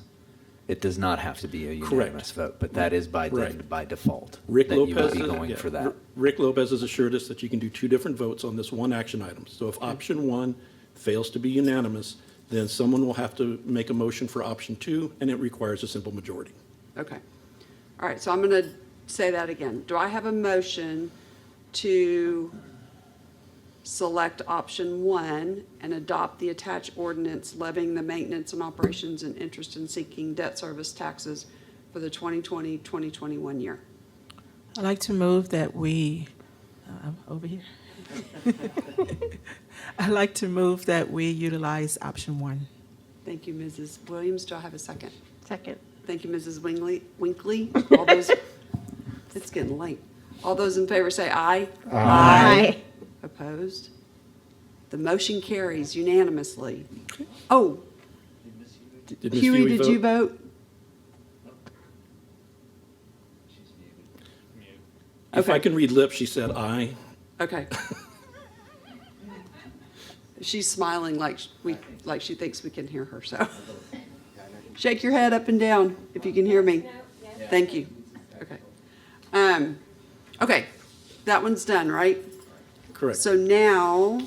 it does not have to be a unanimous vote, but that is by default. Rick that you Lopez would be going for that. Rick Lopez has assured us that you can do 2 different votes on this one action item. So if option 1 fails to be unanimous, then someone will have to make a motion for option 2, and it requires a simple majority. Okay. All right, so I'm going to say that again. Do I have a motion to select option 1 and adopt the attached ordinance levying the maintenance and operations and interest in sinking debt service taxes for the 2020-2021 year? I'd like to move that we, over here. I'd like to move that we utilize option 1. Thank you, Mrs. Williams. Do I have a second? Second. Thank you, Mrs. Winkley. All those, it's getting late. All those in favor say aye. Aye. Opposed? The motion carries unanimously. Oh, Did Ms. Huey, Huey did you vote? If I can read lips, she said aye. Okay. She's smiling like she thinks we can hear her, so. Shake your head up and down if you can hear me. Thank you. Okay. Okay, that one's done, right? Correct. So now,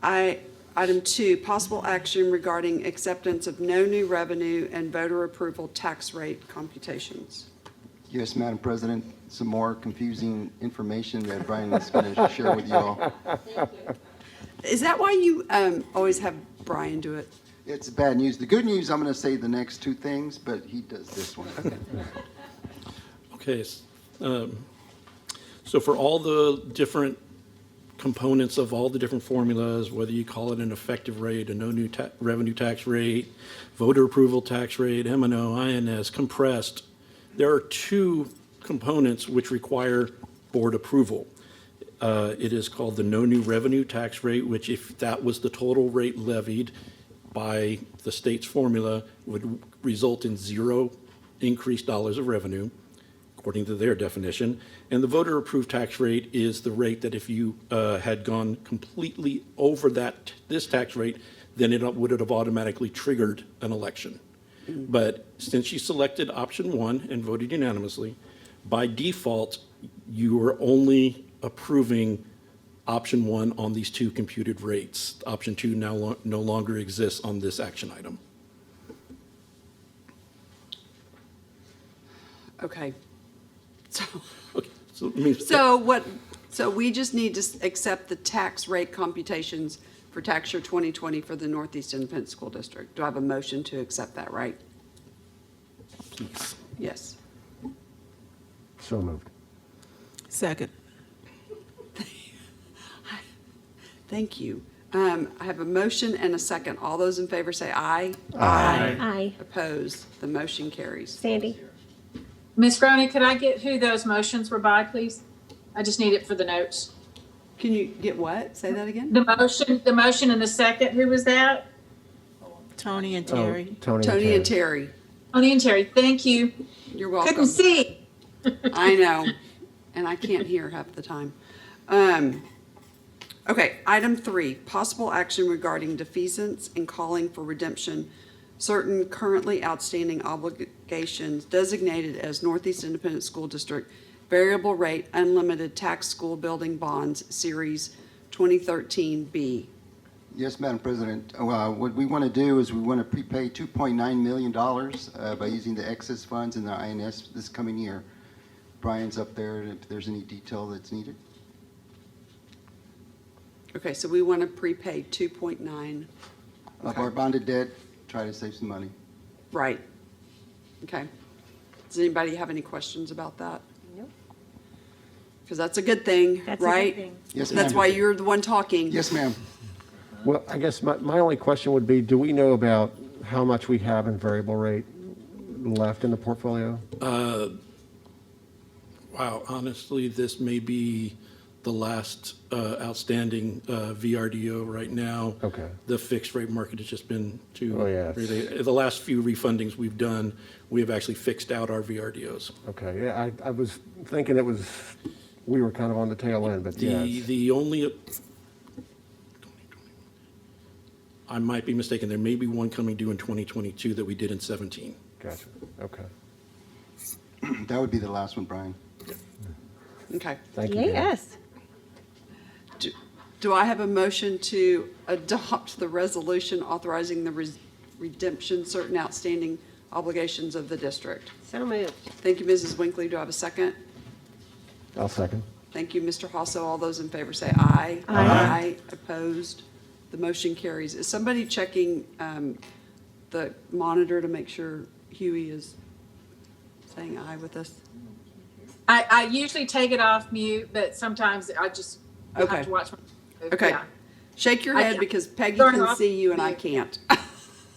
item 2, possible action regarding acceptance of no new revenue and voter approval tax rate computations. Yes, Madam President, some more confusing information that Brian is going to share with you all. Is that why you always have Brian do it? It's bad news. The good news, I'm going to say the next 2 things, but he does this one. Okay. So for all the different components of all the different formulas, whether you call it an effective rate, a no new revenue tax rate, voter approval tax rate, M&O, INS, compressed, there are 2 components which require board approval. It is called the no new revenue tax rate, which if that was the total rate levied by the state's formula, would result in 0 increased dollars of revenue, according to their definition. And the voter approved tax rate is the rate that if you had gone completely over this tax rate, then it would have automatically triggered an election. But since you selected option 1 and voted unanimously, by default, you are only approving option 1 on these 2 computed rates. Option 2 now no longer exists on this action item. Okay. So, Okay, so let me- so we just need to accept the tax rate computations for tax year 2020 for the Northeast Independent School District. Do I have a motion to accept that, right? Please. Yes. So moved. Second. Thank you. I have a motion and a second. All those in favor say aye. Aye. Opposed? The motion carries. Sandy? Ms. Groningen, could I get who those motions were by, please? I just need it for the notes. Can you get what? Say that again? The motion and the second, who was that? Tony and Terry. Tony and Terry. Tony and Terry, thank you. You're welcome. Couldn't see. I know, and I can't hear half the time. Okay, item 3, possible action regarding defeasance and calling for redemption certain currently outstanding obligations designated as Northeast Independent School District Variable Rate Unlimited Tax School Building Bonds Series 2013B. Yes, Madam President. What we want to do is we want to prepay $2.9 million by using the excess funds in the INS this coming year. Brian's up there if there's any detail that's needed. Okay, so we want to prepay 2.9. Of our bonded debt, try to save some money. Right. Okay. Does anybody have any questions about that? Nope. Because that's a good thing, That's a good right? thing. Yes, That's ma'am. why you're the one talking. Yes, ma'am. Well, I guess my only question would be, do we know about how much we have in variable rate left in the portfolio? Wow, honestly, this may be the last outstanding VRDO right now. Okay. The fixed rate market has just been too. Oh, yeah. The last few refundings we've done, we have actually fixed out our VRDOs. Okay, yeah, I was thinking we were kind of on the tail end, but yeah. The only, I might be mistaken, there may be one coming due in 2022 that we did in 17. Gotcha, okay. That would be the last one, Brian. Okay. Thank you. Dan. Yes. Do I have a motion to adopt the resolution authorizing the redemption certain outstanding obligations of the district? So moved. Thank you, Mrs. Winkley. Do I have a second? I'll second. Thank you, Mr. Hosso. All those in favor say aye. Aye. Opposed? The motion carries. Is somebody checking the monitor to make sure Huey is saying aye with us? I usually take it off mute, but sometimes I just Okay. have to watch my. Okay. Yeah. Shake your I head can't. because Peggy Turn can off see you and I mute. can't.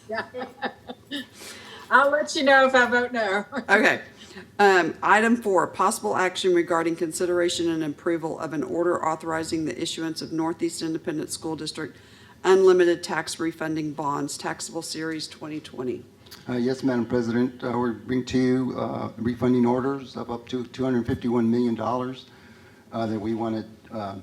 Yeah. I'll let you know if I vote no. Okay. Item 4, possible action regarding consideration and approval of an order authorizing the issuance of Northeast Independent School District unlimited tax refunding bonds, taxable series 2020. Yes, Madam President, we're bringing to you refunding orders of up to $251 million that we want to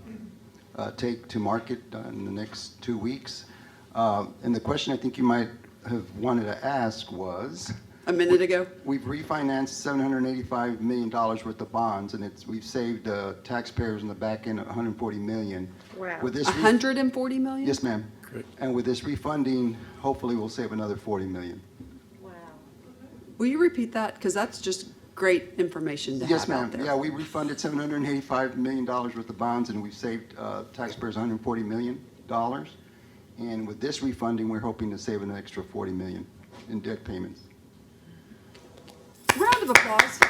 take to market in the next 2 weeks. And the question I think you might have wanted to ask was... A minute ago? We've refinanced $785 million worth of bonds, and we've saved taxpayers in the back end $140 million. Wow. With this $140 million? Yes, ma'am. Correct. And with this refunding, hopefully we'll save another $40 million. Wow. Will you repeat that? Because that's just great information to Yes, have ma'am. out there. Yeah, we refunded $785 million worth of bonds, and we've saved taxpayers $140 million. And with this refunding, we're hoping to save an extra $40 million in debt payments. Round of applause.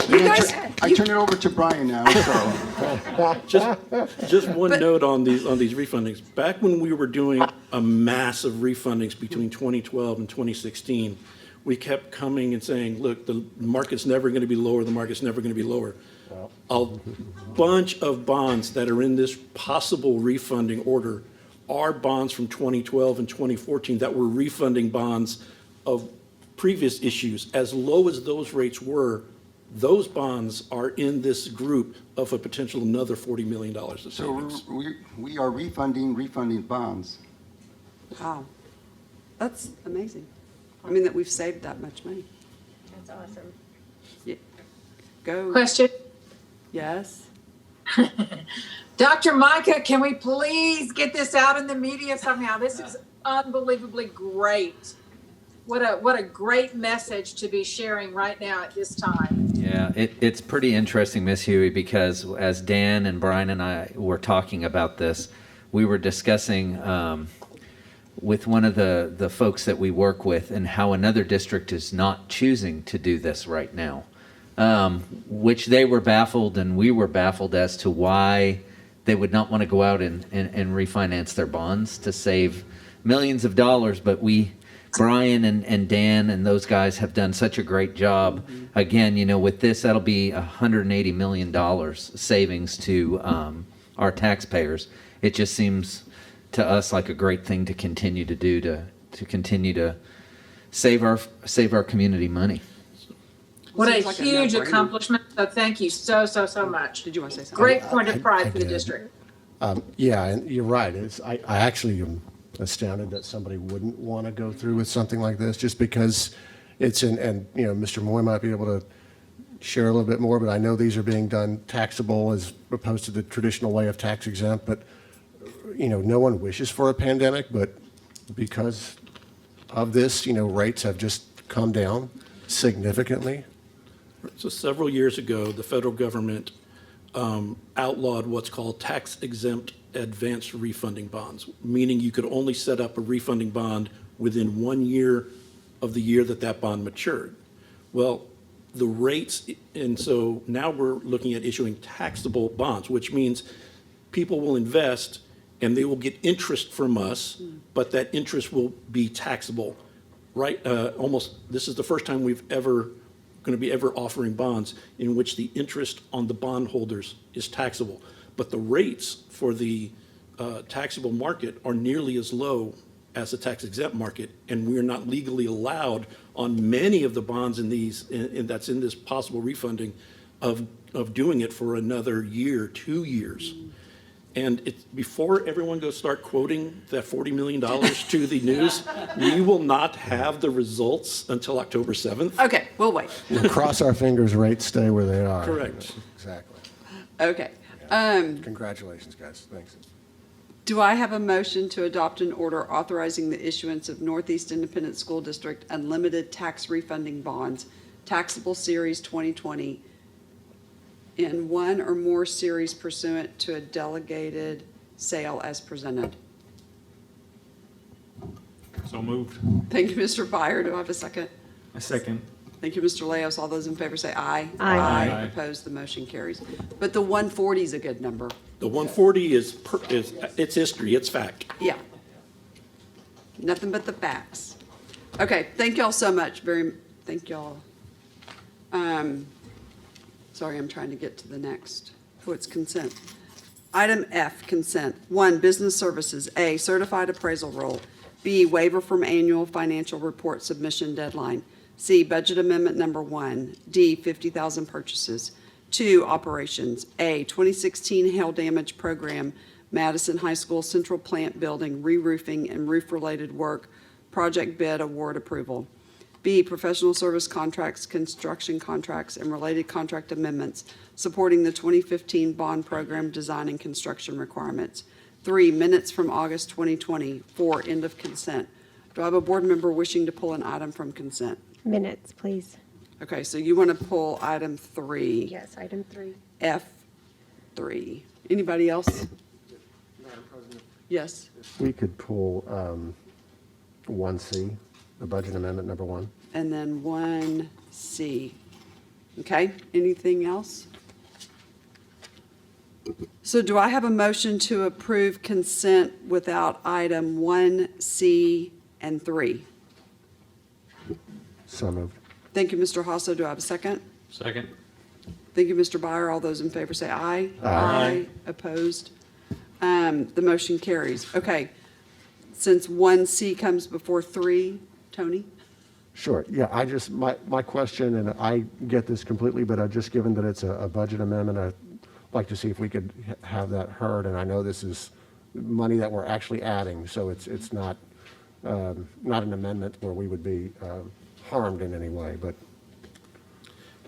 You guys, I turn it over to Brian now, so. Just one note on these refundings. Back when we were doing a massive refundings between 2012 and 2016, we kept coming and saying, look, the market's never going to be lower, the market's never going to be lower. A bunch of bonds that are in this possible refunding order are bonds from 2012 and 2014 that were refunding bonds of previous issues. As low as those rates were, those bonds are in this group of a potential another $40 million of So savings. we are refunding bonds. Wow. That's amazing. I mean, that we've saved that much money. That's awesome. Yeah. Go. Question. Yes. Dr. Micah, can we please get this out in the media somehow? This is unbelievably great. What a great message to be sharing right now at this time. Yeah, it's pretty interesting, Miss Huey, because as Dan and Brian and I were talking about this, we were discussing with one of the folks that we work with and how another district is not choosing to do this right now, which they were baffled and we were baffled as to why they would not want to go out and refinance their bonds to save millions of dollars, but Brian and Dan and those guys have done such a great job. Again, with this, that'll be $180 million savings to our taxpayers. It just seems to us like a great thing to continue to do to continue to save our community money. What a Seems like a huge no-brainer. accomplishment. So thank you so much. Did you want to say something? Great point of pride I for the did. district. Yeah, and you're right. I actually am astounded that somebody wouldn't want to go through with something like this, just because it's and Mr. Moy might be able to share a little bit more, but I know these are being done taxable as opposed to the traditional way of tax exempt. But no one wishes for a pandemic, but because of this, rates have just come down significantly. So several years ago, the federal government outlawed what's called tax-exempt advanced refunding bonds, meaning you could only set up a refunding bond within 1 year of the year that bond matured. Well, the rates, and so now we're looking at issuing taxable bonds, which means people will invest and they will get interest from us, but that interest will be taxable, right? This is the first time we've going to be offering bonds in which the interest on the bondholders is taxable. But the rates for the taxable market are nearly as low as the tax exempt market, and we're not legally allowed on many of the bonds that's in this possible refunding of doing it for another year, 2 years. And before everyone goes start quoting that $40 million to the news, we will not have the results until October 7th. Okay, we'll wait. We'll cross our fingers, rates stay where they are. Correct. Exactly. Okay. Congratulations, guys. Thanks. Do I have a motion to adopt an order authorizing the issuance of Northeast Independent School District Unlimited Tax Refunding Bonds, Taxable Series 2020, in one or more series pursuant to a delegated sale as presented? So moved. Thank you, Mr. Byer. Do I have a second? A second. Thank you, Mr. Leos. All those in favor say aye. Aye. Aye. Opposed, the motion carries. But the 140 is a good number. The 140 is it's history, it's fact. Yeah. Nothing but the facts. Okay, thank y'all so much. Thank y'all. Sorry, I'm trying to get to the next. Oh, it's consent. Item F, consent. 1, business services. A, certified appraisal roll. B, waiver from annual financial report submission deadline. C, budget amendment number 1. D, 50,000 purchases. 2, operations. A, 2016 hail damage program, Madison High School Central Plant Building, re-roofing and roof-related work, project bid award approval. B, professional service contracts, construction contracts, and related contract amendments supporting the 2015 bond program design and construction requirements. 3, minutes from August 2020. 4, end of consent. Do I have a board member wishing to pull an item from consent? Minutes, please. Okay, so you want to pull item 3. Yes, item 3. F3. Anybody else? Madam President? Yes. We could pull 1C, the budget amendment number 1. And then 1C. Okay, anything else? So do I have a motion to approve consent without item 1C and 3? So moved. Thank you, Mr. Hasso. Do I have a second? Second. Thank you, Mr. Byer. All those in favor say aye. Aye. Opposed? The motion carries. Okay. Since 1C comes before 3, Tony? Sure. Yeah, my question, and I get this completely, but just given that it's a budget amendment, I'd like to see if we could have that heard. And I know this is money that we're actually adding, so it's not not an amendment where we would be harmed in any way, but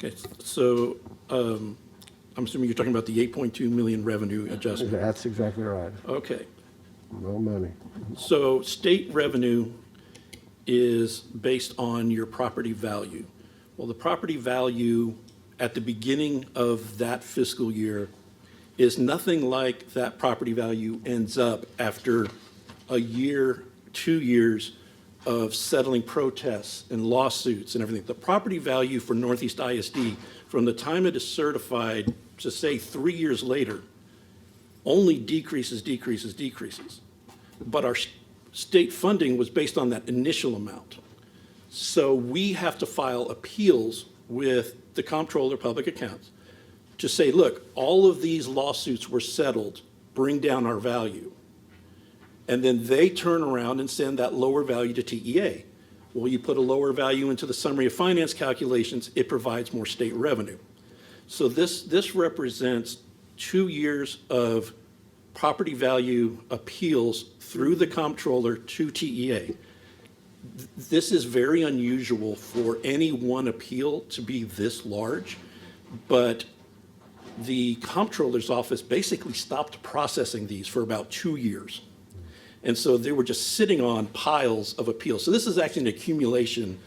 Okay, so I'm assuming you're talking about the 8.2 million revenue adjustment. that's exactly right. Okay, No money. so state revenue is based on your property value. Well, the property value at the beginning of that fiscal year is nothing like that property value ends up after a year, 2 years of settling protests and lawsuits and everything. The property value for Northeast ISD, from the time it is certified to say 3 years later, only decreases. But our state funding was based on that initial amount. So we have to file appeals with the Comptroller of Public Accounts to say, look, all of these lawsuits were settled, bring down our value. And then they turn around and send that lower value to TEA. Well, you put a lower value into the summary of finance calculations, it provides more state revenue. So this represents 2 years of property value appeals through the comptroller to TEA. This is very unusual for any one appeal to be this large, but the comptroller's office basically stopped processing these for about 2 years. And so they were just sitting on piles of appeals. So this is actually an accumulation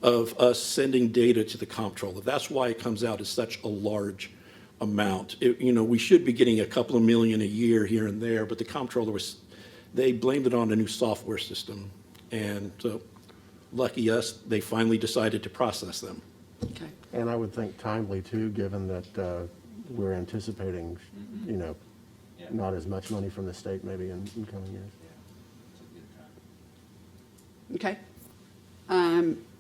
of us sending data to the comptroller. That's why it comes out as such a large amount. We should be getting a couple of million a year here and there, but the comptroller they blamed it on a new software system. And so lucky us, they finally decided to process them. Okay. And I would think timely too, given that we're anticipating, not as much money from the state maybe in coming years. Okay.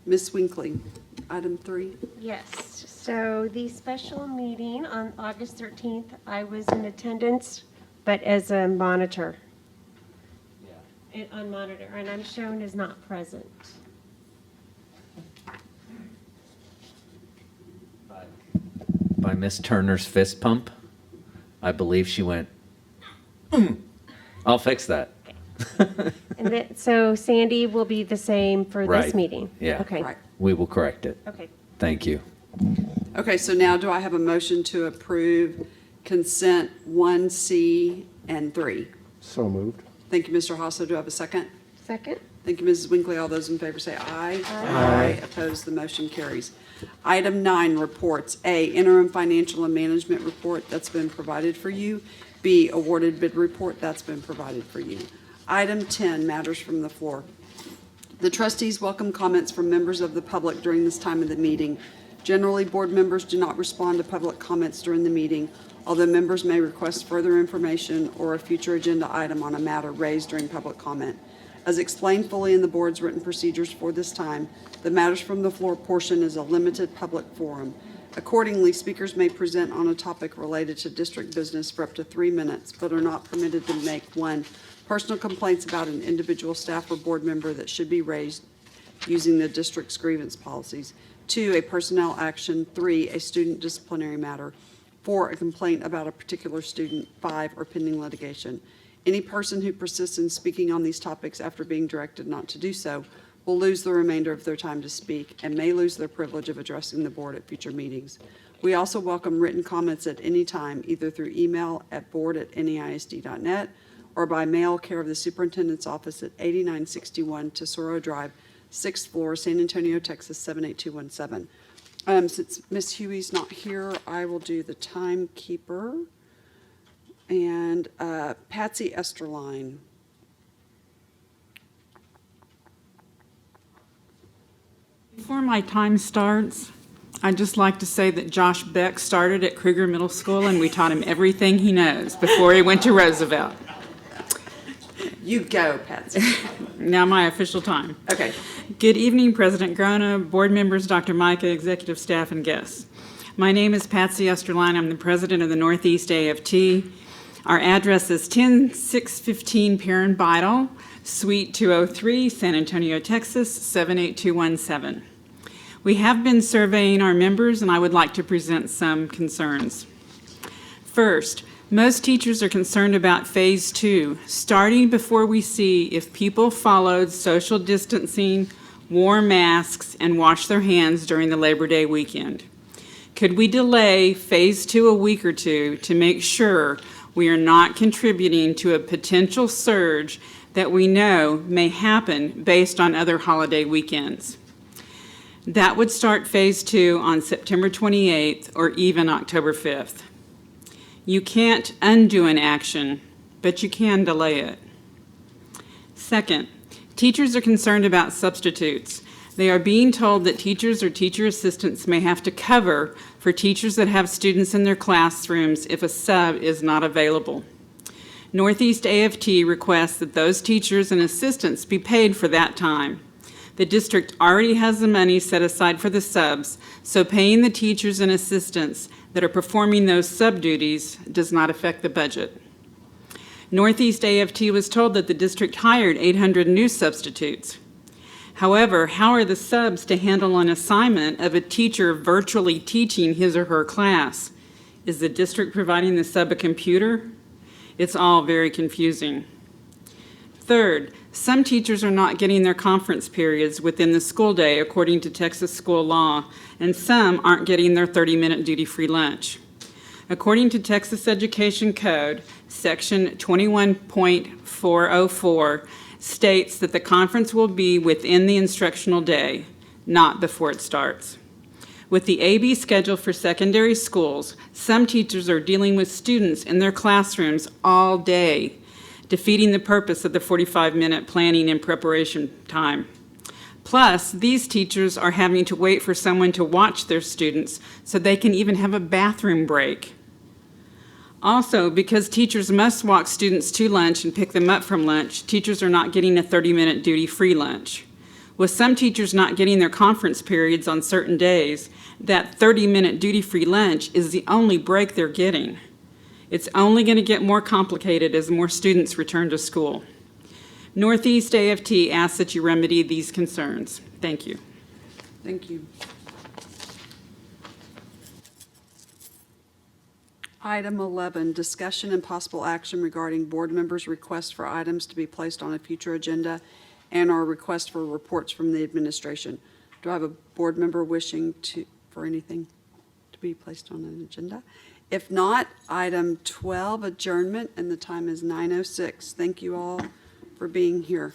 Ms. Winkling, item 3. Yes, so the special meeting on August 13th, I was in attendance, but as a monitor. On monitor, and I'm shown as not present. By Miss Turner's fist pump, I believe she went, I'll fix that. And then, so Sandy will be the same for this Right. meeting? Yeah. Okay, Right. We will correct it. okay. Thank you. Okay, so now do I have a motion to approve consent 1C and 3? So moved. Thank you, Mr. Hasso. Do I have a second? Second? Thank you, Mrs. Winkley. All those in favor say aye. Aye. Opposed, the motion carries. Item 9, reports. A, interim financial and management report, that's been provided for you. B, awarded bid report, that's been provided for you. Item 10, matters from the floor. The trustees welcome comments from members of the public during this time of the meeting. Generally, board members do not respond to public comments during the meeting, although members may request further information or a future agenda item on a matter raised during public comment. As explained fully in the board's written procedures for this time, the matters from the floor portion is a limited public forum. Accordingly, speakers may present on a topic related to district business for up to 3 minutes, but are not permitted to make 1, personal complaints about an individual staff or board member that should be raised using the district's grievance policies. 2, a personnel action. 3, a student disciplinary matter. 4, a complaint about a particular student. 5, or pending litigation. Any person who persists in speaking on these topics after being directed not to do so will lose the remainder of their time to speak and may lose their privilege of addressing the board at future meetings. We also welcome written comments at any time, either through email at board@neisd.net or by mail care of the superintendent's office at 8961 Tesoro Drive, 6th floor, San Antonio, Texas 78217. Since Ms. Huey's not here, I will do the timekeeper. And Patsy Esterline. Before my time starts, I'd just like to say that Josh Beck started at Kruger Middle School and we taught him everything he knows before he went to Roosevelt. You go, Patsy. Now my official time. Okay. Good evening, President Grona, board members, Dr. Micah, executive staff, and guests. My name is Patsy Esterline. I'm the president of the Northeast AFT. Our address is 10615 Perrin Bidle, Suite 203, San Antonio, Texas 78217. We have been surveying our members, and I would like to present some concerns. First, Most teachers are concerned about phase 2, starting before we see if people followed social distancing, wore masks, and washed their hands during the Labor Day weekend. Could we delay phase 2 a week or two to make sure we are not contributing to a potential surge that we know may happen based on other holiday weekends? That would start phase 2 on September 28th or even October 5th. You can't undo an action, but you can delay it. Second, teachers are concerned about substitutes. They are being told that teachers or teacher assistants may have to cover for teachers that have students in their classrooms if a sub is not available. Northeast AFT requests that those teachers and assistants be paid for that time. The district already has the money set aside for the subs, so paying the teachers and assistants that are performing those sub duties does not affect the budget. Northeast AFT was told that the district hired 800 new substitutes. However, how are the subs to handle an assignment of a teacher virtually teaching his or her class? Is the district providing the sub a computer? It's all very confusing. Third, some teachers are not getting their conference periods within the school day according to Texas school law, and some aren't getting their 30-minute duty-free lunch. According to Texas Education Code, Section 21.404 states that the conference will be within the instructional day, not before it starts. With the AB schedule for secondary schools, some teachers are dealing with students in their classrooms all day, defeating the purpose of the 45-minute planning and preparation time. Plus, these teachers are having to wait for someone to watch their students so they can even have a bathroom break. Also, because teachers must walk students to lunch and pick them up from lunch, teachers are not getting a 30-minute duty-free lunch. With some teachers not getting their conference periods on certain days, that 30-minute duty-free lunch is the only break they're getting. It's only going to get more complicated as more students return to school. Northeast AFT asks that you remedy these concerns. Thank you. Thank you. Item 11, discussion and possible action regarding board members' requests for items to be placed on a future agenda and our request for reports from the administration. Do I have a board member wishing for anything to be placed on an agenda? If not, item 12, adjournment, and the time is 9:06. Thank you all for being here.